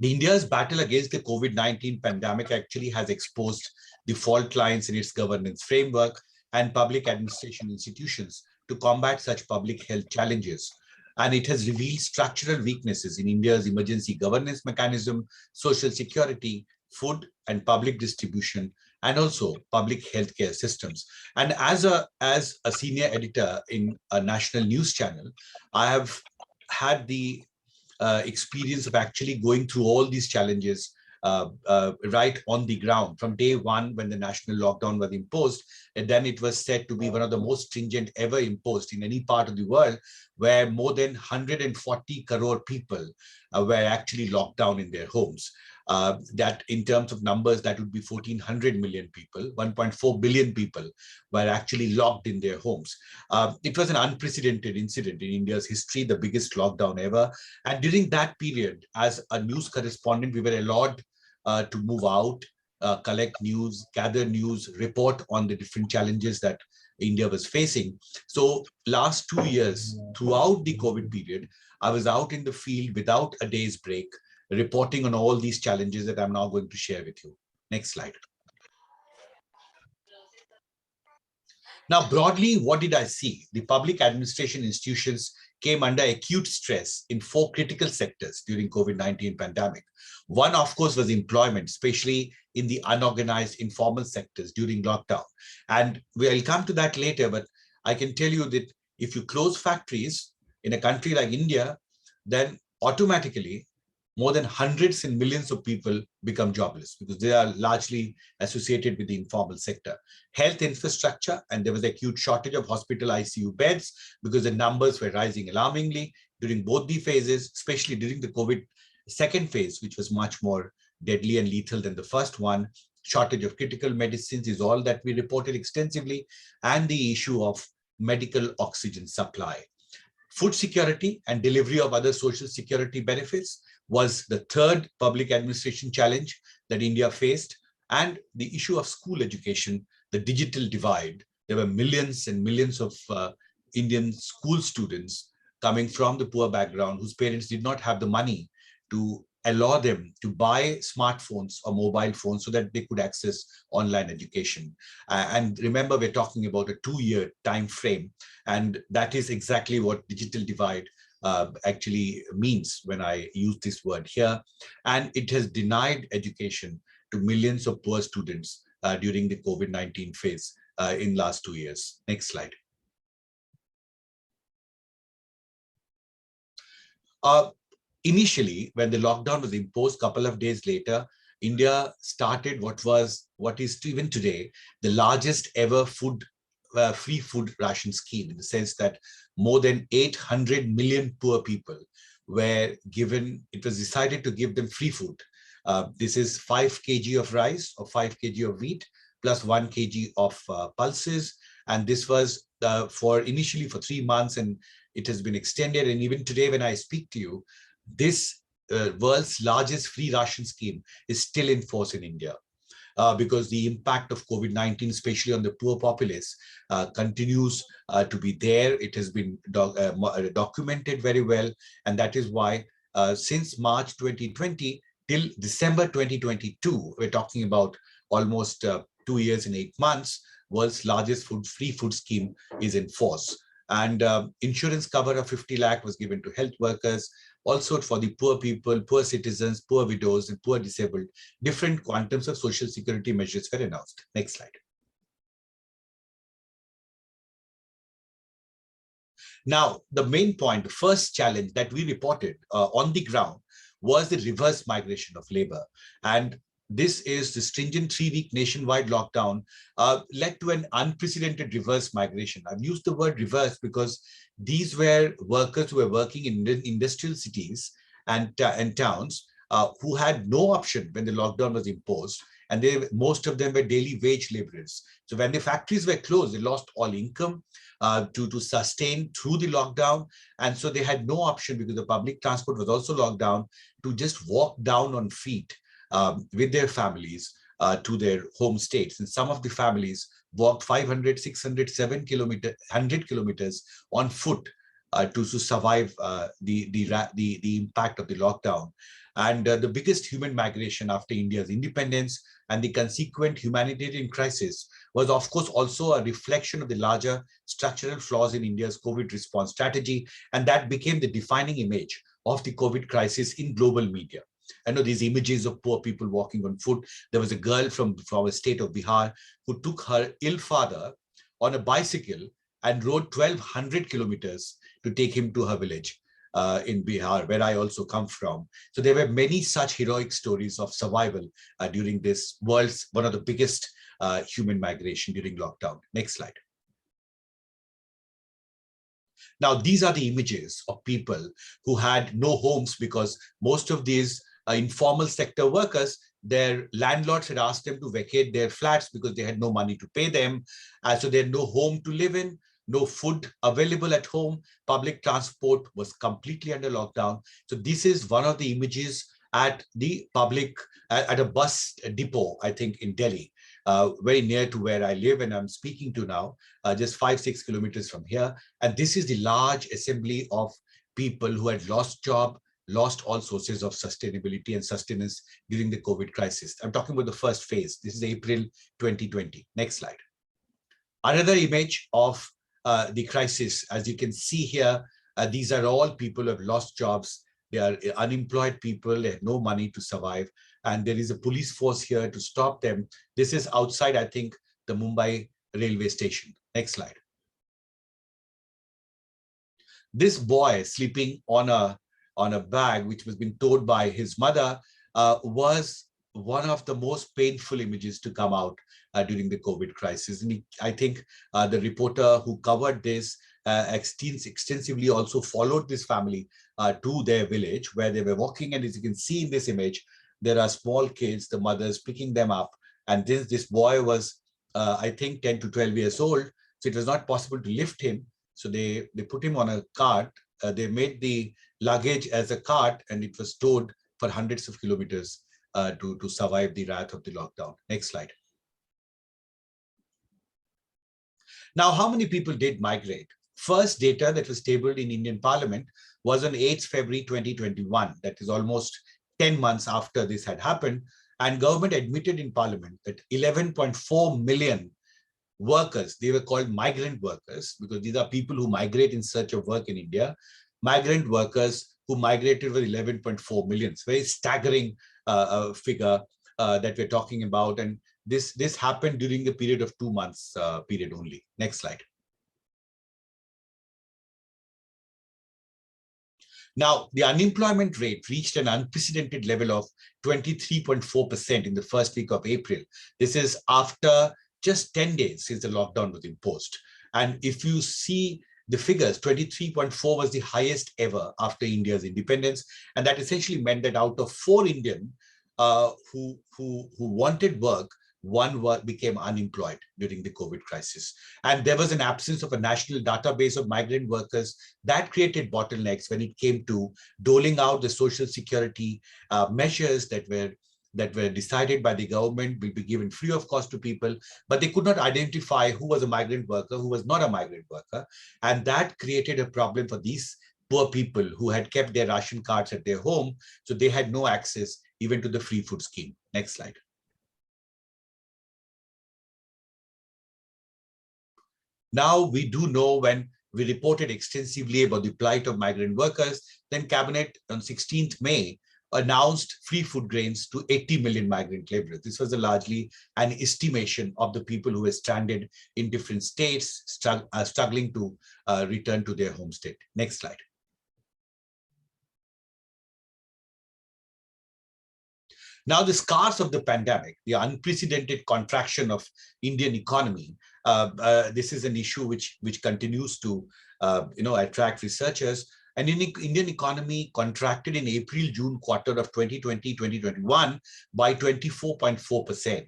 India's battle against the COVID-19 pandemic actually has exposed the fault lines in its governance framework and public administration institutions to combat such public health challenges. And it has revealed structural weaknesses in India's emergency governance mechanism, social security, food and public distribution, and also public healthcare systems. And as a senior editor in a national news channel, I have had the experience of actually going through all these challenges right on the ground from day one when the national lockdown was imposed. And then it was said to be one of the most stringent ever imposed in any part of the world, where more than 140 crore people were actually locked down in their homes. That in terms of numbers, that would be 1,400 million people, 1.4 billion people were actually locked in their homes. It was an unprecedented incident in India's history, the biggest lockdown ever. And during that period, as a news correspondent, we were allowed to move out, collect news, gather news, report on the different challenges that India was facing. So last 2 years, throughout the COVID period, I was out in the field without a day's break, reporting on all these challenges that I'm now going to share with you. Next slide. Now, broadly, what did I see? The public administration institutions came under acute stress in 4 critical sectors during COVID-19 pandemic. One, of course, was employment, especially in the unorganized informal sectors during lockdown. And we'll come to that later, but I can tell you that if you close factories in a country like India, then automatically more than hundreds and millions of people become jobless because they are largely associated with the informal sector. Health infrastructure, and there was an acute shortage of hospital ICU beds because the numbers were rising alarmingly during both the phases, especially during the COVID second phase, which was much more deadly and lethal than the first one. Shortage of critical medicines is all that we reported extensively, and the issue of medical oxygen supply. Food security and delivery of other social security benefits was the third public administration challenge that India faced, and the issue of school education, the digital divide. There were millions and millions of Indian school students coming from the poor background whose parents did not have the money to allow them to buy smartphones or mobile phones so that they could access online education. And remember, we're talking about a 2-year time frame, and that is exactly what digital divide actually means when I use this word here. And it has denied education to millions of poor students during the COVID-19 phase in last 2 years. Next slide. Initially, when the lockdown was imposed, a couple of days later, India started what is even today the largest ever free food ration scheme, in the sense that more than 800 million poor people were given, it was decided to give them free food. This is 5 kg of rice or 5 kg of wheat plus 1 kg of pulses. And this was initially for 3 months, and it has been extended. And even today, when I speak to you, this world's largest free ration scheme is still in force in India. Because the impact of COVID-19, especially on the poor populace, continues to be there. It has been documented very well. And that is why since March 2020 till December 2022, we're talking about almost 2 years and 8 months, world's largest free food scheme is in force. And insurance cover of 50 lakh was given to health workers, also for the poor people, poor citizens, poor widows, and poor disabled. Different quantums of social security measures were announced. Next slide. Now, the main point, the first challenge that we reported on the ground was the reverse migration of labor. And this is the stringent 3-week nationwide lockdown led to an unprecedented reverse migration. I've used the word reverse because these were workers who were working in industrial cities and towns who had no option when the lockdown was imposed. And most of them were daily wage laborers. So when the factories were closed, they lost all income to sustain through the lockdown. And so they had no option, because the public transport was also locked down, to just walk down on feet with their families to their home states. And some of the families walked 500, 600, 100 kilometers on foot to survive the impact of the lockdown. And the biggest human migration after India's independence and the consequent humanitarian crisis was, of course, also a reflection of the larger structural flaws in India's COVID response strategy. And that became the defining image of the COVID crisis in global media. I know these images of poor people walking on foot. There was a girl from a state of Bihar who took her ill father on a bicycle and rode 1,200 kilometers to take him to her village in Bihar, where I also come from. So there were many such heroic stories of survival during this world's one of the biggest human migration during lockdown. Next slide. Now, these are the images of people who had no homes, because most of these informal sector workers, their landlords had asked them to vacate their flats because they had no money to pay them. So they had no home to live in, no food available at home. Public transport was completely under lockdown. So this is one of the images at the at a bus depot, I think, in Delhi, very near to where I live and I'm speaking to now, just 5-6 kilometers from here. And this is the large assembly of people who had lost job, lost all sources of sustainability and sustenance during the COVID crisis. I'm talking about the first phase. This is April 2020. Next slide. Another image of the crisis. As you can see here, these are all people who have lost jobs. They are unemployed people. They have no money to survive. And there is a police force here to stop them. This is outside, I think, the Mumbai railway station. Next slide. This boy sleeping on a bag, which was been towed by his mother, was one of the most painful images to come out during the COVID crisis. And I think the reporter who covered this extensively also followed this family to their village where they were walking. And as you can see in this image, there are small kids, the mothers picking them up. And this boy was, I think, 10 to 12 years old. So it was not possible to lift him. So they put him on a cart. They made the luggage as a cart, and it was towed for hundreds of kilometers to survive the wrath of the lockdown. Next slide. Now, how many people did migrate? First data that was tabled in Indian Parliament was on 8th February 2021. That is almost 10 months after this had happened. And government admitted in Parliament that 11.4 million workers, they were called migrant workers because these are people who migrate in search of work in India. Migrant workers who migrated were 11.4 million. It's a very staggering figure that we're talking about. And this happened during the period of 2 months period only. Next slide. Now, the unemployment rate reached an unprecedented level of 23.4% in the first week of April. This is after just 10 days since the lockdown was imposed. And if you see the figures, 23.4 was the highest ever after India's independence. And that essentially meant that out of 4 Indians who wanted work, 1 became unemployed during the COVID crisis. And there was an absence of a national database of migrant workers that created bottlenecks when it came to doling out the social security measures that were decided by the government will be given free of cost to people, but they could not identify who was a migrant worker, who was not a migrant worker. And that created a problem for these poor people who had kept their ration cards at their home. So they had no access even to the free food scheme. Next slide. Now we do know when we reported extensively about the plight of migrant workers, then Cabinet on 16th May announced free food grains to 80 million migrant laborers. This was largely an estimation of the people who were stranded in different states, struggling to return to their home state. Next slide. Now, the scars of the pandemic, the unprecedented contraction of Indian economy, this is an issue which continues to attract researchers. And Indian economy contracted in April-June quarter of 2020-2021 by 24.4%.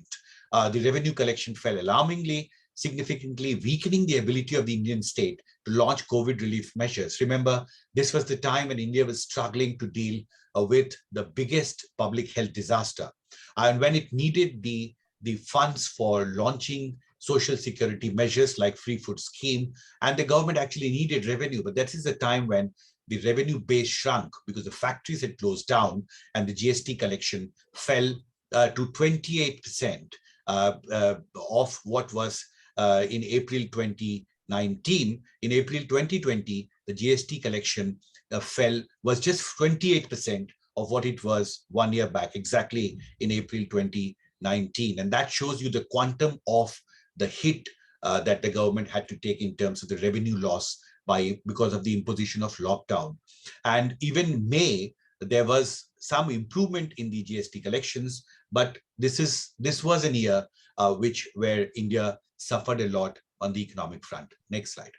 The revenue collection fell alarmingly, significantly weakening the ability of the Indian state to launch COVID relief measures. Remember, this was the time when India was struggling to deal with the biggest public health disaster. And when it needed the funds for launching social security measures like free food scheme, and the government actually needed revenue, but that is the time when the revenue base shrunk because the factories had closed down and the GST collection fell to 28% of what was in April 2019. In April 2020, the GST collection was just 28% of what it was 1 year back, exactly in April 2019. And that shows you the quantum of the hit that the government had to take in terms of the revenue loss because of the imposition of lockdown. And even May, there was some improvement in the GST collections, but this was a year where India suffered a lot on the economic front. Next slide.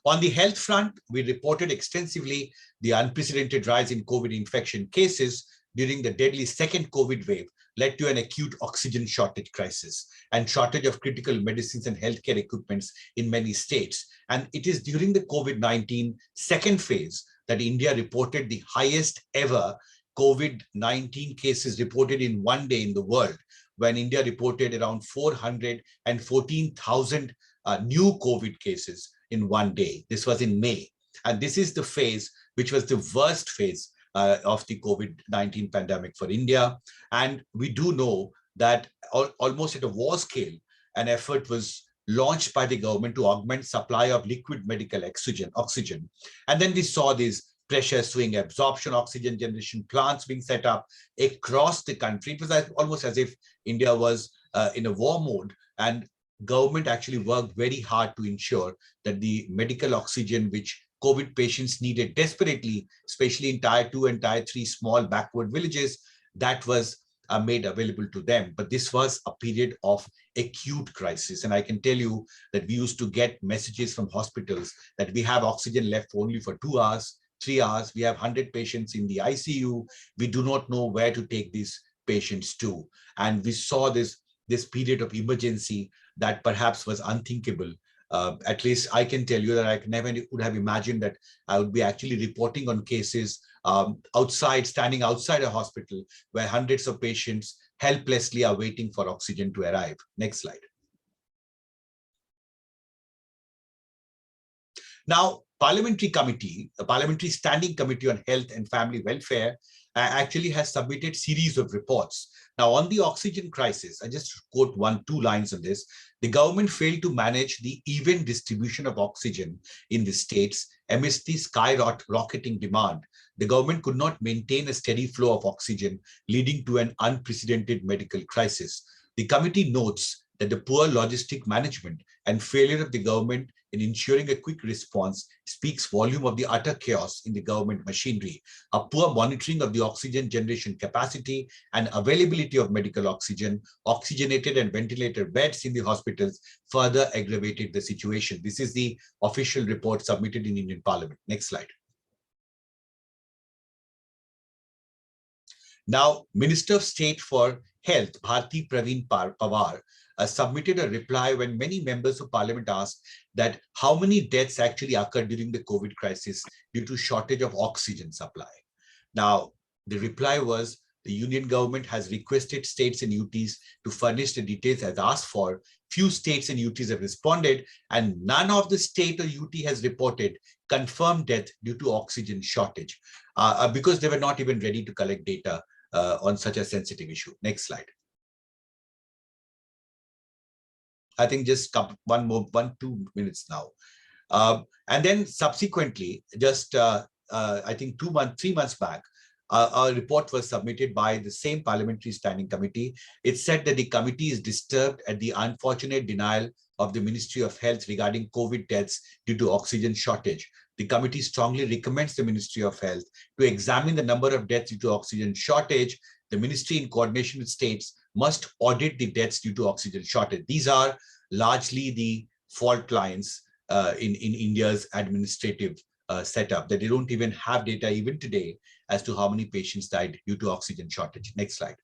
On the health front, we reported extensively the unprecedented rise in COVID infection cases during the deadly second COVID wave led to an acute oxygen shortage crisis and shortage of critical medicines and healthcare equipments in many states. And it is during the COVID-19 second phase that India reported the highest ever COVID-19 cases reported in one day in the world, when India reported around 414,000 new COVID cases in one day. This was in May. And this is the phase which was the worst phase of the COVID-19 pandemic for India. And we do know that almost at a war scale, an effort was launched by the government to augment supply of liquid medical oxygen. And then we saw these pressure swing absorption oxygen generation plants being set up across the country. It was almost as if India was in a war mode, and government actually worked very hard to ensure that the medical oxygen which COVID patients needed desperately, especially in Tier 2 and Tier 3 small backward villages, that was made available to them. But this was a period of acute crisis. And I can tell you that we used to get messages from hospitals that we have oxygen left only for 2 hours, 3 hours. We have 100 patients in the ICU. We do not know where to take these patients to. And we saw this period of emergency that perhaps was unthinkable. At least I can tell you that I never would have imagined that I would be actually reporting on cases standing outside a hospital where hundreds of patients helplessly are waiting for oxygen to arrive. Next slide. Now, a parliamentary standing committee on health and family welfare actually has submitted series of reports. Now, on the oxygen crisis, I just quote 1-2 lines on this. The government failed to manage the even distribution of oxygen in the states amidst the skyrocketing demand. The government could not maintain a steady flow of oxygen, leading to an unprecedented medical crisis. The committee notes that the poor logistic management and failure of the government in ensuring a quick response speaks volume of the utter chaos in the government machinery. A poor monitoring of the oxygen generation capacity and availability of medical oxygen, oxygenated and ventilator beds in the hospitals further aggravated the situation. This is the official report submitted in Indian Parliament. Next slide. Now, Minister of State for Health, Bharti Praveen Pawar, submitted a reply when many members of parliament asked that how many deaths actually occurred during the COVID crisis due to shortage of oxygen supply. Now, the reply was the union government has requested states and UTs to furnish the details as asked for. Few states and UTs have responded, and none of the state or UT has reported confirmed death due to oxygen shortage because they were not even ready to collect data on such a sensitive issue. Next slide. I think just 1-2 minutes now. And then subsequently, just I think 3 months back, a report was submitted by the same parliamentary standing committee. It said that the committee is disturbed at the unfortunate denial of the Ministry of Health regarding COVID deaths due to oxygen shortage. The committee strongly recommends the Ministry of Health to examine the number of deaths due to oxygen shortage. The ministry, in coordination with states, must audit the deaths due to oxygen shortage. These are largely the fault lines in India's administrative setup, that they don't even have data even today as to how many patients died due to oxygen shortage. Next slide.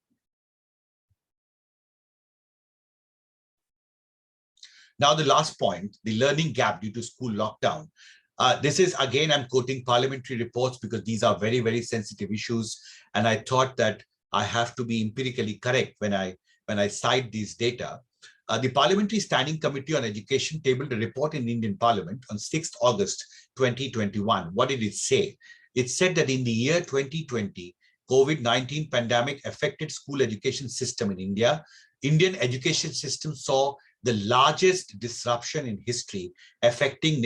Now, the last point, the learning gap due to school lockdown. This is, again, I'm quoting parliamentary reports because these are very, very sensitive issues. And I thought that I have to be empirically correct when I cite these data. The Parliamentary Standing Committee on Education tabled a report in Indian Parliament on 6th August 2021. What did it say? It said that in the year 2020, COVID-19 pandemic affected school education system in India. Indian education system saw the largest disruption in history, affecting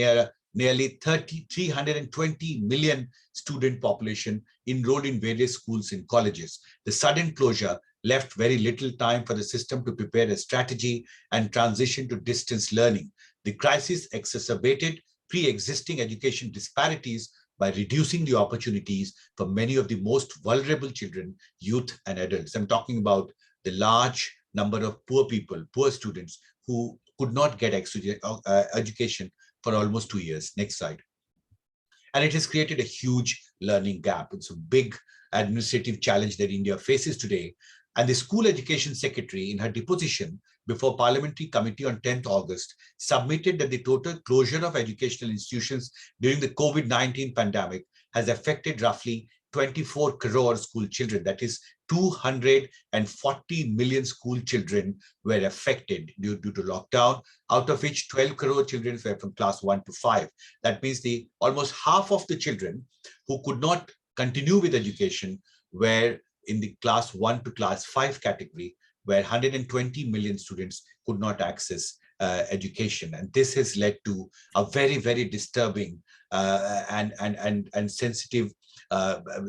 nearly 320 million student population enrolled in various schools and colleges. The sudden closure left very little time for the system to prepare a strategy and transition to distance learning. The crisis exacerbated pre-existing education disparities by reducing the opportunities for many of the most vulnerable children, youth, and adults. I'm talking about the large number of poor people, poor students who could not get education for almost 2 years. Next slide. And it has created a huge learning gap. It's a big administrative challenge that India faces today. And the School Education Secretary, in her deposition before Parliamentary Committee on 10th August, submitted that the total closure of educational institutions during the COVID-19 pandemic has affected roughly 24 crore school children, that is 240 million school children were affected due to lockdown, out of which 12 crore children were from class 1 to 5. That means almost half of the children who could not continue with education were in the class 1 to class 5 category, where 120 million students could not access education. And this has led to a very, very disturbing and sensitive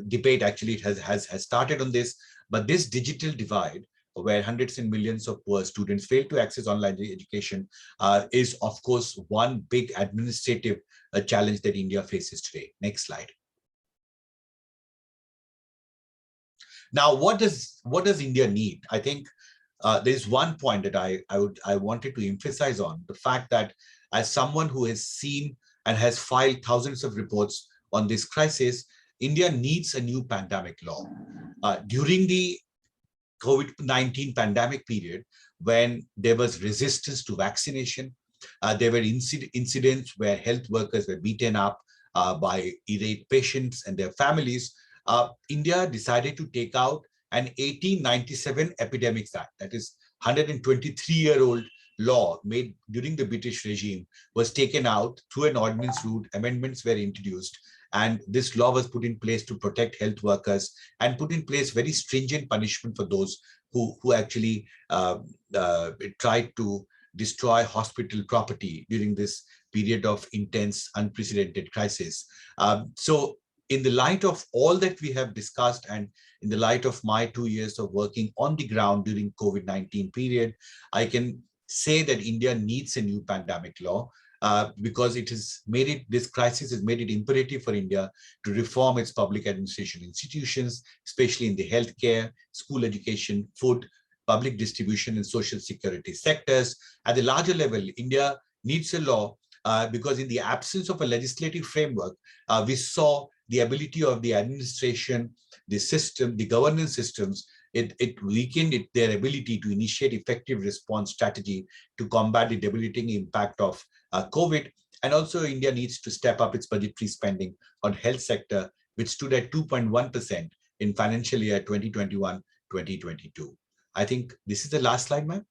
debate. Actually, it has started on this, but this digital divide, where hundreds and millions of poor students fail to access online education, is of course one big administrative challenge that India faces today. Next slide. Now, what does India need? I think there's one point that I wanted to emphasize on, the fact that as someone who has seen and has filed thousands of reports on this crisis, India needs a new pandemic law. During the COVID-19 pandemic period, when there was resistance to vaccination, there were incidents where health workers were beaten up by irate patients and their families. India decided to take out an 1897 Epidemics Act, that is 123-year-old law made during the British regime, was taken out through an ordinance route. Amendments were introduced, and this law was put in place to protect health workers and put in place very stringent punishment for those who actually tried to destroy hospital property during this period of intense, unprecedented crisis. So in the light of all that we have discussed, and in the light of my 2 years of working on the ground during COVID-19 period, I can say that India needs a new pandemic law because this crisis has made it imperative for India to reform its public administration institutions, especially in the healthcare, school education, food, public distribution, and social security sectors. At the larger level, India needs a law because in the absence of a legislative framework, we saw the ability of the administration, the system, the governance systems, it weakened their ability to initiate effective response strategy to combat the debilitating impact of COVID. And also India needs to step up its budgetary spending on health sector, which stood at 2.1% in financial year 2021-2022. I think this is the last slide, ma'am.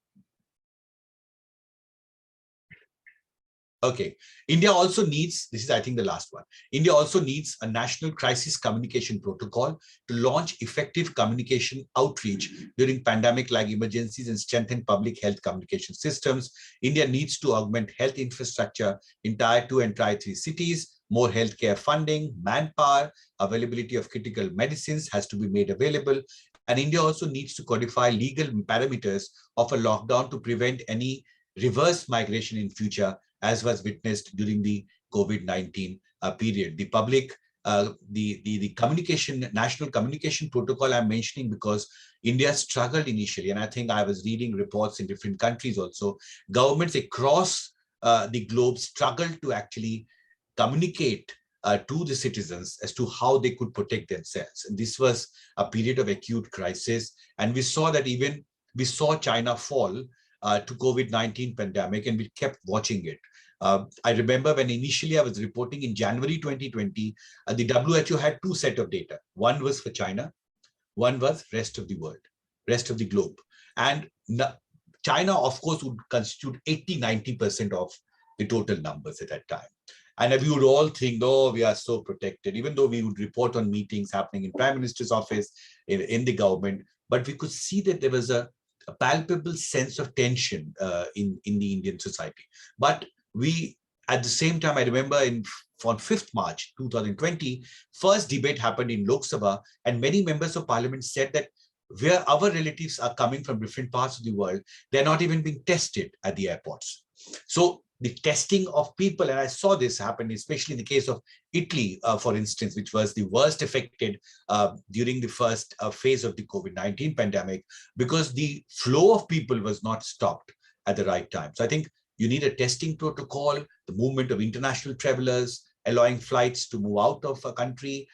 Okay, India also needs, this is I think the last one, India also needs a national crisis communication protocol to launch effective communication outreach during pandemic-like emergencies and strengthen public health communication systems. India needs to augment health infrastructure in Tier 2 and Tier 3 cities. More healthcare funding, manpower, availability of critical medicines has to be made available. And India also needs to codify legal parameters of a lockdown to prevent any reverse migration in future, as was witnessed during the COVID-19 period. The public, the communication, national communication protocol I'm mentioning because India struggled initially, and I think I was reading reports in different countries also. Governments across the globe struggled to actually communicate to the citizens as to how they could protect themselves. And this was a period of acute crisis, and we saw that we saw China fall to COVID-19 pandemic, and we kept watching it. I remember when initially I was reporting in January 2020, the WHO had two sets of data. One was for China, one was rest of the world, rest of the globe. And China, of course, would constitute 80–90% of the total numbers at that time. And we would all think, oh, we are so protected, even though we would report on meetings happening in Prime Minister's office, in the government. But we could see that there was a palpable sense of tension in the Indian society. But we, at the same time, I remember on 5th March 2020, first debate happened in Lok Sabha, and many members of parliament said that where our relatives are coming from different parts of the world, they're not even being tested at the airports. So the testing of people, and I saw this happen, especially in the case of Italy, for instance, which was the worst affected during the first phase of the COVID-19 pandemic, because the flow of people was not stopped at the right time. So I think you need a testing protocol, the movement of international travelers, allowing flights to move out of a country,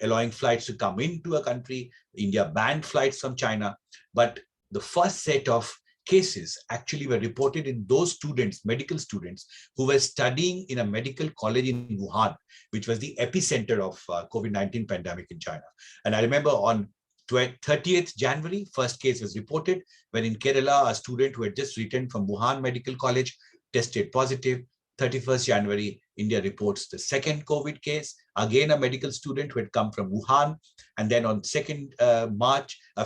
allowing flights to come into a country. India banned flights from China. But the first set of cases actually were reported in those students, medical students, who were studying in a medical college in Wuhan, which was the epicenter of COVID-19 pandemic in China. And I remember on 30th January, first case was reported when in Kerala, a student who had just returned from Wuhan Medical College tested positive. 31st January, India reports the second COVID case, again a medical student who had come from Wuhan. And then on 2nd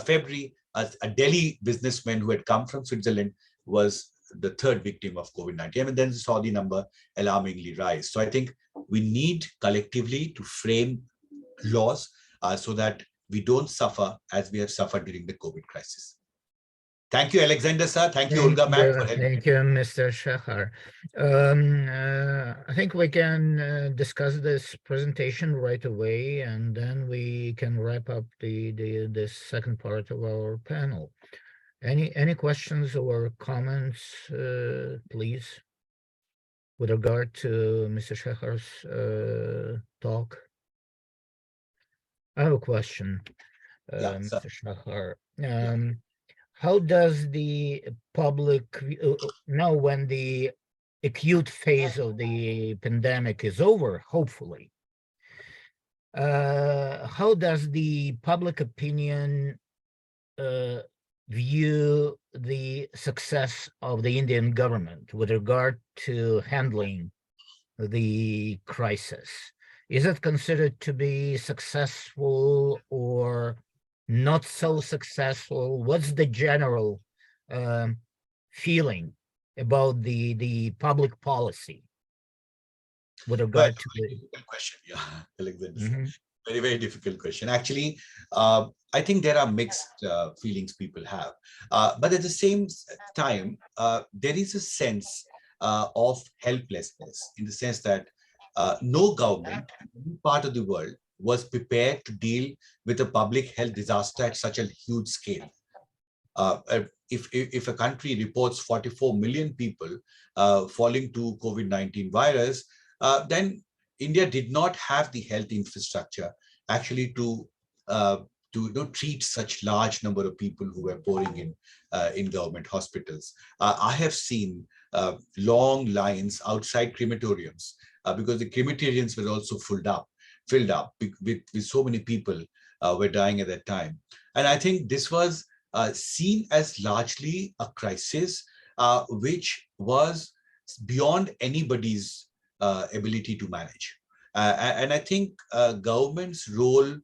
February, a Delhi businessman who had come from Switzerland was the third victim of COVID-19. And then saw the number alarmingly rise. So I think we need collectively to frame laws so that we don't suffer as we have suffered during the COVID crisis. Thank you, Alexander, sir. Thank you, Olga, ma'am, for helping. Thank you, Mr. Shahar. I think we can discuss this presentation right away, and then we can wrap up the second part of our panel. Any questions or comments, please, with regard to Mr. Shahar's talk? I have a question, Mr. Shahar. How does the public now, when the acute phase of the pandemic is over, hopefully, how does the public opinion view the success of the Indian government with regard to handling the crisis? Is it considered to be successful or not so successful? What's the general feeling about the public policy with regard to the difficult question? Yeah, Alexander. Very, very difficult question. Actually, I think there are mixed feelings people have, but at the same time, there is a sense of helplessness, in the sense that no government in any part of the world was prepared to deal with a public health disaster at such a huge scale. If a country reports 44 million people falling to COVID-19 virus, then India did not have the health infrastructure actually to treat such large number of people who were pouring in government hospitals. I have seen long lines outside crematoriums because the crematoriums were also filled up with so many people were dying at that time. And I think this was seen as largely a crisis which was beyond anybody's ability to manage. And I think government's role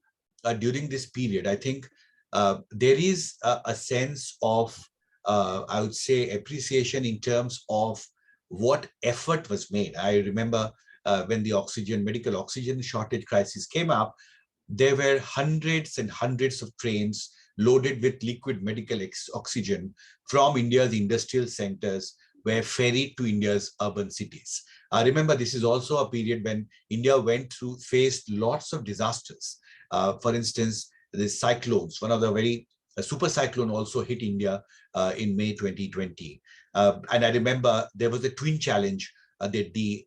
during this period, I think there is a sense of, I would say, appreciation in terms of what effort was made. I remember when the medical oxygen shortage crisis came up, there were hundreds and hundreds of trains loaded with liquid medical oxygen from India's industrial centers were ferried to India's urban cities. Remember, this is also a period when India faced lots of disasters. For instance, the cyclones, one of the very super cyclone also hit India in May 2020. And I remember there was a twin challenge that the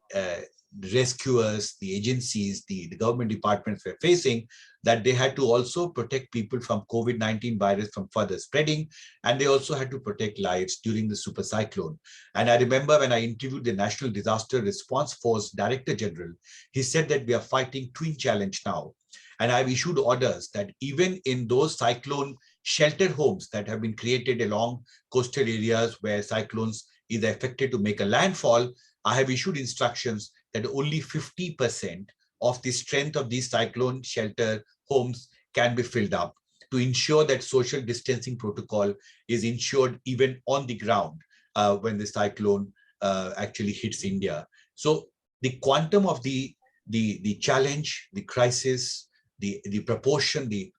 rescuers, the agencies, the government departments were facing, that they had to also protect people from COVID-19 virus from further spreading, and they also had to protect lives during the super cyclone. And I remember when I interviewed the National Disaster Response Force Director General, he said that we are fighting twin challenge now. And I've issued orders that even in those cyclone shelter homes that have been created along coastal areas where cyclones is affected to make a landfall, I have issued instructions that only 50% of the strength of these cyclone shelter homes can be filled up, to ensure that social distancing protocol is ensured even on the ground when the cyclone actually hits India. So the quantum of the challenge, the crisis, the proportion, the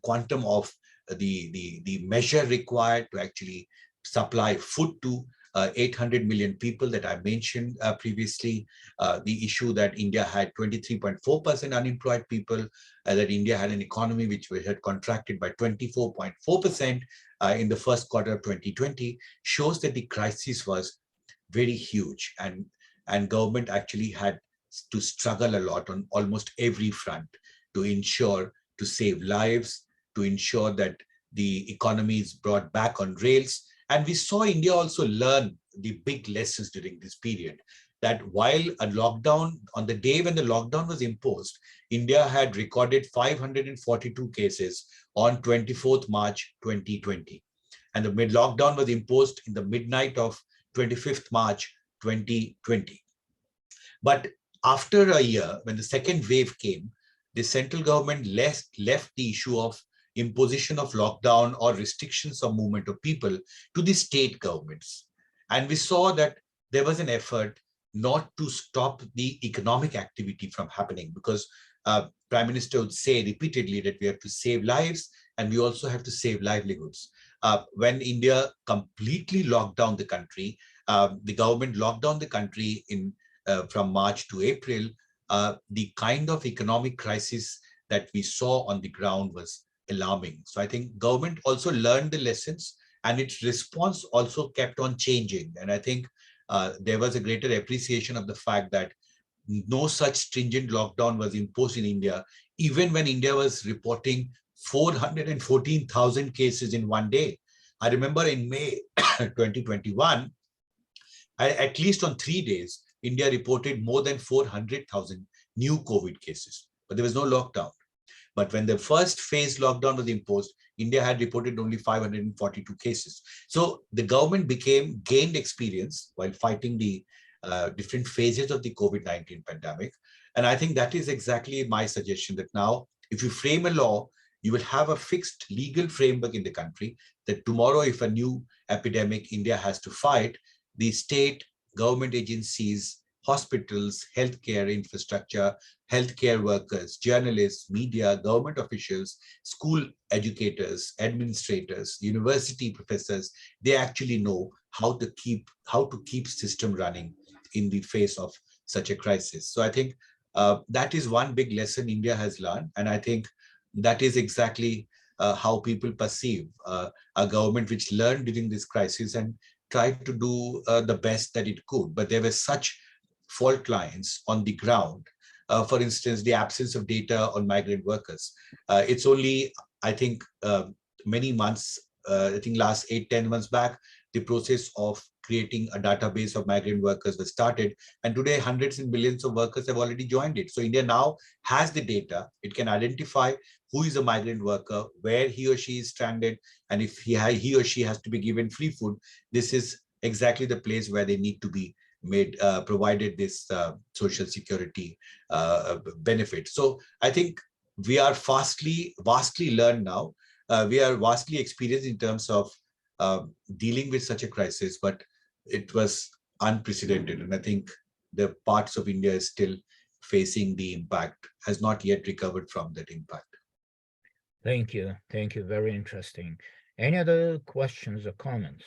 quantum of the measure required to actually supply food to 800 million people that I mentioned previously, the issue that India had 23.4% unemployed people, that India had an economy which had contracted by 24.4% in the first quarter of 2020, shows that the crisis was very huge, and government actually had to struggle a lot on almost every front to ensure to save lives, to ensure that the economy is brought back on rails, And we saw India also learn the big lessons during this period, that while a lockdown, on the day when the lockdown was imposed, India had recorded 542 cases on 24th March 2020. And the lockdown was imposed in the midnight of 25th March 2020. But after a year, when the second wave came, the central government left the issue of imposition of lockdown or restrictions of movement of people to the state governments. And we saw that there was an effort not to stop the economic activity from happening, because Prime Minister would say repeatedly that we have to save lives and we also have to save livelihoods. When India completely locked down the country, the government locked down the country in from March to April, the kind of economic crisis that we saw on the ground was alarming. So I think government also learned the lessons, and its response also kept on changing. And I think there was a greater appreciation of the fact that no such stringent lockdown was imposed in India, even when India was reporting 414,000 cases in one day. I remember in May 2021, at least on 3 days, India reported more than 400,000 new COVID cases, but there was no lockdown. But when the first phase lockdown was imposed, India had reported only 542 cases. So the government gained experience while fighting the different phases of the COVID-19 pandemic. And I think that is exactly my suggestion, that now, if you frame a law, you will have a fixed legal framework in the country that tomorrow, if a new epidemic India has to fight, the state, government agencies, hospitals, healthcare infrastructure, healthcare workers, journalists, media, government officials, school educators, administrators, university professors, they actually know how to keep system running in the face of such a crisis. So I think that is one big lesson India has learned. And I think that is exactly how people perceive a government which learned during this crisis and tried to do the best that it could. But there were such fault lines on the ground. For instance, the absence of data on migrant workers. It's only, I think, many months, I think last 8-10 months back, the process of creating a database of migrant workers was started. And today, hundreds and millions of workers have already joined it. So India now has the data. It can identify who is a migrant worker, where he or she is stranded, and if he or she has to be given free food, this is exactly the place where they need to be made, provided this social security benefit. So I think we are vastly learned now. We are vastly experienced in terms of dealing with such a crisis, but it was unprecedented. And I think the parts of India is still facing the impact, has not yet recovered from that impact. Thank you. Thank you. Very interesting. Any other questions or comments?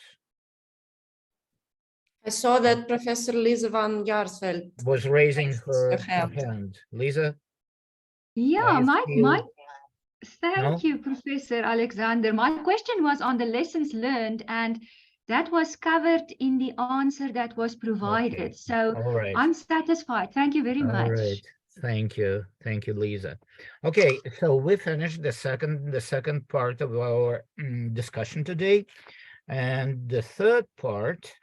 I saw that Professor Lisa van Jaarsveld Was raising her hand. hand. Lisa? Yeah, thank No? you, Professor Alexander. My question was on the lessons learned, and that was covered in the answer that was provided. Okay. So All right. I'm satisfied. Thank you very much. All right. Thank you. Thank you, Lisa. Okay, so we finished the second part of our discussion today. And the third part,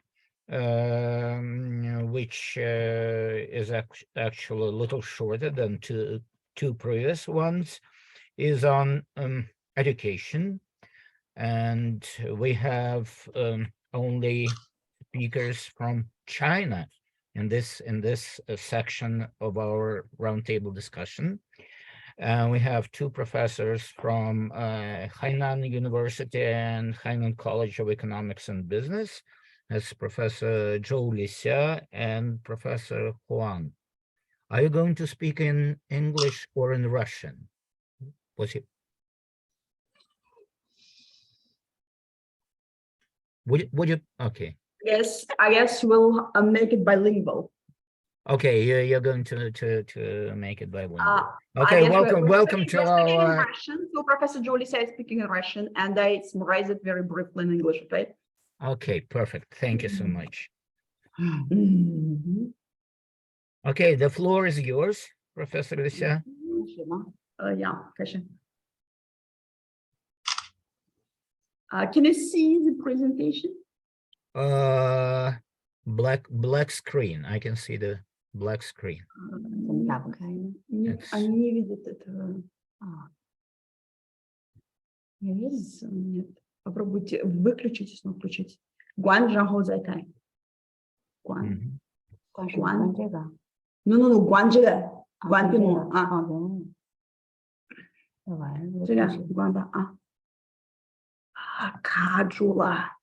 which is actually a little shorter than two previous ones, is on education. And we have only speakers from China in this section of our roundtable discussion. We have two professors from Hainan University and Hainan College of Economics and Business. That's Professor Zhou Lixia and Professor Huang. Are you going to speak in English or in Russian? Would you? Okay. Yes, I guess we'll make it bilingual. Okay, you're going to make it bilingual. I Okay, guess welcome to we're speaking in our. Russian. So Professor Julie is speaking in Russian, and I summarize it very briefly in English. Okay. Okay, perfect. Thank you so much. Mhm. Okay, the floor is yours, Professor Lixia. Yeah, can you see the presentation? Black screen. I can see the black screen. Они не видят этого. Не видите? Нет. Попробуйте выключить и снова включить. Гуан, 然后再开. Гуан. Гуан. Ну, 关这个. 关屏幕啊。这个关吧啊。卡住了。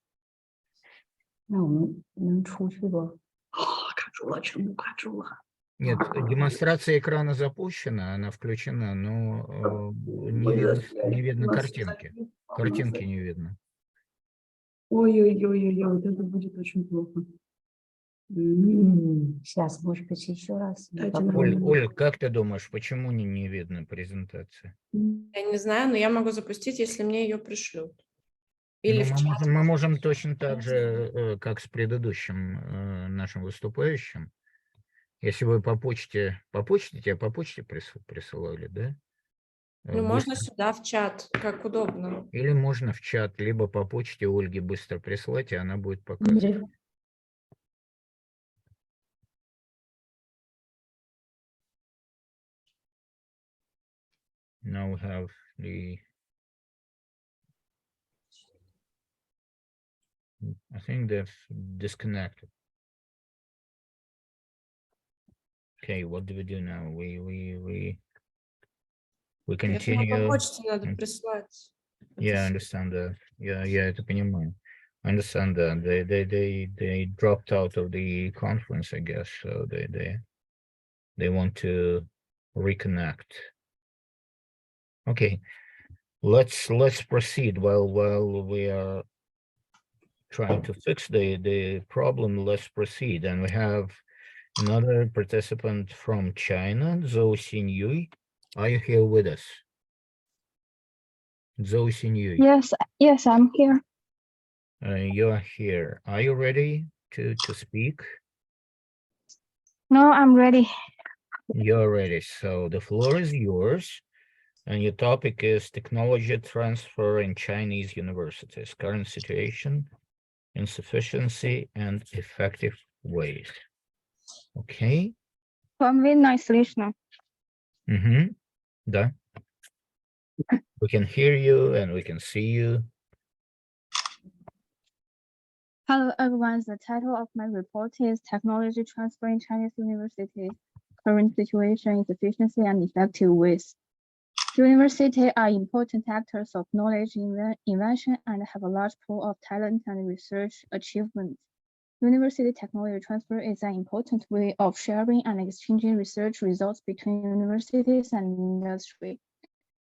那我们能出去不？卡住了，全部卡住了。Нет, демонстрация экрана запущена, она включена, но не видно картинки. Картинки не видно. Ой-ой-ой-ой, это будет очень плохо. Сейчас, может быть, еще раз. Оль, как ты думаешь, почему не видно презентации? Я не знаю, но я могу запустить, если мне ее пришлют. Или в чат. Мы можем точно так же, как с предыдущим нашим выступающим. Если вы по почте присылали, да? Ну, можно сюда в чат, как удобно. Или можно в чат, либо по почте Ольге быстро прислать, и она будет показывать. Now we have the... I think they've disconnected. Okay, what do we do now? We continue. По почте надо прислать. Yeah, I understand that. Yeah, это понимаю. I understand that. They dropped out of the conference, I guess. So they want to reconnect. Okay, let's proceed while we are trying to fix the problem. Let's proceed, and we have another participant from China, Zhou Xinyu. Are you here with us? Zhou Xinyu. Yes, I'm here. You are here. Are you ready to speak? No, I'm ready. You're ready. So the floor is yours. And your topic is technology transfer in Chinese universities, current situation, insufficiency, and effective ways. Okay? Вам видно и слышно? Да. We can hear you and we can see you. Hello, everyone. The title of my report is Technology Transfer in Chinese Universities, Current Situation, Insufficiency, and Effective Ways. Universities are important actors of knowledge invention and have a large pool of talent and research achievements. University technology transfer is an important way of sharing and exchanging research results between universities and industry.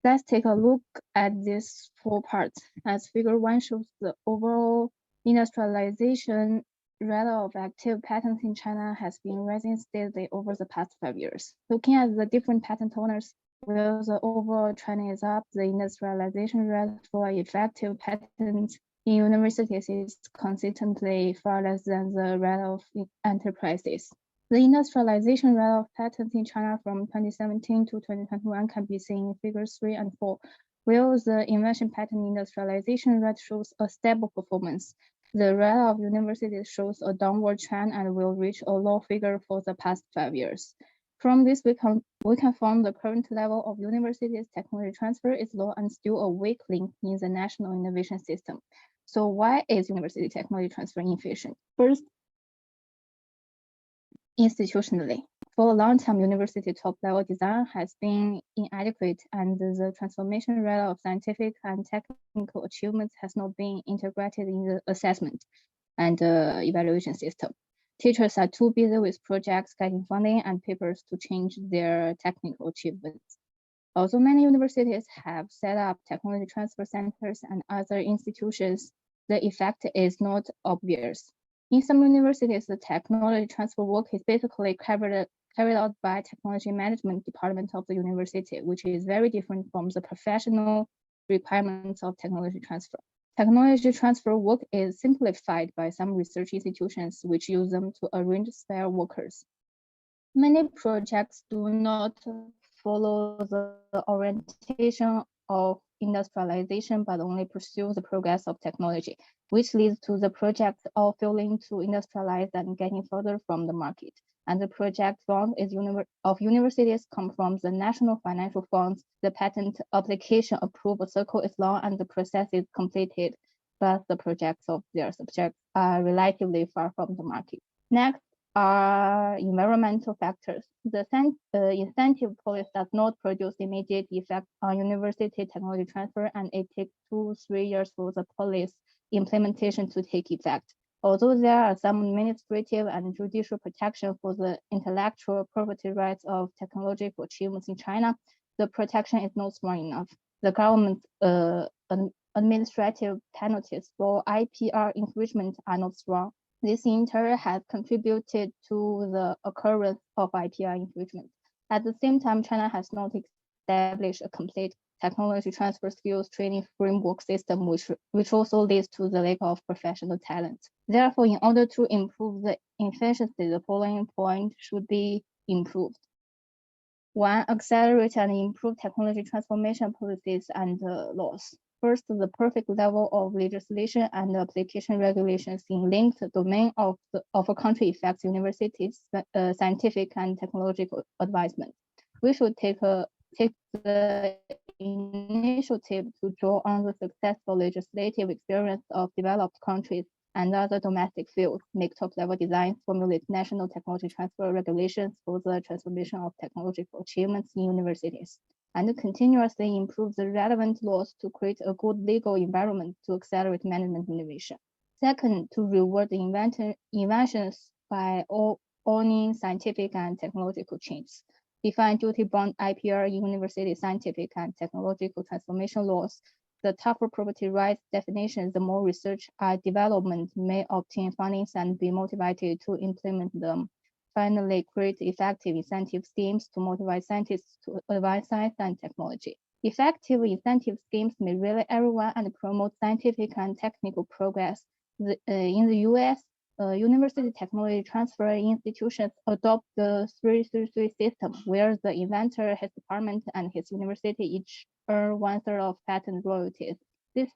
Let's take a look at these 4 parts. As figure 1 shows the overall industrialization rate of active patents in China has been rising steadily over the past 5 years. Looking at the different patent owners, where the overall trend is up, the industrialization rate for effective patents in universities is consistently far less than the rate of enterprises. The industrialization rate of patents in China from 2017 to 2021 can be seen in figures 3 and 4, where the invention patent industrialization rate shows a stable performance. The rate of universities shows a downward trend and will reach a low figure for the past 5 years. From this, we can find the current level of universities technology transfer is low and still a weak link in the national innovation system. So why is university technology transfer inefficient? First, institutionally. For a long time, university top-level design has been inadequate, and the transformation rate of scientific and technical achievements has not been integrated in the assessment and evaluation system. Teachers are too busy with projects, getting funding, and papers to change their technical achievements. Although many universities have set up technology transfer centers and other institutions, the effect is not obvious. In some universities, the technology transfer work is basically carried out by technology management department of the university, which is very different from the professional requirements of technology transfer. Technology transfer work is simplified by some research institutions which use them to arrange spare workers. Many projects do not follow the orientation of industrialization, but only pursue the progress of technology, which leads to the project all failing to industrialize and getting further from the market. And the project fund of universities come from the national financial funds. The patent application approval cycle is long and the process is completed, but the projects of their subjects are relatively far from the market. Next are environmental factors. The incentive policy does not produce immediate effect on university technology transfer, and it takes 2 to 3 years for the policy implementation to take effect. Although there are some administrative and judicial protection for the intellectual property rights of technological achievements in China, the protection is not strong enough. The government administrative penalties for IPR infringement are not strong. This in turn has contributed to the occurrence of IPR infringement. At the same time, China has not established a complete technology transfer skills training framework system, which also leads to the lack of professional talent. Therefore, in order to improve the efficiency, the following points should be improved. 1. Accelerate and improve technology transformation policies and laws. First, the perfect level of legislation and application regulations in linked domain of a country affects universities' scientific and technological advancement. We should take the initiative to draw on the successful legislative experience of developed countries and other domestic fields, make top-level designs, formulate national technology transfer regulations for the transformation of technological achievements in universities, and continuously improve the relevant laws to create a good legal environment to accelerate management innovation. Second, to reward the inventions by owning scientific and technological changes. Define duty-bound IPR in university scientific and technological transformation laws. The tougher property rights definition, the more research and development may obtain fundings and be motivated to implement them. Finally, create effective incentive schemes to motivate scientists to advance science and technology. Effective incentive schemes may relay everyone and promote scientific and technical progress. In the US, university technology transfer institutions adopt the 333 system, where the inventor, his department, and his university each earn 1/3 of patent royalties. This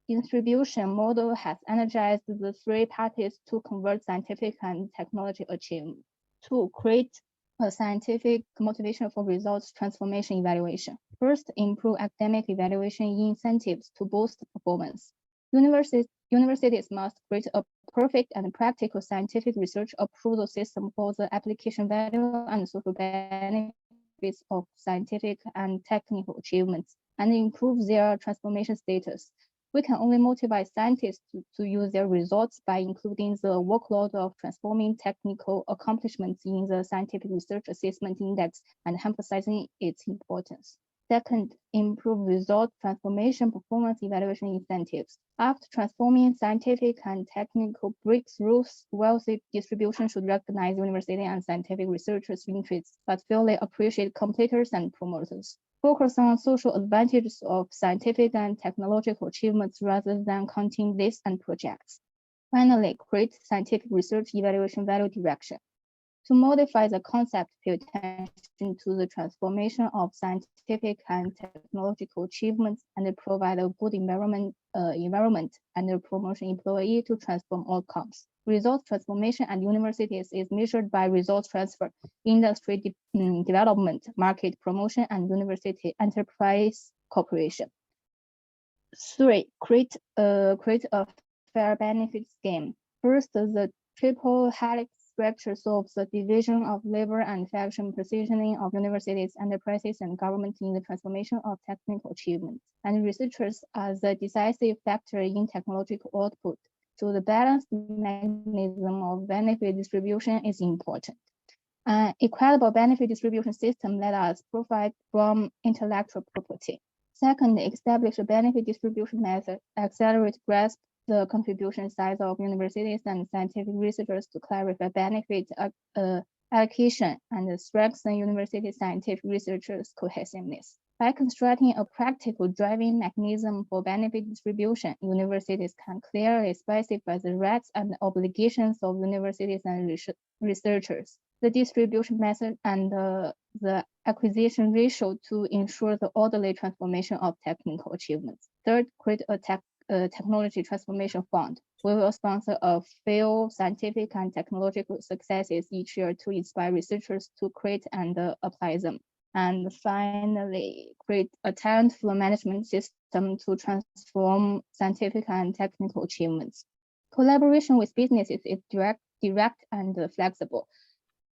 distribution model has energized the 3 parties to convert scientific and technology achievement. 2. Create a scientific motivation for results transformation evaluation. First, improve academic evaluation incentives to boost performance. Universities must create a perfect and practical scientific research approval system for the application value and social benefits of scientific and technical achievements and improve their transformation status. We can only motivate scientists to use their results by including the workload of transforming technical accomplishments in the scientific research assessment index and emphasizing its importance. Second, improve result transformation performance evaluation incentives. After transforming scientific and technical breakthroughs, wealthy distribution should recognize university and scientific researchers' interests, but fairly appreciate competitors and promoters. Focus on social advantages of scientific and technological achievements rather than counting lists and projects. Finally, create scientific research evaluation value direction. To modify the concept, pay attention to the transformation of scientific and technological achievements and provide a good environment and promotion employee to transform outcomes. Results transformation at universities is measured by results transfer, industry development, market promotion, and university enterprise cooperation. 3. Create a fair benefit scheme. First, the triple helix structures of the division of labor and faction positioning of universities, enterprises, and government in the transformation of technical achievements. And researchers are the decisive factor in technological output. So the balanced mechanism of benefit distribution is important. An equitable benefit distribution system let us profit from intellectual property. Second, establish a benefit distribution method, accelerate grasp the contribution size of universities and scientific researchers to clarify benefit allocation and strengthen university scientific researchers' cohesiveness. By constructing a practical driving mechanism for benefit distribution, universities can clearly specify the rights and obligations of universities and researchers. the distribution method, and the acquisition ratio to ensure the orderly transformation of technical achievements. Third, create a technology transformation fund. We will sponsor a few scientific and technological successes each year to inspire researchers to create and apply them. And finally, create a talent flow management system to transform scientific and technical achievements. Collaboration with businesses is direct and flexible.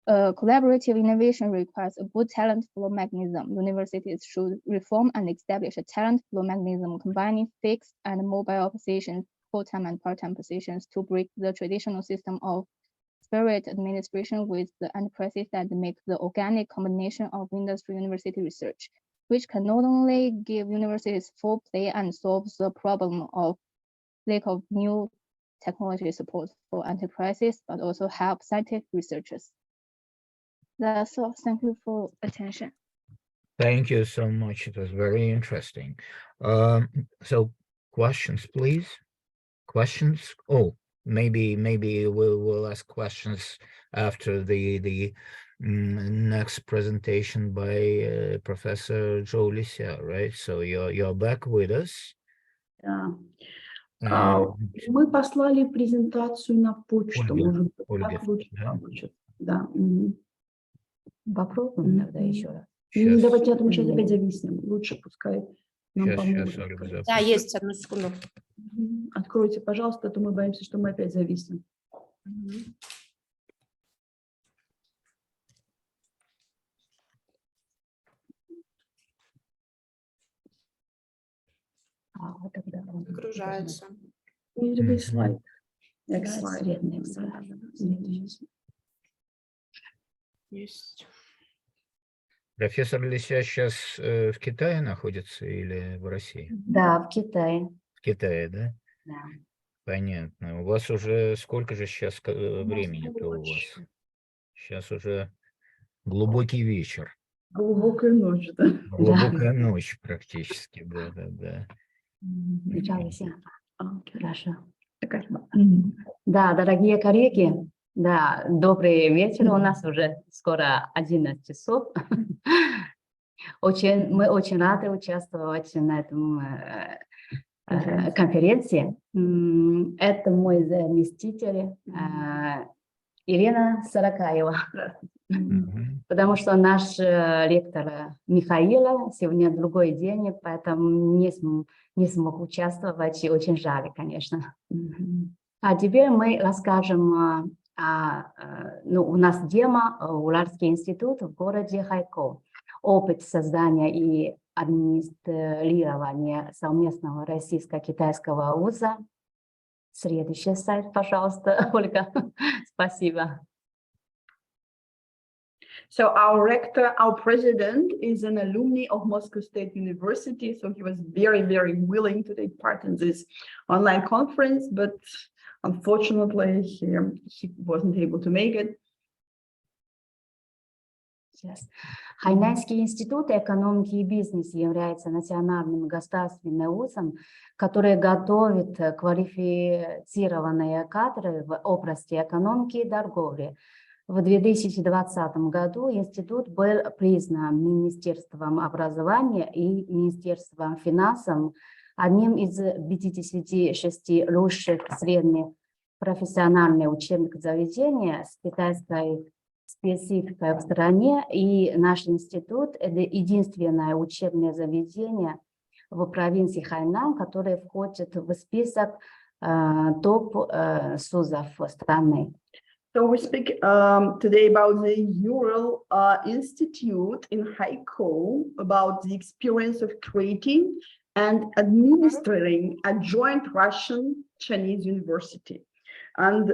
Collaborative innovation requires a good talent flow mechanism. Universities should reform and establish a talent flow mechanism combining fixed and mobile positions, full-time and part-time positions, to break the traditional system of disparate administration with the enterprises that make the organic combination of industry university research, which can not only give universities full play and solve the problem of lack of new technology support for enterprises, but also help scientific researchers. That's all. Thank you for attention. Thank you so much. It was very interesting. So questions, please. Questions? Oh, maybe we'll ask questions after the next presentation by Professor Joe Licia, right? So you're back with us. Мы послали презентацию на почту. Может быть, так лучше получится. Да. Попробуем тогда еще раз. Не давайте, а то мы сейчас опять зависнем. Лучше пускай нам помогут. Да, есть, одну секунду. Откройте, пожалуйста, а то мы боимся, что мы опять зависнем. Вот тогда загружается. Слайд. Есть. Профессор Лися сейчас в Китае находится или в России? Да, в Китае. В Китае, да? Да. Понятно. У вас уже сколько же сейчас времени-то у вас? Сейчас уже глубокий вечер. Глубокая ночь, да? Глубокая ночь практически, да. Хорошо. Да, дорогие коллеги, да, добрый вечер. У нас уже скоро 11 часов. Мы очень рады участвовать на этом конференции. Это мой заместитель Ирина Сорокаева. Потому что наш ректор Михаила сегодня другой день, поэтому не смог участвовать, и очень жаль, конечно. А теперь мы расскажем, у нас тема Уральский институт в городе Хайкоу. Опыт создания и администрирования совместного российско-китайского вуза. Следующий слайд, пожалуйста, Ольга. Спасибо. So our rector, our president, is an alumni of Moscow State University. So he was very, very willing to take part in this online conference, but unfortunately, he wasn't able to make it. Хайнанский институт экономики и бизнеса является национальным государственным вузом, который готовит квалифицированные кадры в области экономики и торговли. В 2020 году институт был признан Министерством образования и Министерством финансов одним из 56 лучших средних профессиональных учебных заведений с китайской спецификой в стране, и наш институт – это единственное учебное заведение в провинции Хайнань, которое входит в список топ-СУЗов страны. So we speak today about the Ural Institute in Haikou, about the experience of creating and administering a joint Russian-Chinese university. And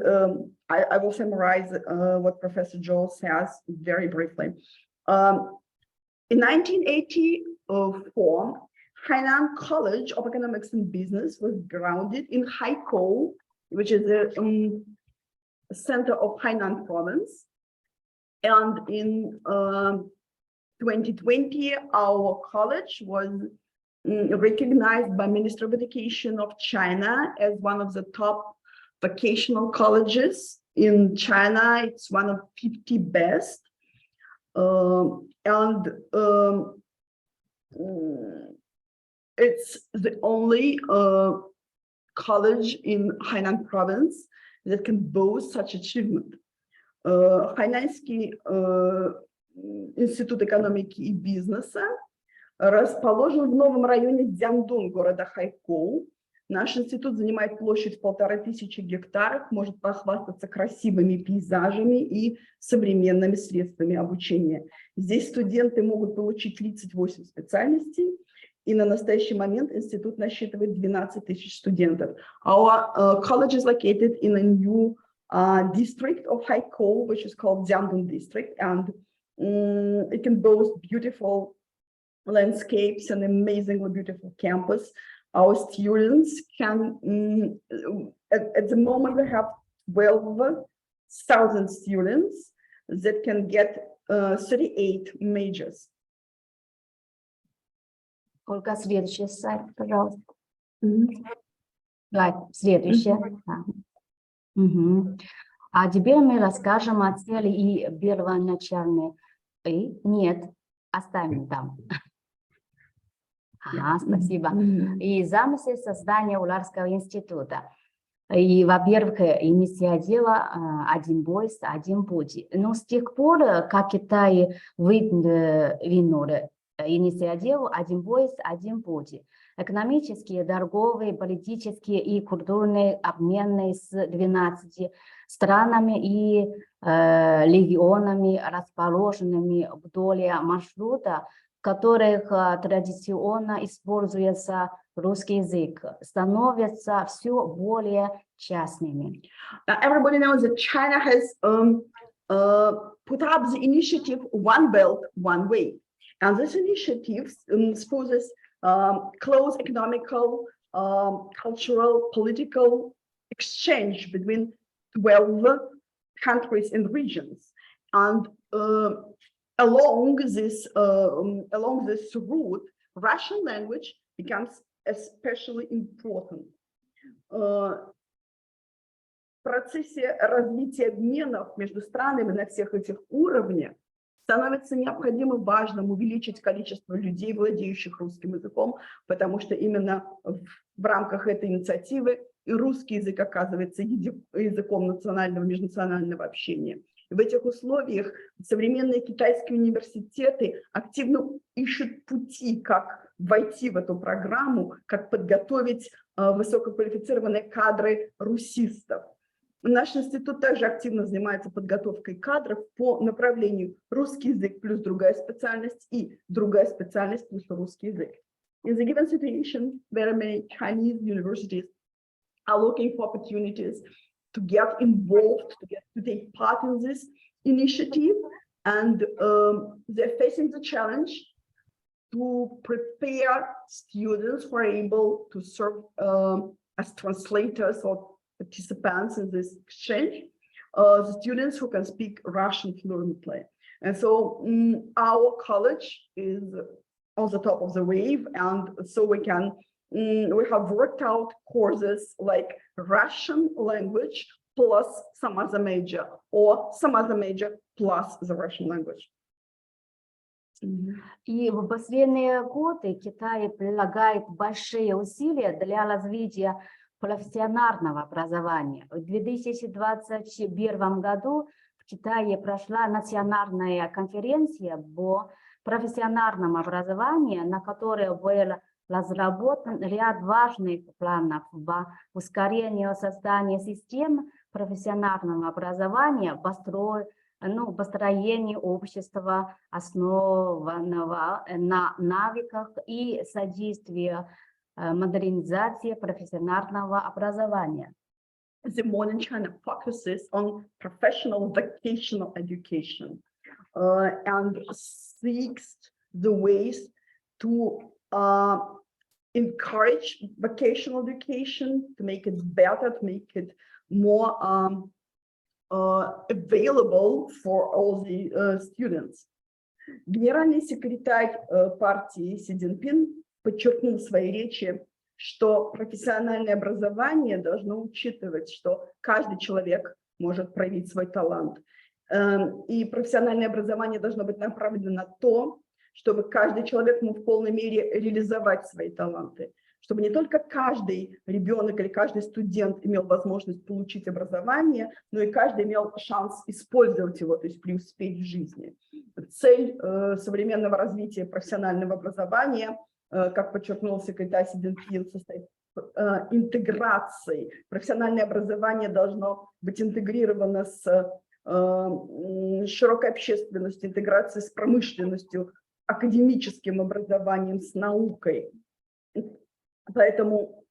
I will summarize what Professor Joel says very briefly. In 1984, Hainan College of Economics and Business was grounded in Haikou, which is the center of Hainan province. And in 2020, our college was recognized by Ministry of Education of China as one of the top vocational colleges in China, it's one of 50 best. It's the only college in Hainan province that can boast such achievement. Хайнанский институт экономики и бизнеса расположен в новом районе Дзяндун, города Хайкоу. Наш институт занимает площадь в 1500 гектаров, может похвастаться красивыми пейзажами и современными средствами обучения. Здесь студенты могут получить 38 специальностей, и на настоящий момент институт насчитывает 12 тысяч студентов. Our college is located in a new district of Haikou, which is called Jiangdong district, and it can boast beautiful landscapes and amazingly beautiful campus. Our students can, at the moment, we have 12,000 students that can get 38 majors. Ольга, следующий слайд, пожалуйста. Слайд, следующий. А теперь мы расскажем о цели и первоначальной. Нет, оставим там. Ага, спасибо. И замысел создания Уларского института. И, во-первых, инициатива «Один бойс, один путь». Но с тех пор, как Китай выдвинул инициативу «Один бойс, один путь», экономические, торговые, политические и культурные обмены с 12 странами и регионами, расположенными вдоль маршрута, в которых традиционно используется русский язык, становятся все более частными. Everybody knows that China has put up the initiative One Belt, One Way. And this initiative supposes close economical, cultural, political exchange between 12 countries and regions. And along this route, Russian language becomes especially important. В процессе развития обменов между странами на всех этих уровнях становится необходимо важным увеличить количество людей, владеющих русским языком, потому что именно в рамках этой инициативы и русский язык оказывается языком национального, межнационального общения. И в этих условиях современные китайские университеты активно ищут пути, как войти в эту программу, как подготовить высококвалифицированные кадры русистов. Наш институт также активно занимается подготовкой кадров по направлению русский язык плюс другая специальность и другая специальность плюс русский язык. In the given situation, very many Chinese universities are looking for opportunities to get involved, to take part in this initiative, and they're facing the challenge to prepare students who are able to serve as translators or participants in this exchange, the students who can speak Russian fluently. And so our college is on the top of the wave, and so we have worked out courses like Russian language plus some other major, or some other major plus the Russian language. И в последние годы Китай прилагает большие усилия для развития профессионального образования. В 2021 году в Китае прошла национальная конференция по профессиональному образованию, на которой был разработан ряд важных планов по ускорению создания систем профессионального образования, построению общества, основанного на навыках и содействию модернизации профессионального образования. The modern China focuses on professional vocational education and seeks the ways to encourage vocational education, to make it better, to make it more available for all the students. Генеральный секретарь партии Си Цзиньпин подчеркнул в своей речи, что профессиональное образование должно учитывать, что каждый человек может проявить свой талант. И профессиональное образование должно быть направлено на то, чтобы каждый человек мог в полной мере реализовать свои таланты, чтобы не только каждый ребенок или каждый студент имел возможность получить образование, но и каждый имел шанс использовать его, то есть преуспеть в жизни. Цель современного развития профессионального образования, как подчеркнул секретарь Си Цзиньпин, состоит в интеграции. Профессиональное образование должно быть интегрировано с широкой общественностью, интеграцией с промышленностью, академическим образованием, с наукой. Поэтому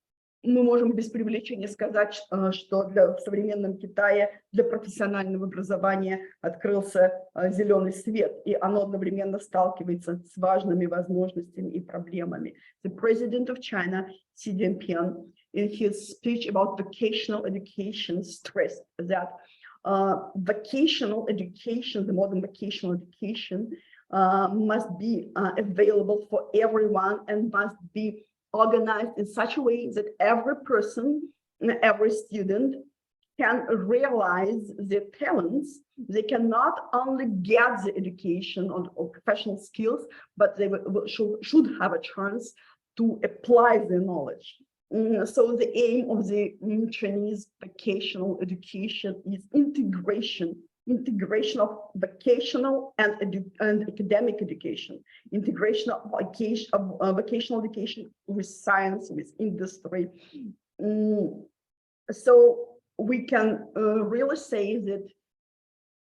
мы можем без привлечения сказать, что в современном Китае для профессионального образования открылся зеленый свет, и оно одновременно сталкивается с важными возможностями и проблемами. The President of China, Xi Jinping, in his speech about vocational education, stressed that vocational education, the modern vocational education, must be available for everyone and must be organized in such a way that every person, every student can realize their talents. They can not only get the education or professional skills, but they should have a chance to apply their knowledge. So the aim of the Chinese vocational education is integration of vocational and academic education, integration of vocational education with science, with industry. So we can really say that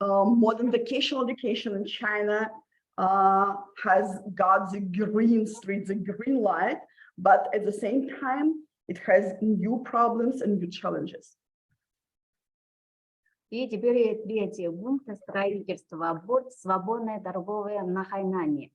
modern vocational education in China has got the green street, the green light, but at the same time, it has new problems and new challenges. И теперь третий пункт — строительство борт «Свободная торговля на Хайнане».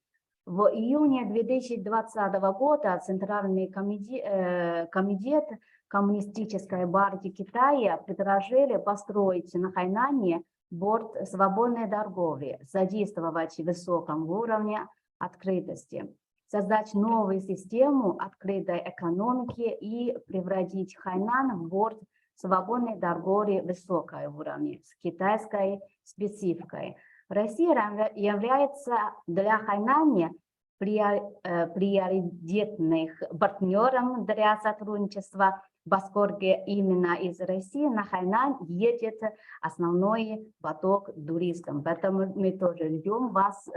В июне 2020 года Центральный комитет Коммунистической партии Китая предложили построить на Хайнане борт свободной торговли, задействовать высоком уровне открытости, создать новую систему открытой экономики и превратить Хайнан в борт свободной торговли высокого уровня с китайской спецификой. Россия является для Хайнана приоритетным партнером для сотрудничества, поскольку именно из России на Хайнан едет основной поток туристов. Поэтому мы тоже ждем вас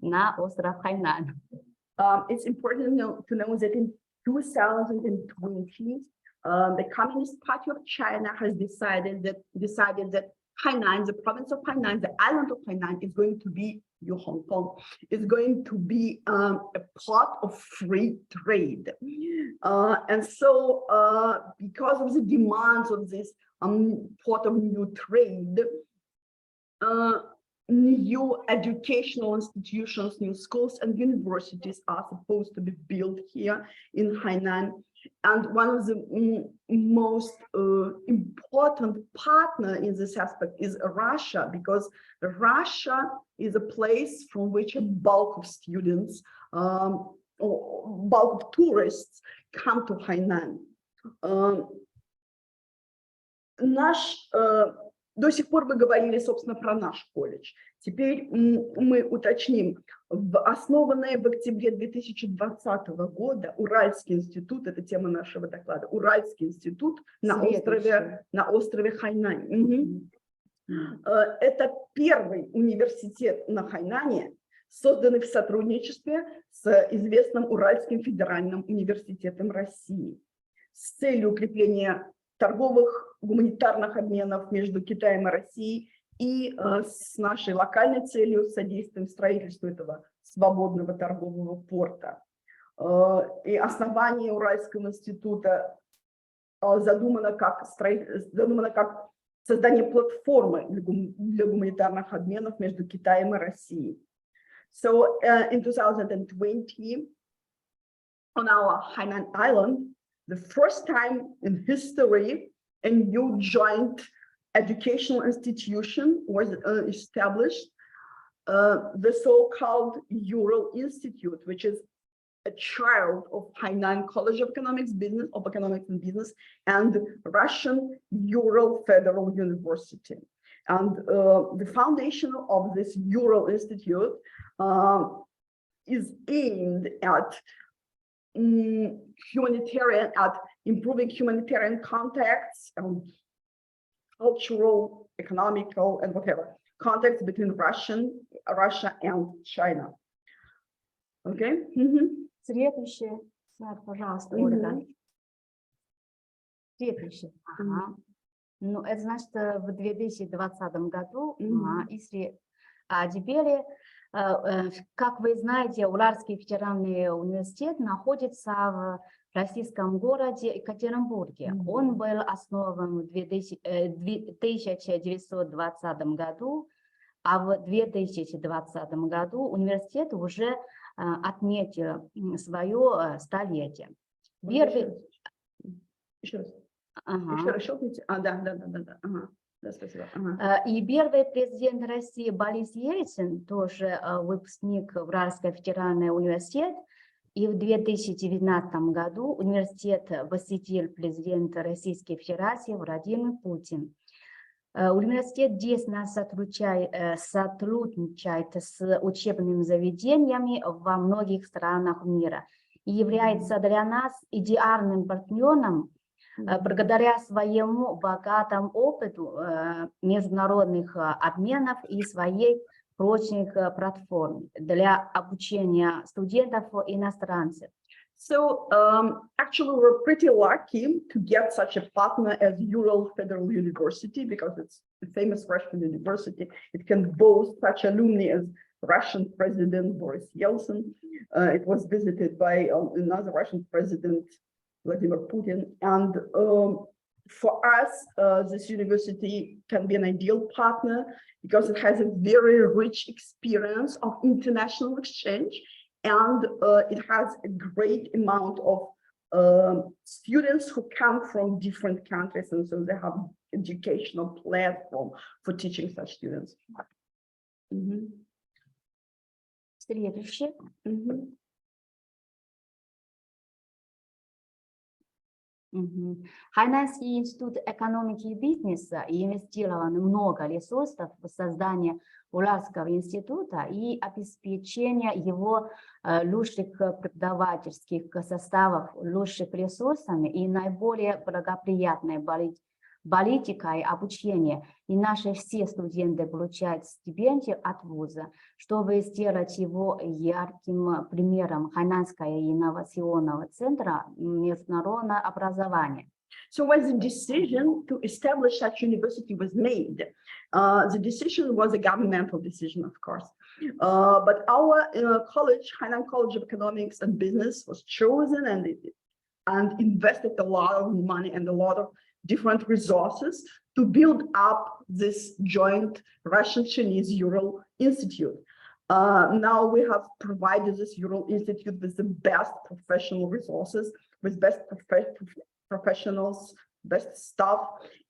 на остров Хайнан. It's important to know that in 2020, the Communist Party of China has decided that Hainan, the province of Hainan, the island of Hainan, is going to be Hong Kong, is going to be a part of free trade. And so because of the demands of this part of new trade, new educational institutions, new schools and universities are supposed to be built here in Hainan. And one of the most important partner in this aspect is Russia, because Russia is a place from which a bulk of students, or bulk of tourists come to Hainan. До сих пор мы говорили, собственно, про наш колледж. Теперь мы уточним. Основанный в октябре 2020 года Уральский институт, это тема нашего доклада, Уральский институт на острове Хайнань. Это первый университет на Хайнане, созданный в сотрудничестве с известным Уральским федеральным университетом России с целью укрепления торговых, гуманитарных обменов между Китаем и Россией и с нашей локальной целью содействием строительству этого свободного торгового порта. И основание Уральского института задумано как создание платформы для гуманитарных обменов между Китаем и Россией. So in 2020, on our Hainan Island, the first time in history, a new joint educational institution was established, the so-called Ural Institute, which is a child of Hainan College of Economics and Business, and Russian Ural Federal University. And the foundation of this Ural Institute is aimed at improving humanitarian contacts and cultural, economical, and whatever contacts between Russia and China. Okay. Следующий слайд, пожалуйста, Ольга. Следующий. Ага. Ну, это значит, в 2020 году, а теперь, как вы знаете, Уральский федеральный университет находится в российском городе Екатеринбурге. Он был основан в 1920 году, а в 2020 году университет уже отметил свое столетие. Первый... Еще раз. Ага. Еще раз щелкните. Да. Ага. Да, спасибо. И первый президент России Борис Ельцин, тоже выпускник Уральского федерального университета, и в 2019 году университет посетил президент Российской Федерации Владимир Путин. Университет тесно сотрудничает с учебными заведениями во многих странах мира и является для нас идеальным партнером благодаря своему богатому опыту международных обменов и своей прочной платформе для обучения студентов-иностранцев. So actually, we're pretty lucky to get such a partner as Ural Federal University, because it's a famous Russian university. It can boast such alumni as Russian President Boris Yeltsin. It was visited by another Russian president, Vladimir Putin. And for us, this university can be an ideal partner because it has a very rich experience of international exchange. And it has a great amount of students who come from different countries, and so they have educational platform for teaching such students. Следующий. Хайнанский институт экономики и бизнеса инвестировал много ресурсов в создание Уральского института и обеспечение его лучших преподавательских составов, лучших ресурсами и наиболее благоприятной политикой обучения. И наши все студенты получают стипендию от вуза, чтобы сделать его ярким примером Хайнанского инновационного центра международного образования. So when the decision to establish such university was made, the decision was a governmental decision, of course. But our college, Hainan College of Economics and Business, was chosen and invested a lot of money and a lot of different resources to build up this joint Russian-Chinese Ural Institute. Now we have provided this Ural Institute with the best professional resources, with best professionals, best staff,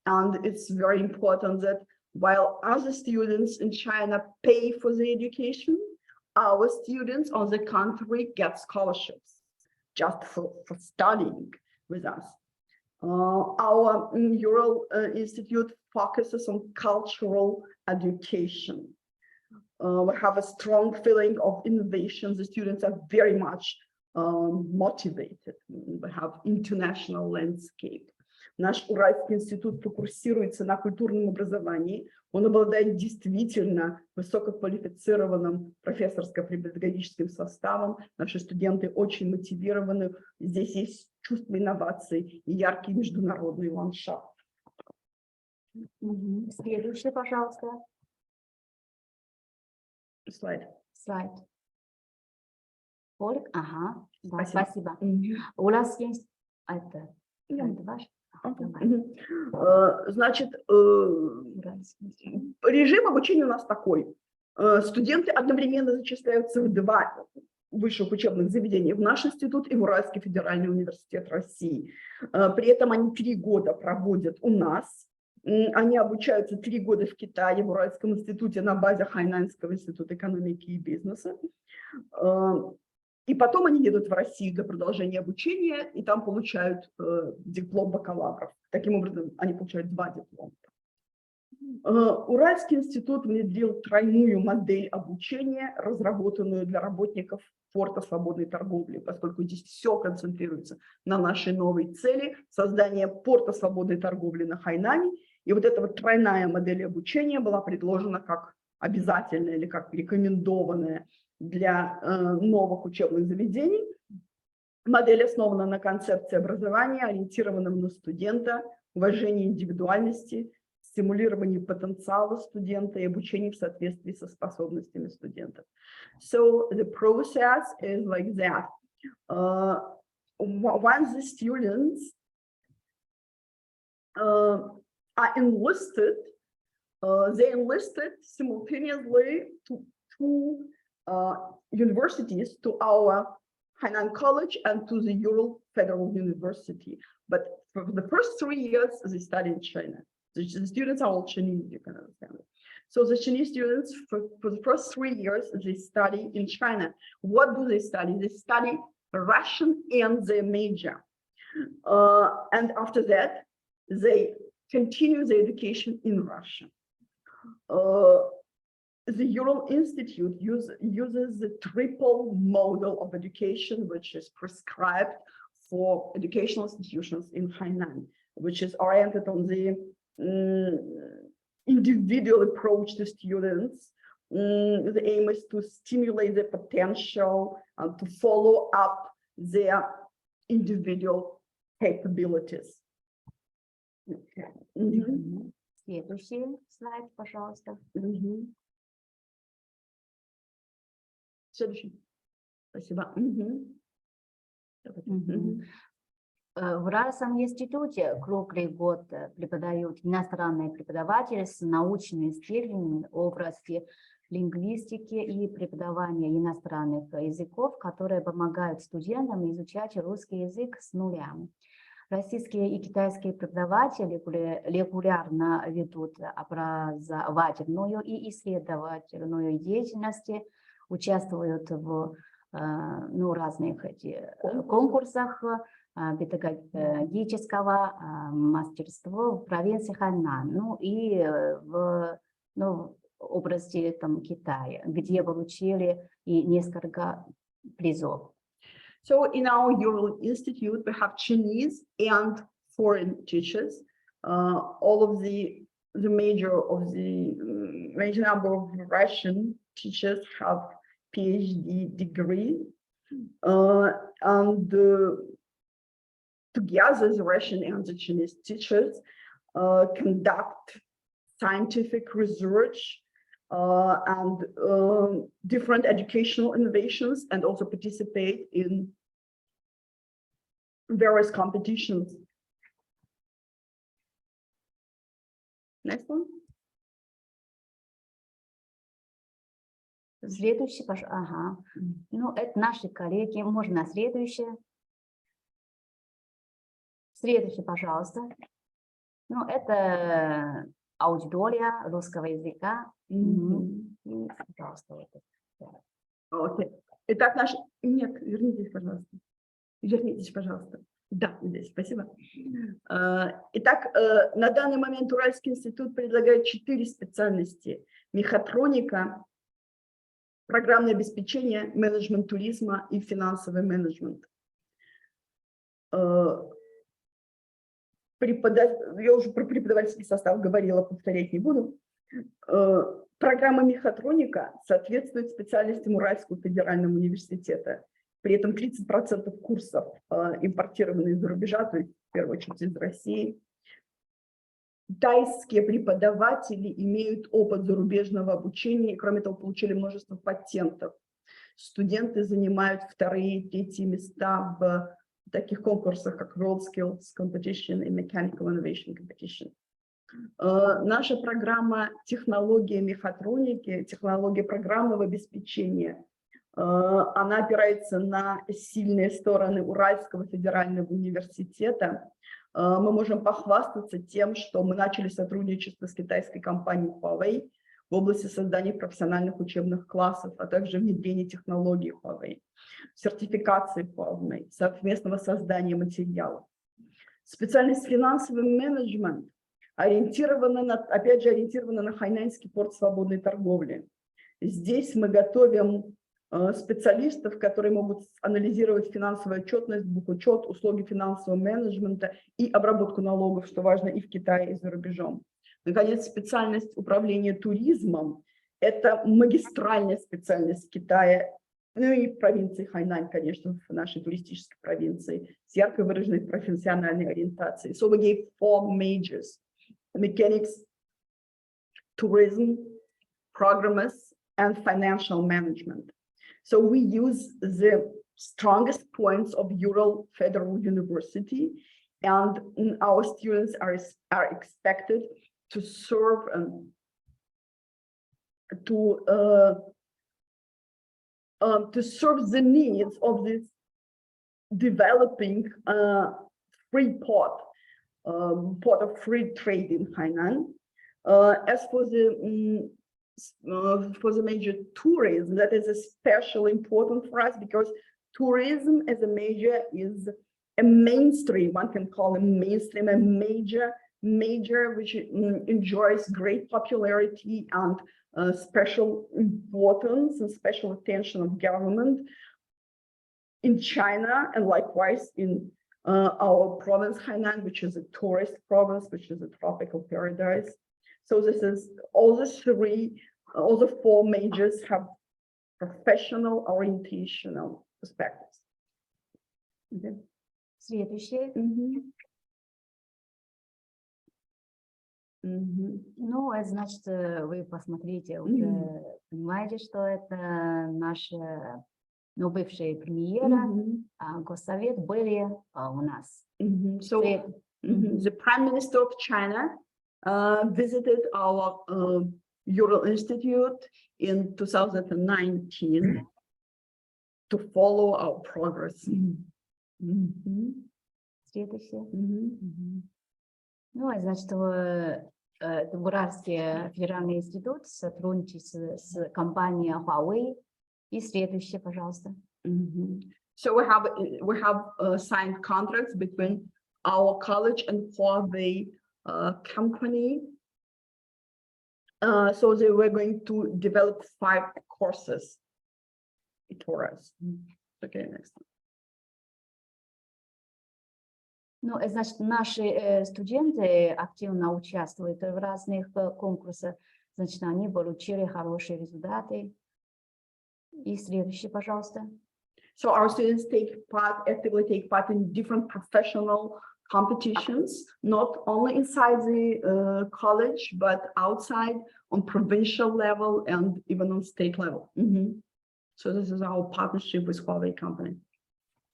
and it's very important that while other students in China pay for the education, our students on the contrary get scholarships just for studying with us. Our Ural Institute focuses on cultural education. We have a strong feeling of innovation. The students are very much motivated. We have international landscape. Наш Уральский институт фокусируется на культурном образовании. Он обладает действительно высококвалифицированным профессорско-педагогическим составом. Наши студенты очень мотивированы. Здесь есть чувство инноваций и яркий международный ландшафт. Следующий, пожалуйста. Слайд. Ольга, ага, да, Спасибо. У нас есть это ваш? Значит, режим обучения у нас такой. Студенты одновременно зачисляются в два высших учебных заведения, в наш институт и в Уральский федеральный университет России. При этом они 3 года проводят у нас. Они обучаются 3 года в Китае, в Уральском институте на базе Хайнанского института экономики и бизнеса. И потом они едут в Россию для продолжения обучения, и там получают диплом бакалавров. Таким образом, они получают 2 диплома. Уральский институт внедрил тройную модель обучения, разработанную для работников порта свободной торговли, поскольку здесь все концентрируется на нашей новой цели – создание порта свободной торговли на Хайнане. И вот эта вот тройная модель обучения была предложена как обязательная или как рекомендованная для новых учебных заведений. Модель основана на концепции образования, ориентированном на студента, уважении индивидуальности, стимулировании потенциала студента и обучении в соответствии со способностями студентов. So the process is like that. Once the students are enlisted, they enlisted simultaneously to 2 universities, to our Hainan College and to the Ural Federal University. But for the first 3 years, they study in China. The students are all Chinese, you can understand it. So the Chinese students, for the first 3 years, they study in China. What do they study? They study Russian and their major. And after that, they continue their education in Russian. The Ural Institute uses the triple model of education, which is prescribed for educational institutions in Hainan, which is oriented on the individual approach to students. The aim is to stimulate their potential and to follow up their individual capabilities. Okay. Следующий слайд, пожалуйста. Следующий. Спасибо. В Уральском институте круглый год преподают иностранные преподаватели с научными степенями в области лингвистики и преподавания иностранных языков, которые помогают студентам изучать русский язык с нуля. Российские и китайские преподаватели регулярно ведут образовательную и исследовательную деятельность, участвуют в разных конкурсах педагогического мастерства в провинции Хайнан, и в области Китая, где получили и несколько призов. So in our Ural Institute, we have Chinese and foreign teachers. All of the major number of Russian teachers have PhD degree, and together the Russian and the Chinese teachers conduct scientific research and different educational innovations, and also participate in various competitions. Next one. Следующий, ага. Это наши коллеги. Можно следующее. Следующий, пожалуйста. Это аудитория русского языка. Пожалуйста. Окей. Итак, наш... Нет, вернитесь, пожалуйста. Вернитесь, пожалуйста. Да, здесь, спасибо. Итак, на данный момент Уральский институт предлагает 4 специальности. Мехатроника, программное обеспечение, менеджмент туризма и финансовый менеджмент. Я уже про преподавательский состав говорила, повторять не буду. Программа мехатроника соответствует специальностям Уральского федерального университета. При этом 30% курсов импортированы из-за рубежа, то есть в первую очередь из России. Тайские преподаватели имеют опыт зарубежного обучения и, кроме того, получили множество патентов. Студенты занимают 2-е и 3-е места в таких конкурсах, как World Skills Competition и Mechanical Innovation Competition. Наша программа технология мехатроники, технология программного обеспечения, она опирается на сильные стороны Уральского федерального университета. Мы можем похвастаться тем, что мы начали сотрудничество с китайской компанией Huawei. в области создания профессиональных учебных классов, а также внедрения технологий Huawei, сертификации Huawei, совместного создания материалов. Специальность финансовый менеджмент опять же, ориентирована на хайнаньский порт свободной торговли. Здесь мы готовим специалистов, которые могут анализировать финансовую отчетность, бухучет, услуги финансового менеджмента и обработку налогов, что важно и в Китае, и за рубежом. Наконец, специальность управления туризмом – это магистральная специальность Китая, ну и в провинции Хайнань, конечно, в нашей туристической провинции, с ярко выраженной профессиональной ориентацией. So we gave 4 majors: mechanics, tourism, programmers, and financial management. So we use the strongest points of Ural Federal University, and our students are expected to serve and to serve the needs of this developing free port of free trade in Hainan. As for the major tourism, that is especially important for us because tourism as a major is a mainstream, one can call it mainstream, a major which enjoys great popularity and special importance and special attention of government in China, and likewise in our province Hainan, which is a tourist province, which is a tropical paradise. So this is all the 4 majors have professional orientational perspectives. Okay. Следующее. Ну, это значит, вы посмотрите, уже понимаете, что это наша, ну, бывшая премьера, госсовет были у нас. So the Prime Minister of China visited our Ural Institute in 2019 to follow our progress. Следующее. Ну, это значит, это Уральский федеральный институт сотрудничает с компанией Huawei. И следующее, пожалуйста. So we have signed contracts between our college and Huawei company. So they were going to develop 5 courses for us. Okay, next. Ну, значит, наши студенты активно участвуют в разных конкурсах. Значит, они получили хорошие результаты. И следующий, пожалуйста. So our students actively take part in different professional competitions, not only inside the college, but outside on provincial level and even on state level. So this is our partnership with Huawei company.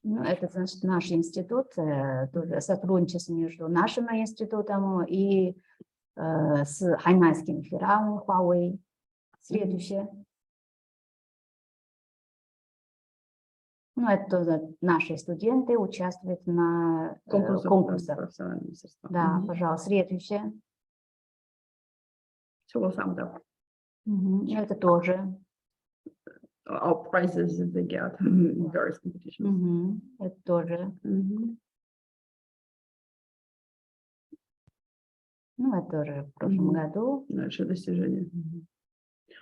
Ну, это, значит, наш институт, тоже сотрудничество между нашим институтом и с хайнаньским федеральным Huawei. Следующее. Ну, это тоже наши студенты участвуют на конкурсах. Да, пожалуйста, следующее. Это тоже. Our prizes they get in various competitions. Это тоже. Ну, это тоже в прошлом году. Наше достижение.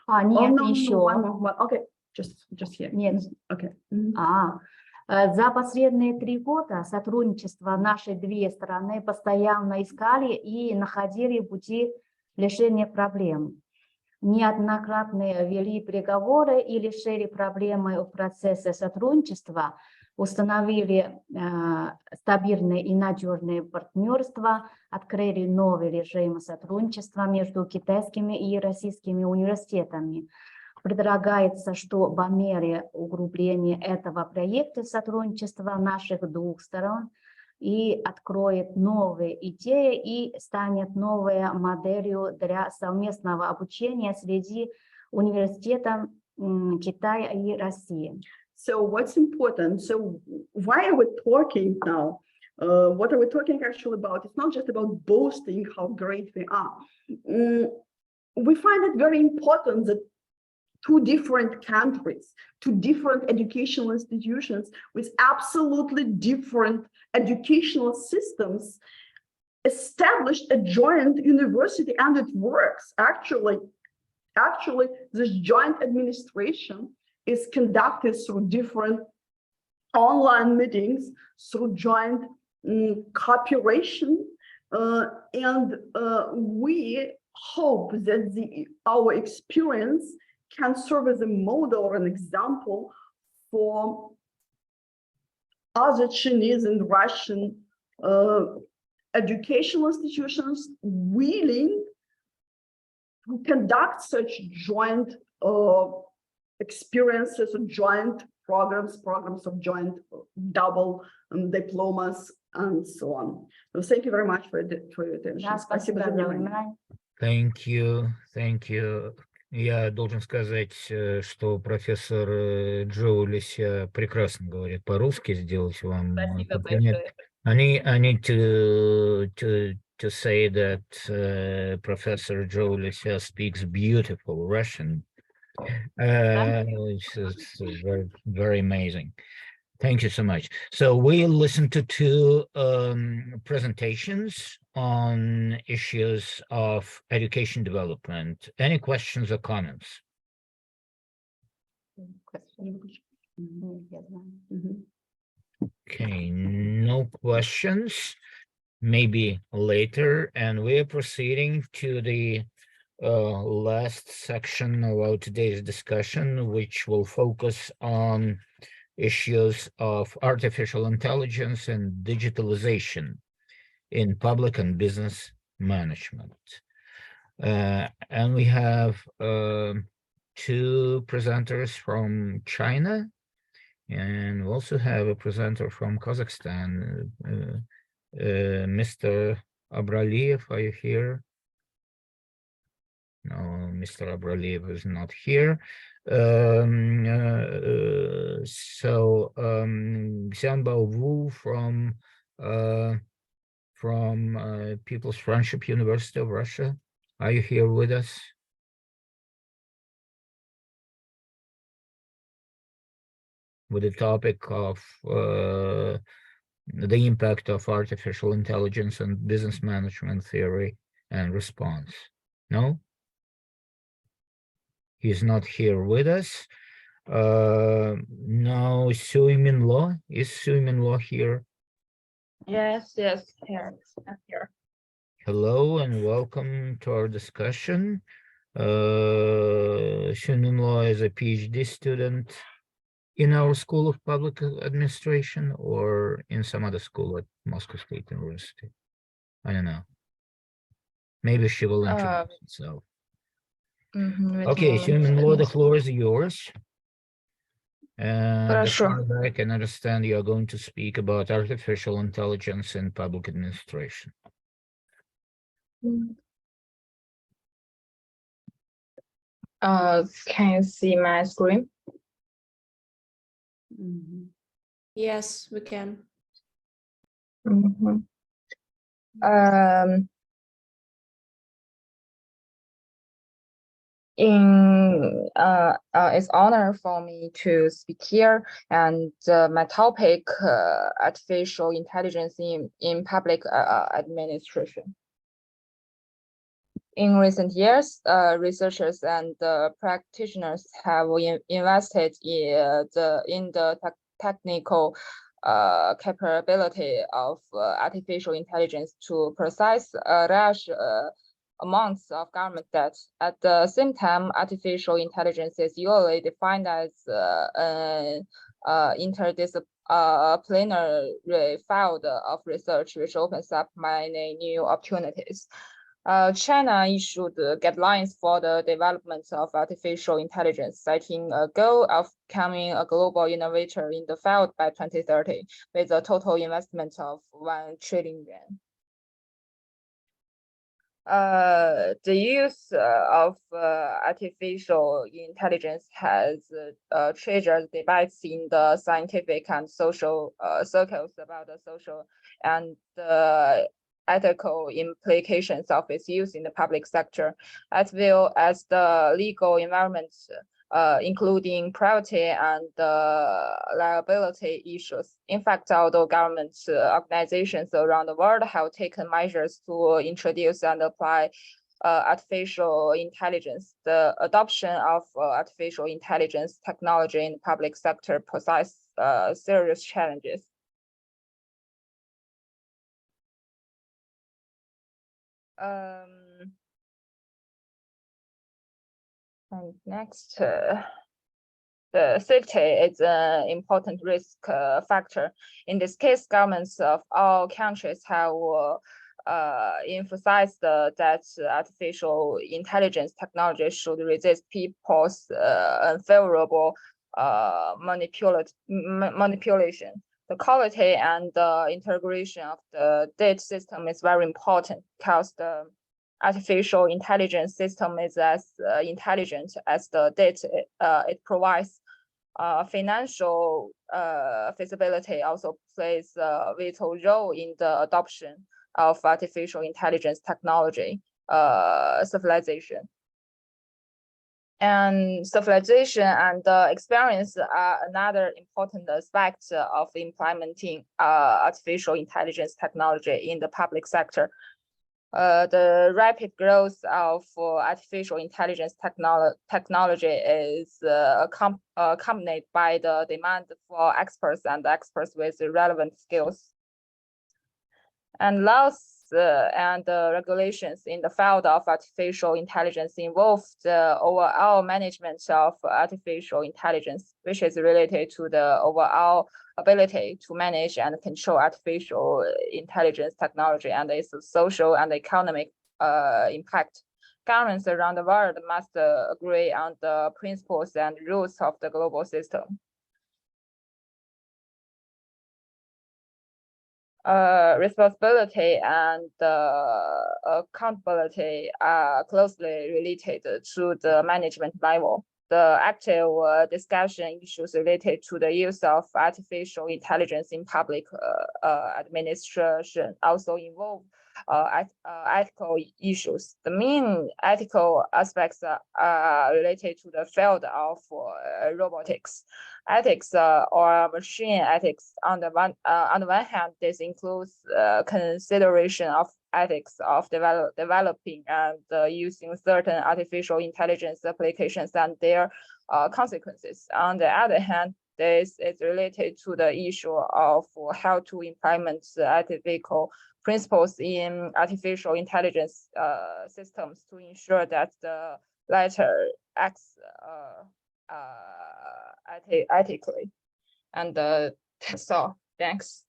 Нет, еще. Okay, just here. Нет. Okay. За последние 3 года сотрудничества наши 2 стороны постоянно искали и находили пути решения проблем. Неоднократно вели переговоры и решили проблемы в процессе сотрудничества, установили стабильное и надежное партнерство, открыли новый режим сотрудничества между китайскими и российскими университетами. Предлагается, что по мере углубления этого проекта сотрудничества наших 2 сторон и откроет новые идеи и станет новой моделью для совместного обучения среди университетов Китая и России. So what's important? So why are we talking now? What are we talking actually about? It's not just about boasting how great we are. we find it very important that two different countries, two different educational institutions with absolutely different educational systems established a joint university, and it works. Actually, this joint administration is conducted through different online meetings, through joint cooperation, and we hope that our experience can serve as a model or an example for other Chinese and Russian educational institutions willing to conduct such joint experiences, joint programs of joint double diplomas, and so on. So thank you very much for your attention. Спасибо за внимание. Thank you. Я должен сказать, что профессор Джоулис прекрасно говорит по-русски, сделать вам комплимент. I need to say that Professor Jolis speaks beautiful Russian. It's very, very amazing. Thank you so much. So we listened to two presentations on issues of education development. Any questions or comments? Okay, no questions. Maybe later. And we're proceeding to the last section of our today's discussion, which will focus on issues of artificial intelligence and digitalization in public and business management. And we have two presenters from China, and we also have a presenter from Kazakhstan. Mr. Abraliev, are you here? No, Mr. Abraliev is not here. So Xianbao Wu from People's Friendship University of Russia, are you here with us? With the topic of the impact of artificial intelligence and business management theory and response. No? He's not here with us. Now, Sui Min Lo, is Sui Min Lo here? Yes, here. I'm here. Hello and welcome to our discussion. Sui Min Lo is a PhD student in our School of Public Administration or in some other school at Moscow State University. I don't know. Maybe she will introduce herself. Okay, Sui Min Lo, the floor is yours. And as far as I can understand, you are going to speak about artificial intelligence in public administration. Can you see my screen? Yes, we can. It's honor for me to speak here, and my topic, artificial intelligence in public administration. In recent years, researchers and practitioners have invested in the technical capability of artificial intelligence to process large amounts of government debt. At the same time, artificial intelligence is usually defined as an interdisciplinary field of research, which opens up many new opportunities. China issued guidelines for the development of artificial intelligence, citing a goal of becoming a global innovator in the field by 2030, with a total investment of 1 trillion yuan. The use of artificial intelligence has triggered debates in the scientific and social circles about the social and ethical implications of its use in the public sector, as well as the legal environment, including privacy and liability issues. In fact, although government organizations around the world have taken measures to introduce and apply artificial intelligence, the adoption of artificial intelligence technology in the public sector poses serious challenges. And next, the safety is an important risk factor. In this case, governments of all countries have emphasized that artificial intelligence technology should resist people's unfavorable manipulation. The quality and the integration of the data system is very important because the artificial intelligence system is as intelligent as the data it provides. Financial feasibility also plays a vital role in the adoption of artificial intelligence technology, civilization. And civilization and experience are another important aspect of implementing artificial intelligence technology in the public sector. The rapid growth of artificial intelligence technology is accompanied by the demand for experts and experts with relevant skills. And laws and regulations in the field of artificial intelligence involve the overall management of artificial intelligence, which is related to the overall ability to manage and control artificial intelligence technology and its social and economic impact. Governments around the world must agree on the principles and rules of the global system. Responsibility and accountability are closely related to the management level. The active discussion issues related to the use of artificial intelligence in public administration also involve ethical issues. The main ethical aspects are related to the field of robotics. Ethics or machine ethics, on the one hand, this includes consideration of ethics of developing and using certain artificial intelligence applications and their consequences. On the other hand, this is related to the issue of how to implement ethical principles in artificial intelligence systems to ensure that the latter acts ethically. And that's all. Thanks.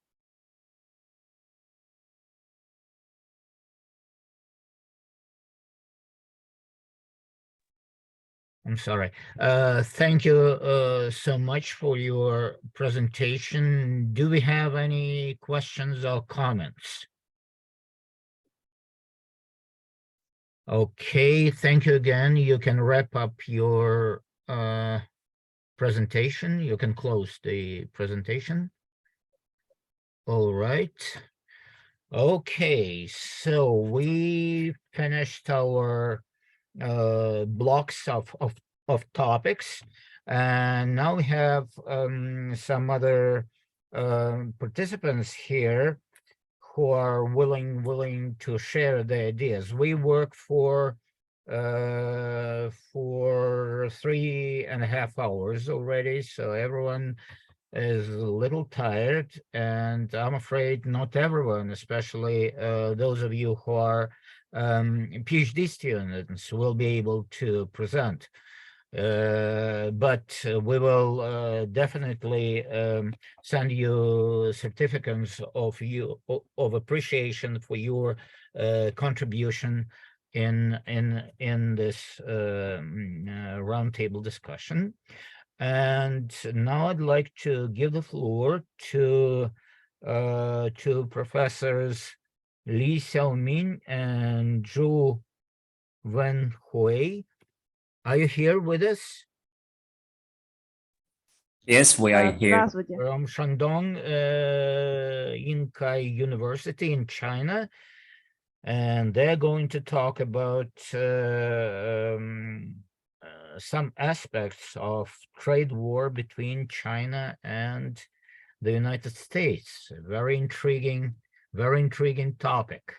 I'm sorry. Thank you so much for your presentation. Do we have any questions or comments? Okay, thank you again. You can wrap up your presentation. You can close the presentation. All right. Okay, so we finished our blocks of topics, and now we have some other participants here who are willing to share the ideas. We work for 3.5 hours already, so everyone is a little tired, and I'm afraid not everyone, especially those of you who are PhD students, will be able to present. But we will definitely send you certificates of appreciation for your contribution in this roundtable discussion. And now I'd like to give the floor to Professors Li Xiaoming and Zhu Wenhui. Are you here with us? Yes, we are here. From Shandong Yinkai University in China. and they're going to talk about some aspects of trade war between China and the United States. A very intriguing topic.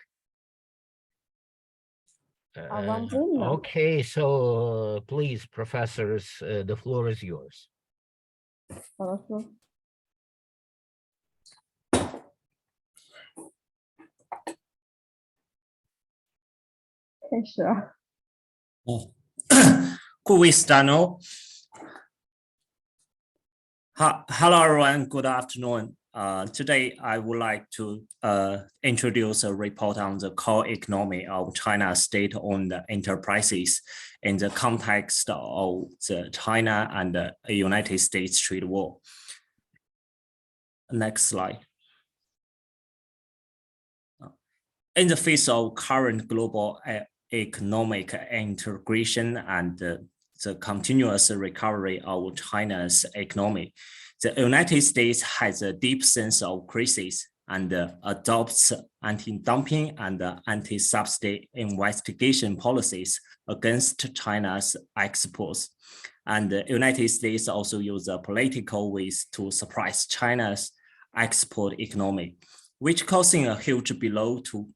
Okay, so please, professors, the floor is yours. Could we start now? Hello, everyone. Good afternoon. Today, I would like to introduce a report on the core economy of China's state-owned enterprises in the context of the China and the United States trade war. Next slide. In the face of current global economic integration and the continuous recovery of China's economy, the United States has a deep sense of crisis and adopts anti-dumping and anti-subsidy investigation policies against China's exports. And the United States also uses political ways to suppress China's export economy, which causing a huge blow to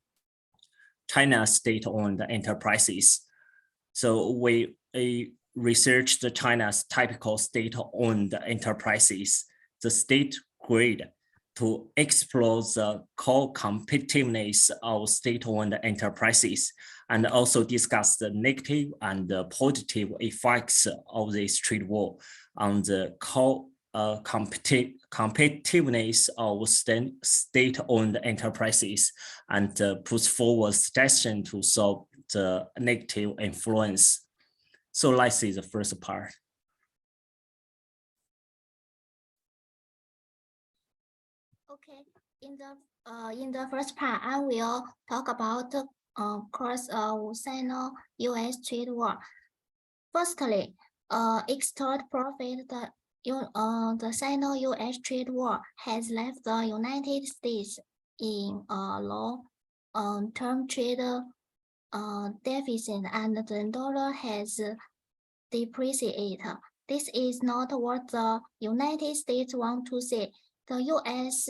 China's state-owned enterprises. So we researched China's typical state-owned enterprises, the state grid, to explore the core competitiveness of state-owned enterprises, and also discuss the negative and positive effects of this trade war on the core competitiveness of state-owned enterprises, and puts forward suggestions to solve the negative influence. So let's see the first part. Okay, in the first part, I will talk about the course of Sino-US trade war. Firstly, export profit. The Sino-US trade war has left the United States in a long-term trade deficit, and the dollar has depreciated. This is not what the United States want to see. The U.S.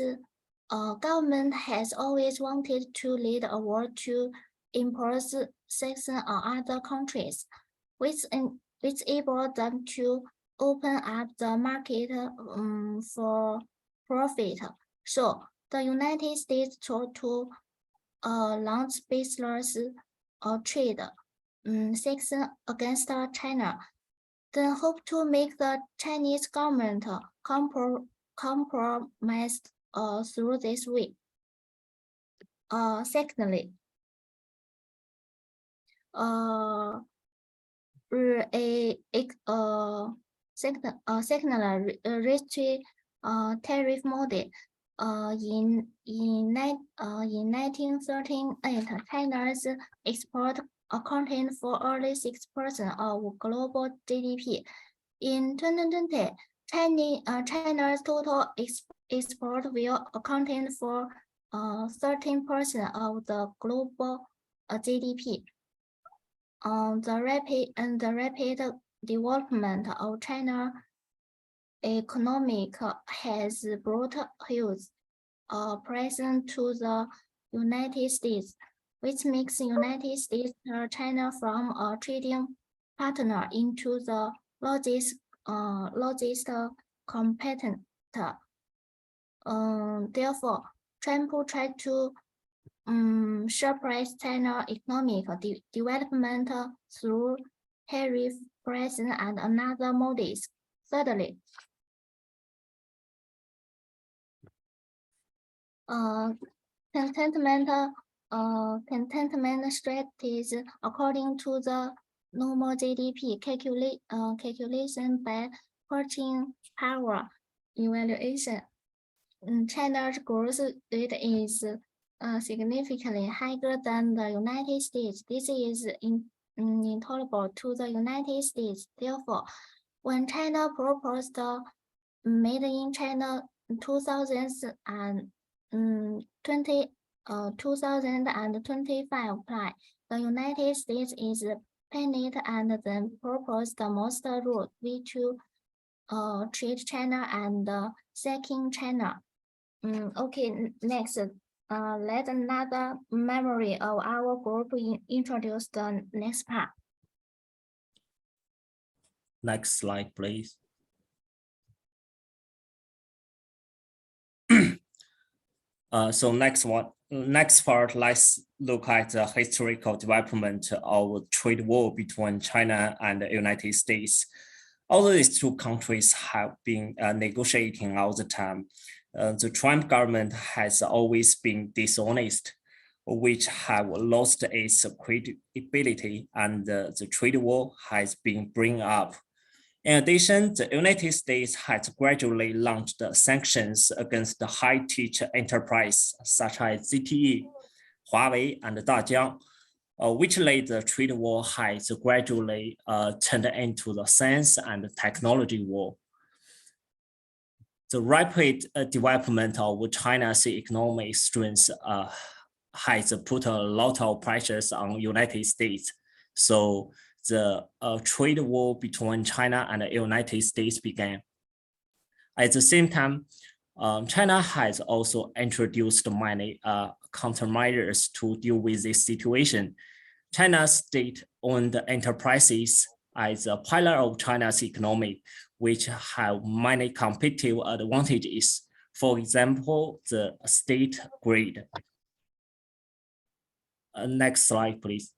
Government has always wanted to lead a war to impose sanctions on other countries, which enabled them to open up the market for profit. So the United States tried to launch baseless trade sanctions against China, then hope to make the Chinese government compromise through this way. Secondly, restrict tariff model. In 1938, China's export accounted for only 6% of global GDP. In 2020, China's total export will account for 13% of the global GDP. The rapid development of China economic has brought huge pressure to the United States, which makes the United States turn China from a trading partner into the largest competitor. Therefore, Trump tried to suppress China's economic development through tariff pressure and another models. Thirdly, contentment strategies according to the normal GDP calculation by purchasing power evaluation. China's growth rate is significantly higher than the United States. This is intolerable to the United States. Therefore, when China proposed the Made in China 2020 2025 plan, the United States is planned and then proposed the most route which treat China and second China. Okay, next, let another memory of our group introduce the next part. Next slide, please. So next part, let's look at the historical development of trade war between China and the United States. Although these two countries have been negotiating all the time, the Trump government has always been dishonest, which have lost its credibility, and the trade war has been bring up. In addition, the United States has gradually launched sanctions against the high-tech enterprise such as ZTE, Huawei, and Data, which led the trade war has gradually turned into the science and technology war. The rapid development of China's economic strength has put a lot of pressures on the United States. So the trade war between China and the United States began. At the same time, China has also introduced many countermeasures to deal with this situation. China's state-owned enterprises as a pillar of China's economy, which have many competitive advantages. For example, the state grid. Next slide, please.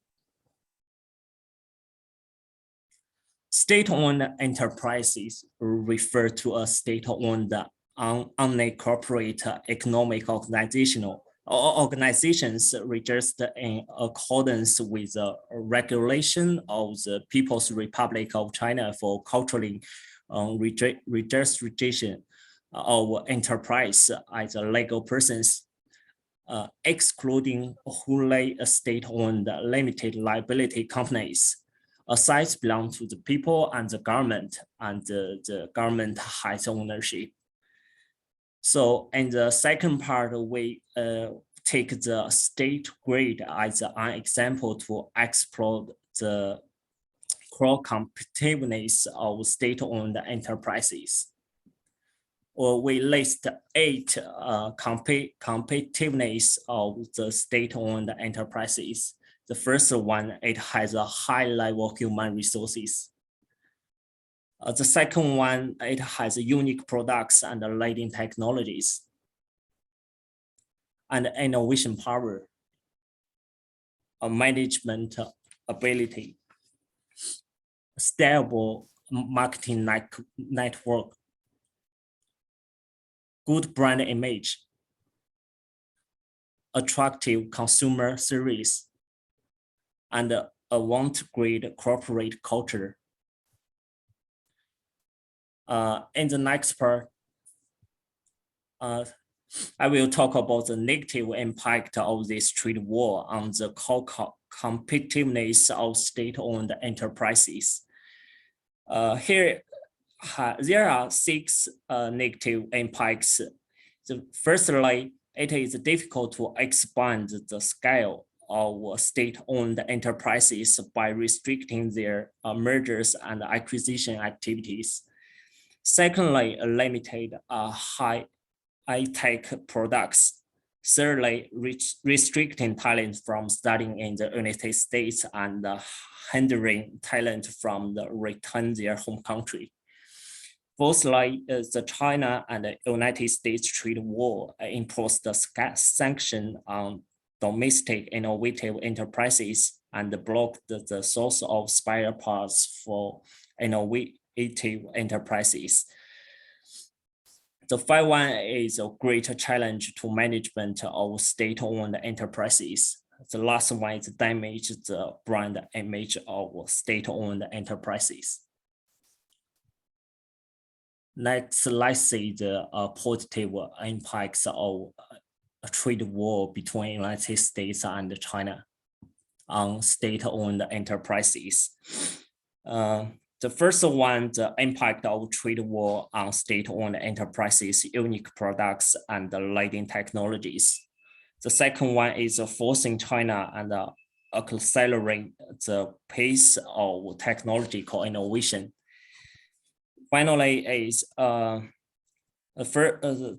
State-owned enterprises refer to a state-owned unincorporated economic organizations registered in accordance with the regulation of the People's Republic of China for culturally registration of enterprise as a legal persons, excluding wholly state-owned limited liability companies. Assets belong to the people and the government, and the government has ownership. So in the second part, we take the state grid as an example to explore the core competitiveness of state-owned enterprises. Or we list 8 competitiveness of the state-owned enterprises. The first one, it has a high level human resources. The second one, it has unique products and leading technologies and innovation power, a management ability, stable marketing network, good brand image, attractive consumer service, and a want-grade corporate culture. In the next part, I will talk about the negative impact of this trade war on the core competitiveness of state-owned enterprises. Here, there are 6 negative impacts. Firstly, it is difficult to expand the scale of state-owned enterprises by restricting their mergers and acquisition activities. Secondly, limited high-tech products. Thirdly, restricting talent from studying in the United States and hindering talent from the return their home country. Fourthly, the China and the United States trade war imposed the sanction on domestic innovative enterprises and blocked the source of spare parts for innovative enterprises. The 5th one is a greater challenge to management of state-owned enterprises. The last one is damage the brand image of state-owned enterprises. Next, let's see the positive impacts of a trade war between United States and China on state-owned enterprises. The first one, the impact of trade war on state-owned enterprises, unique products, and leading technologies. The second one is forcing China and accelerate the pace of technological innovation. Finally, is the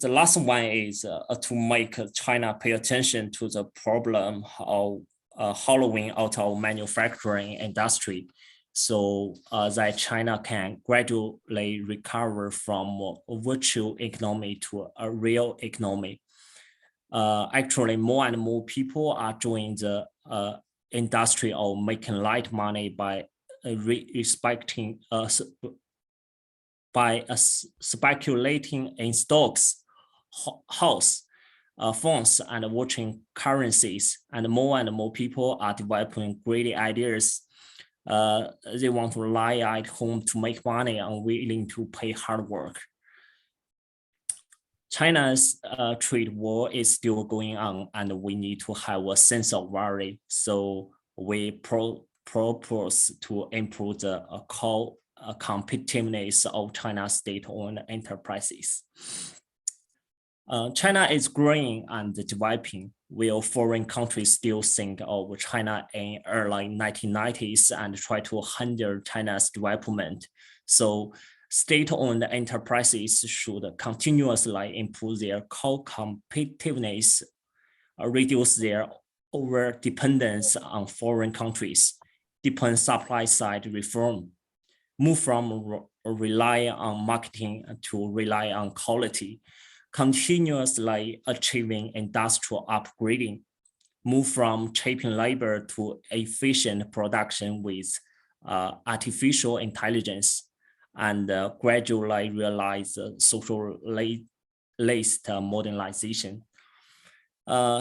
last one is to make China pay attention to the problem of hollowing out our manufacturing industry, so that China can gradually recover from a virtual economy to a real economy. Actually, more and more people are joining the industry of making light money by speculating in stocks, house, funds, and watching currencies. And more people are developing great ideas. They want to lie at home to make money and willing to pay hard work. China's trade war is still going on, and we need to have a sense of worry. So we propose to improve the competitiveness of China's state-owned enterprises. China is growing and developing, while foreign countries still think of China in early 1990s and try to hinder China's development. So state-owned enterprises should continuously improve their core competitiveness, reduce their over-dependence on foreign countries, deepen supply-side reform, move from relying on marketing to rely on quality, continuously achieving industrial upgrading, move from cheap labor to efficient production with artificial intelligence, and gradually realize socialist modernization.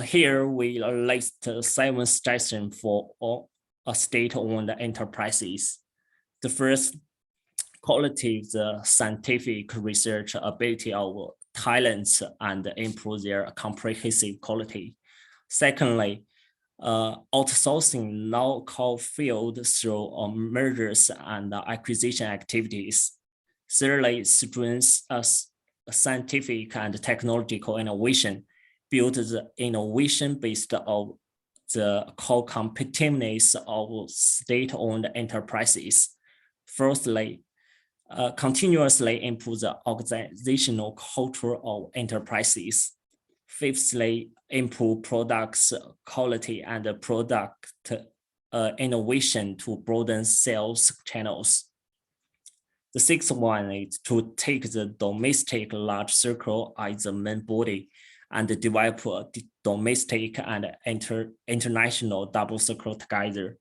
Here we list 7 suggestions for state-owned enterprises. The first, quality the scientific research ability of talents and improve their comprehensive quality. Secondly, outsourcing local field through mergers and acquisition activities. Thirdly, strengths scientific and technological innovation, build the innovation based on the core competitiveness of state-owned enterprises. Fourthly, continuously improve the organizational culture of enterprises. Fifthly, improve products quality and product innovation to broaden sales channels. The sixth one is to take the domestic large circle as the main body and develop a domestic and international double circle together.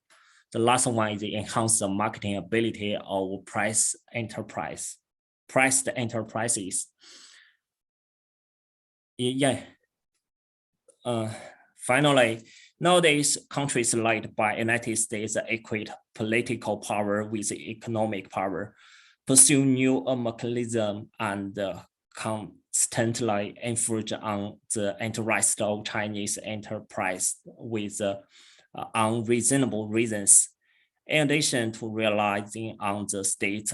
The last one is enhance the marketing ability of priced enterprises. Finally, nowadays, countries led by United States equate political power with economic power, pursue new mechanism, and constantly infringe on the interest of Chinese enterprise with unreasonable reasons. In addition to realizing on the state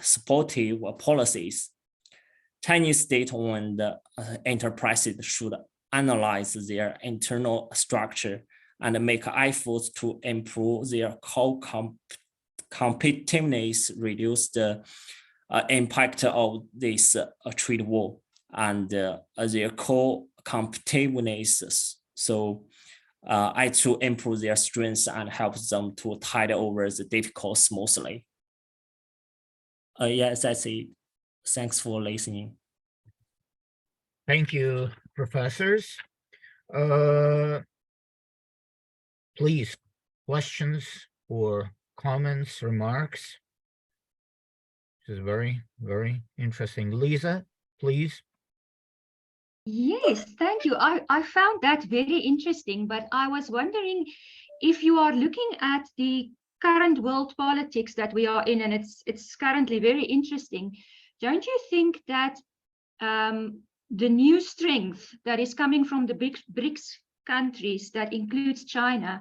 supportive policies, Chinese state-owned enterprises should analyze their internal structure and make efforts to improve their core competitiveness, reduce the impact of this trade war and their core competitiveness. So to improve their strengths and help them to tide over the difficult smoothly. Yes, that's it. Thanks for listening. Thank you, professors. Please, questions or comments, remarks? This is very, very interesting. Lisa, please. Yes, thank you. I found that very interesting, but I was wondering if you are looking at the current world politics that we are in, and it's currently very interesting. Don't you think that the new strength that is coming from the BRICS countries, that includes China,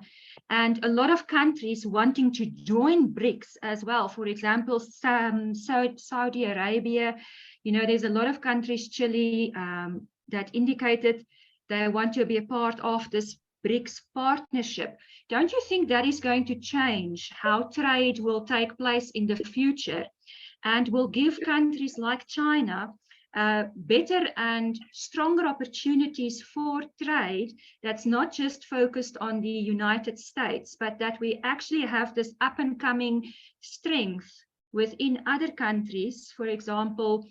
and a lot of countries wanting to join BRICS as well, for example, Saudi Arabia, you know, there's a lot of countries, Chile, that indicated they want to be a part of this BRICS partnership. Don't you think that is going to change how trade will take place in the future and will give countries like China better and stronger opportunities for trade that's not just focused on the United States, but that we actually have this up and coming strength within other countries, for example,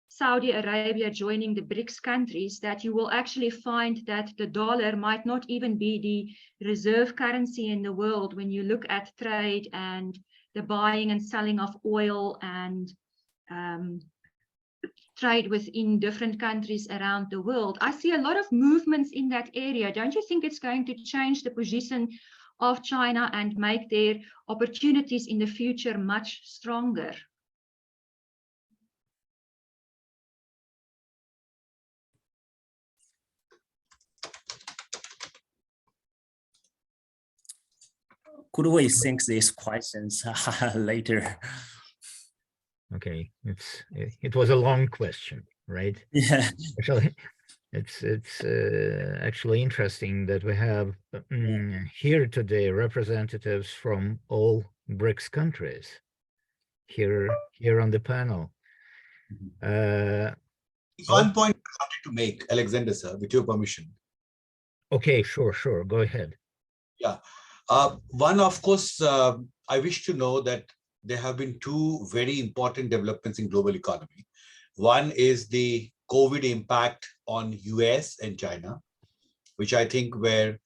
Saudi Arabia joining the BRICS countries, that you will actually find that the dollar might not even be the reserve currency in the world when you look at trade and the buying and selling of oil and trade within different countries around the world. I see a lot of movements in that area. Don't you think it's going to change the position of China and make their opportunities in the future much stronger? Could we think these questions later? Okay, it was a long question, right? Yeah. Actually, it's actually interesting that we have here today representatives from all BRICS countries here on the panel. One point I wanted to make, Alexander, sir, with your permission. Okay, sure, go ahead. Yeah, one, of course, I wish to know that there have been two very important developments in global economy. One is the COVID impact on US and China, which I think were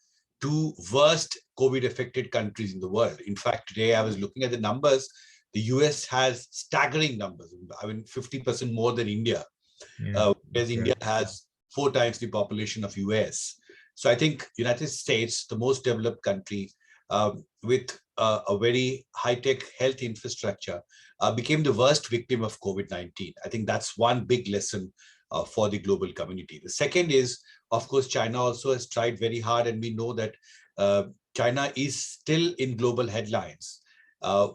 two worst COVID affected countries in the world. In fact, today I was looking at the numbers. The US has staggering numbers. I mean, 50% more than India, whereas India has 4 times the population of US. So I think United States, the most developed country with a very high-tech health infrastructure, became the worst victim of COVID-19. I think that's one big lesson for the global community. The second is, of course, China also has tried very hard, and we know that China is still in global headlines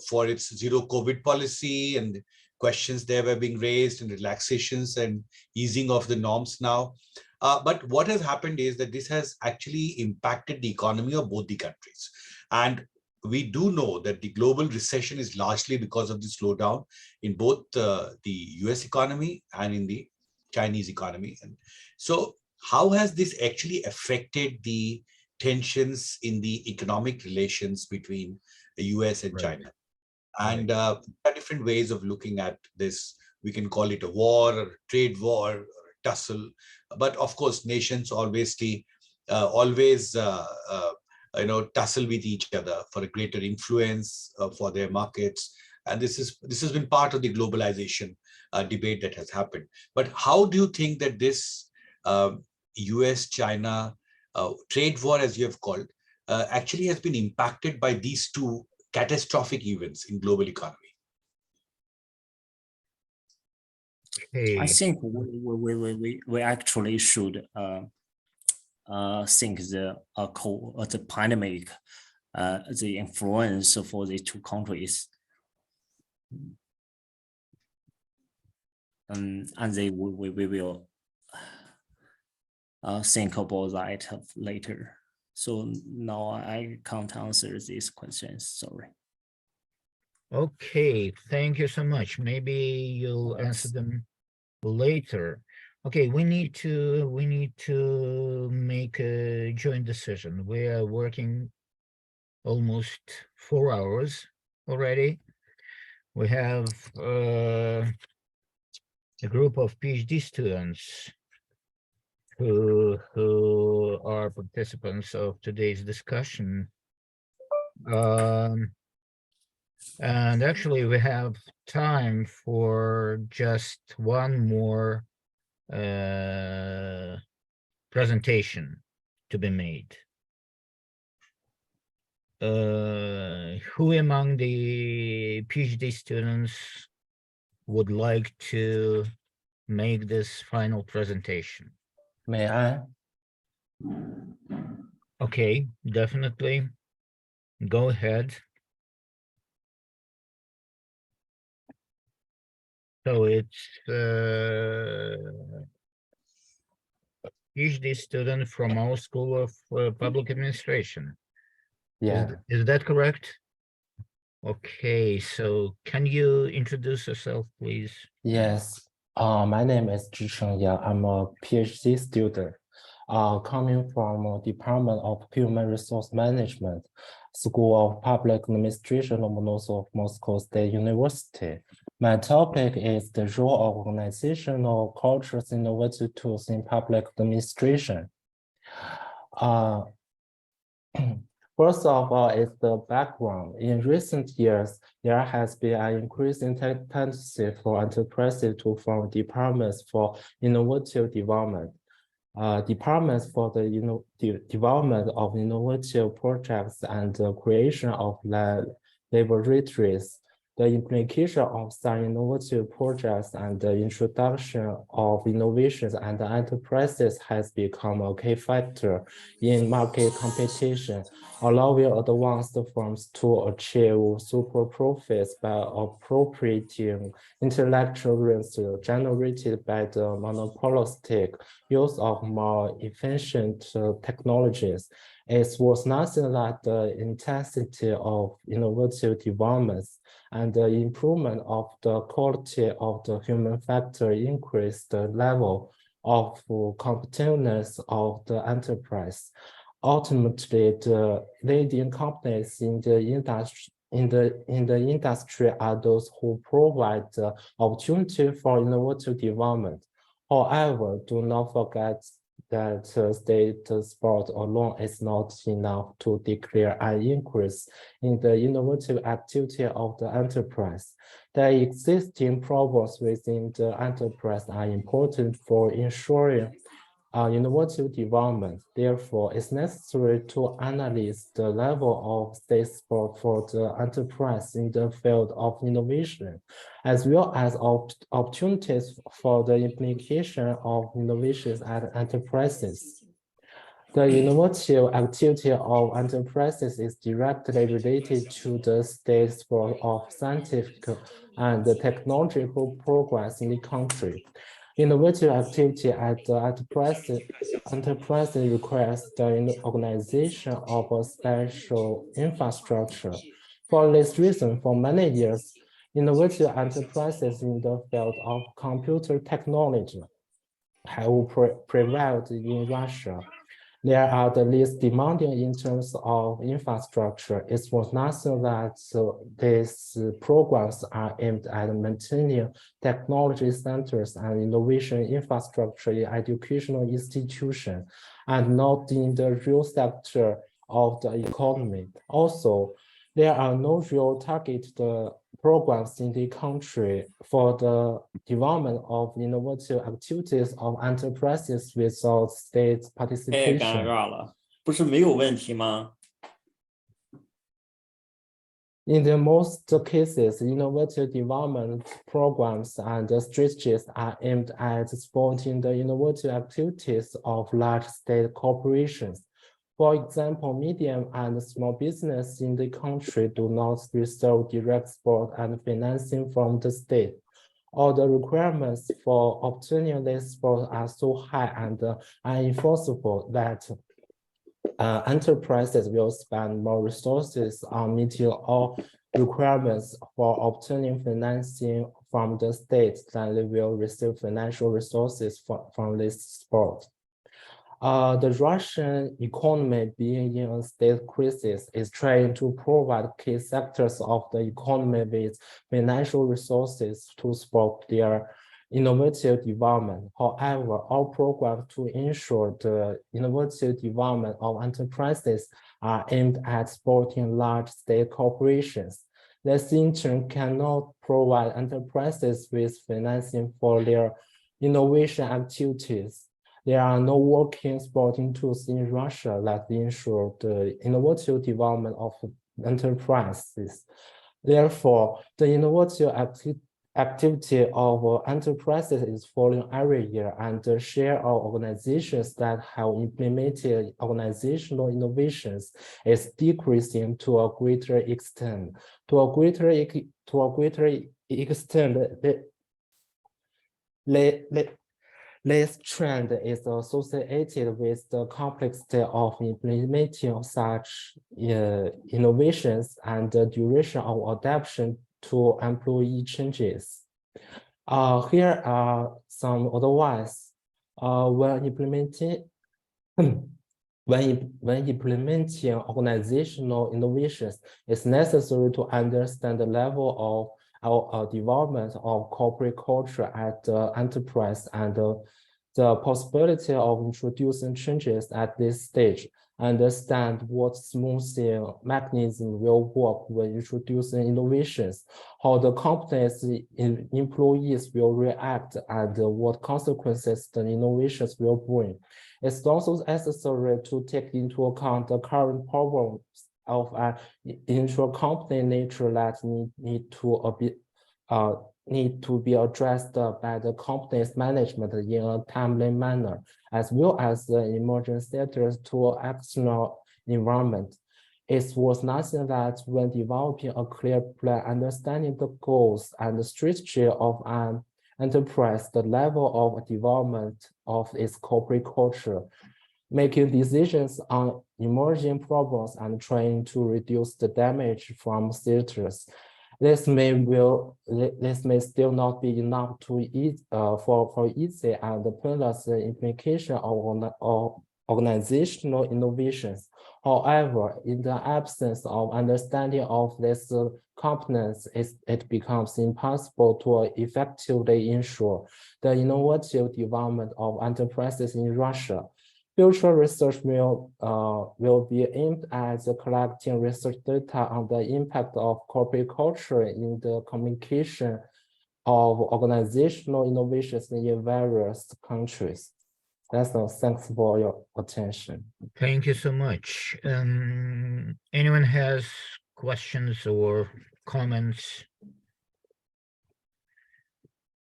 for its zero COVID policy, and questions there were being raised, and relaxations and easing of the norms now. But what has happened is that this has actually impacted the economy of both the countries. And we do know that the global recession is largely because of the slowdown in both the US economy and in the Chinese economy. And so how has this actually affected the tensions in the economic relations between the US and China? And there are different ways of looking at this. We can call it a war, or a trade war, or a tussle. But of course, nations always tussle with each other for a greater influence for their markets. And this has been part of the globalization debate that has happened. But how do you think that this US-China trade war, as you have called, actually has been impacted by these two catastrophic events in global economy? I think we actually should think the pandemic, the influence for the two countries, and we will think about that later. So now I can't answer these questions. Sorry. Okay, thank you so much. Maybe you'll answer them later. Okay, we need to make a joint decision. We are working almost 4 hours already. We have a group of PhD students who are participants of today's discussion. And actually, we have time for just one more presentation to be made. Who among the PhD students would like to make this final presentation? May I? Okay, definitely. Go ahead. So it's PhD student from our School of Public Administration. Yeah. Is that correct? Okay, so can you introduce yourself, please? Yes. My name is Zhicheng Yang. I'm a PhD student coming from Department of Human Resource Management, School of Public Administration of Moscow State University. My topic is the role of organizational cultures innovative tools in public administration. First of all, is the background. In recent years, there has been an increasing tendency for enterprises to form departments for innovative development. Departments for the development of innovative projects and the creation of laboratories. The implication of some innovative projects and the introduction of innovations and enterprises has become a key factor in market competition, allowing advanced firms to achieve super profits by appropriating intellectual resources generated by the monopolistic use of more efficient technologies. It was nothing that the intensity of innovative developments and the improvement of the quality of the human factor increased the level of competitiveness of the enterprise. Ultimately, the leading companies in the industry are those who provide the opportunity for innovative development. However, do not forget that state support alone is not enough to declare an increase in the innovative activity of the enterprise. The existing problems within the enterprise are important for ensuring innovative development. Therefore, it's necessary to analyze the level of state support for the enterprise in the field of innovation, as well as opportunities for the implication of innovations at enterprises. The innovative activity of enterprises is directly related to the state support of scientific and technological progress in the country. Innovative activity at the enterprise requires the organization of a special infrastructure. For this reason, for many years, innovative enterprises in the field of computer technology have prevailed in Russia. They are the least demanding in terms of infrastructure. It was nothing that these programs are aimed at maintaining technology centers and innovation infrastructure in educational institutions and not in the real sector of the economy. Also, there are no real targeted programs in the country for the development of innovative activities of enterprises without state participation. In the most cases, innovative development programs and strategies are aimed at supporting the innovative activities of large state corporations. For example, medium and small business in the country do not receive direct support and financing from the state. All the requirements for obtaining this support are so high and unenforceable that enterprises will spend more resources on meeting all requirements for obtaining financing from the state than they will receive financial resources from this support. The Russian economy, being in a state crisis, is trying to provide key sectors of the economy with financial resources to support their innovative development. However, all programs to ensure the innovative development of enterprises are aimed at supporting large state corporations. This in turn cannot provide enterprises with financing for their innovation activities. There are no working supporting tools in Russia that ensure the innovative development of enterprises. Therefore, the innovative activity of enterprises is falling every year, and the share of organizations that have implemented organizational innovations is decreasing to a greater extent. To a greater extent, This trend is associated with the complexity of implementing such innovations and the duration of adaptation to employee changes. Here are some advice when implementing organizational innovations. It's necessary to understand the level of development of corporate culture at the enterprise and the possibility of introducing changes at this stage. Understand what smoothing mechanism will work when introducing innovations, how the company's employees will react, and what consequences the innovations will bring. It's also necessary to take into account the current problems of an intra-company nature that need to be addressed by the company's management in a timely manner, as well as the emerging status to external environment. It was nothing that when developing a clear plan, understanding the goals and the strategy of an enterprise, the level of development of its corporate culture, making decisions on emerging problems and trying to reduce the damage from status. This may still not be enough to for easy and painless implication of organizational innovations. However, in the absence of understanding of these components, it becomes impossible to effectively ensure the innovative development of enterprises in Russia. Future research will be aimed at collecting research data on the impact of corporate culture in the communication of organizational innovations in various countries. That's all. Thanks for your attention. Thank you so much. Anyone has questions or comments?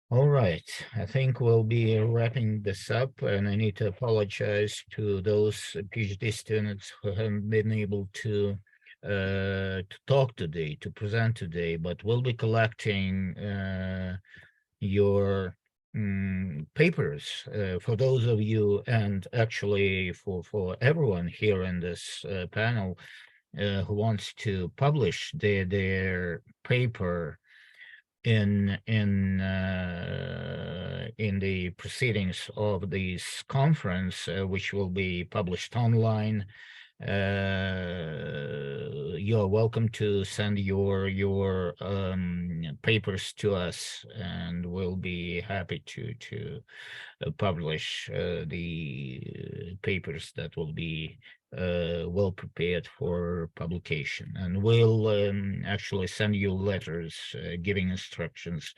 All right, I think we'll be wrapping this up, and I need to apologize to those PhD students who haven't been able to talk today, to present today, but we'll be collecting your papers for those of you, and actually for everyone here in this panel who wants to publish their paper in the proceedings of this conference, which will be published online. You're welcome to send your papers to us, and we'll be happy to publish the papers that will be well prepared for publication, and we'll actually send you letters giving instructions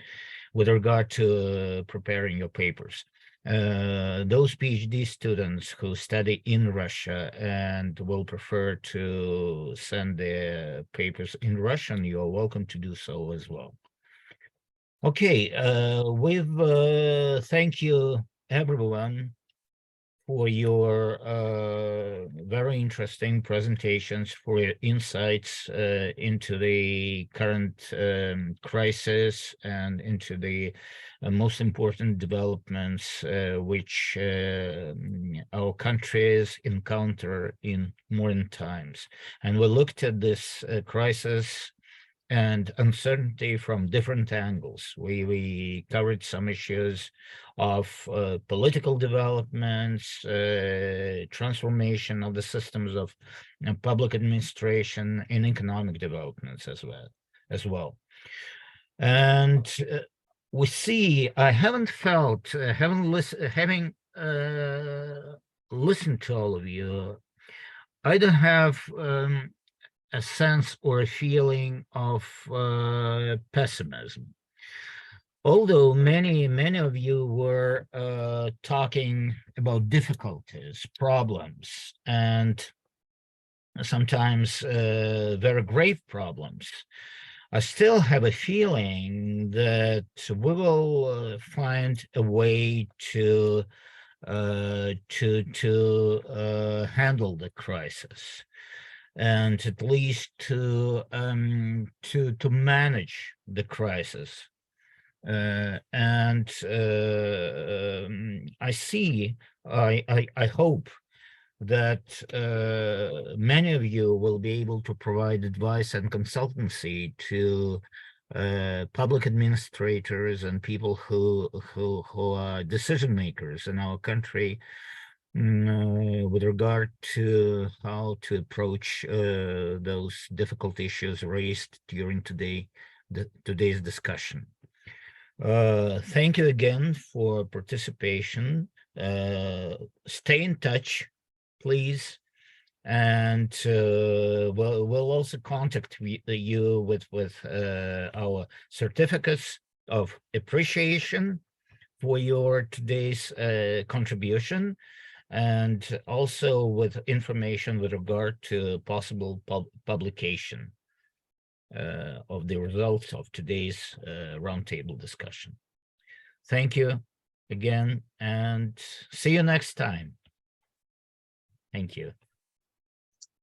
with regard to preparing your papers. Those PhD students who study in Russia and will prefer to send their papers in Russian, you are welcome to do so as well. Okay, thank you everyone for your very interesting presentations, for your insights into the current crisis and into the most important developments which our countries encounter in modern times. And we looked at this crisis and uncertainty from different angles. We covered some issues of political developments, transformation of the systems of public administration, and economic developments as well. And we see, I haven't felt, having listened to all of you, I don't have a sense or a feeling of pessimism. Although many of you were talking about difficulties, problems, and sometimes very grave problems, I still have a feeling that we will find a way to handle the crisis, and at least to manage the crisis I hope that many of you will be able to provide advice and consultancy to public administrators and people who are decision makers in our country with regard to how to approach those difficult issues raised during today's discussion. Thank you again for participation. Stay in touch, please, and we'll also contact you with our certificates of appreciation for your today's contribution, and also with information with regard to possible publication of the results of today's roundtable discussion. Thank you again, and see you next time. Thank you.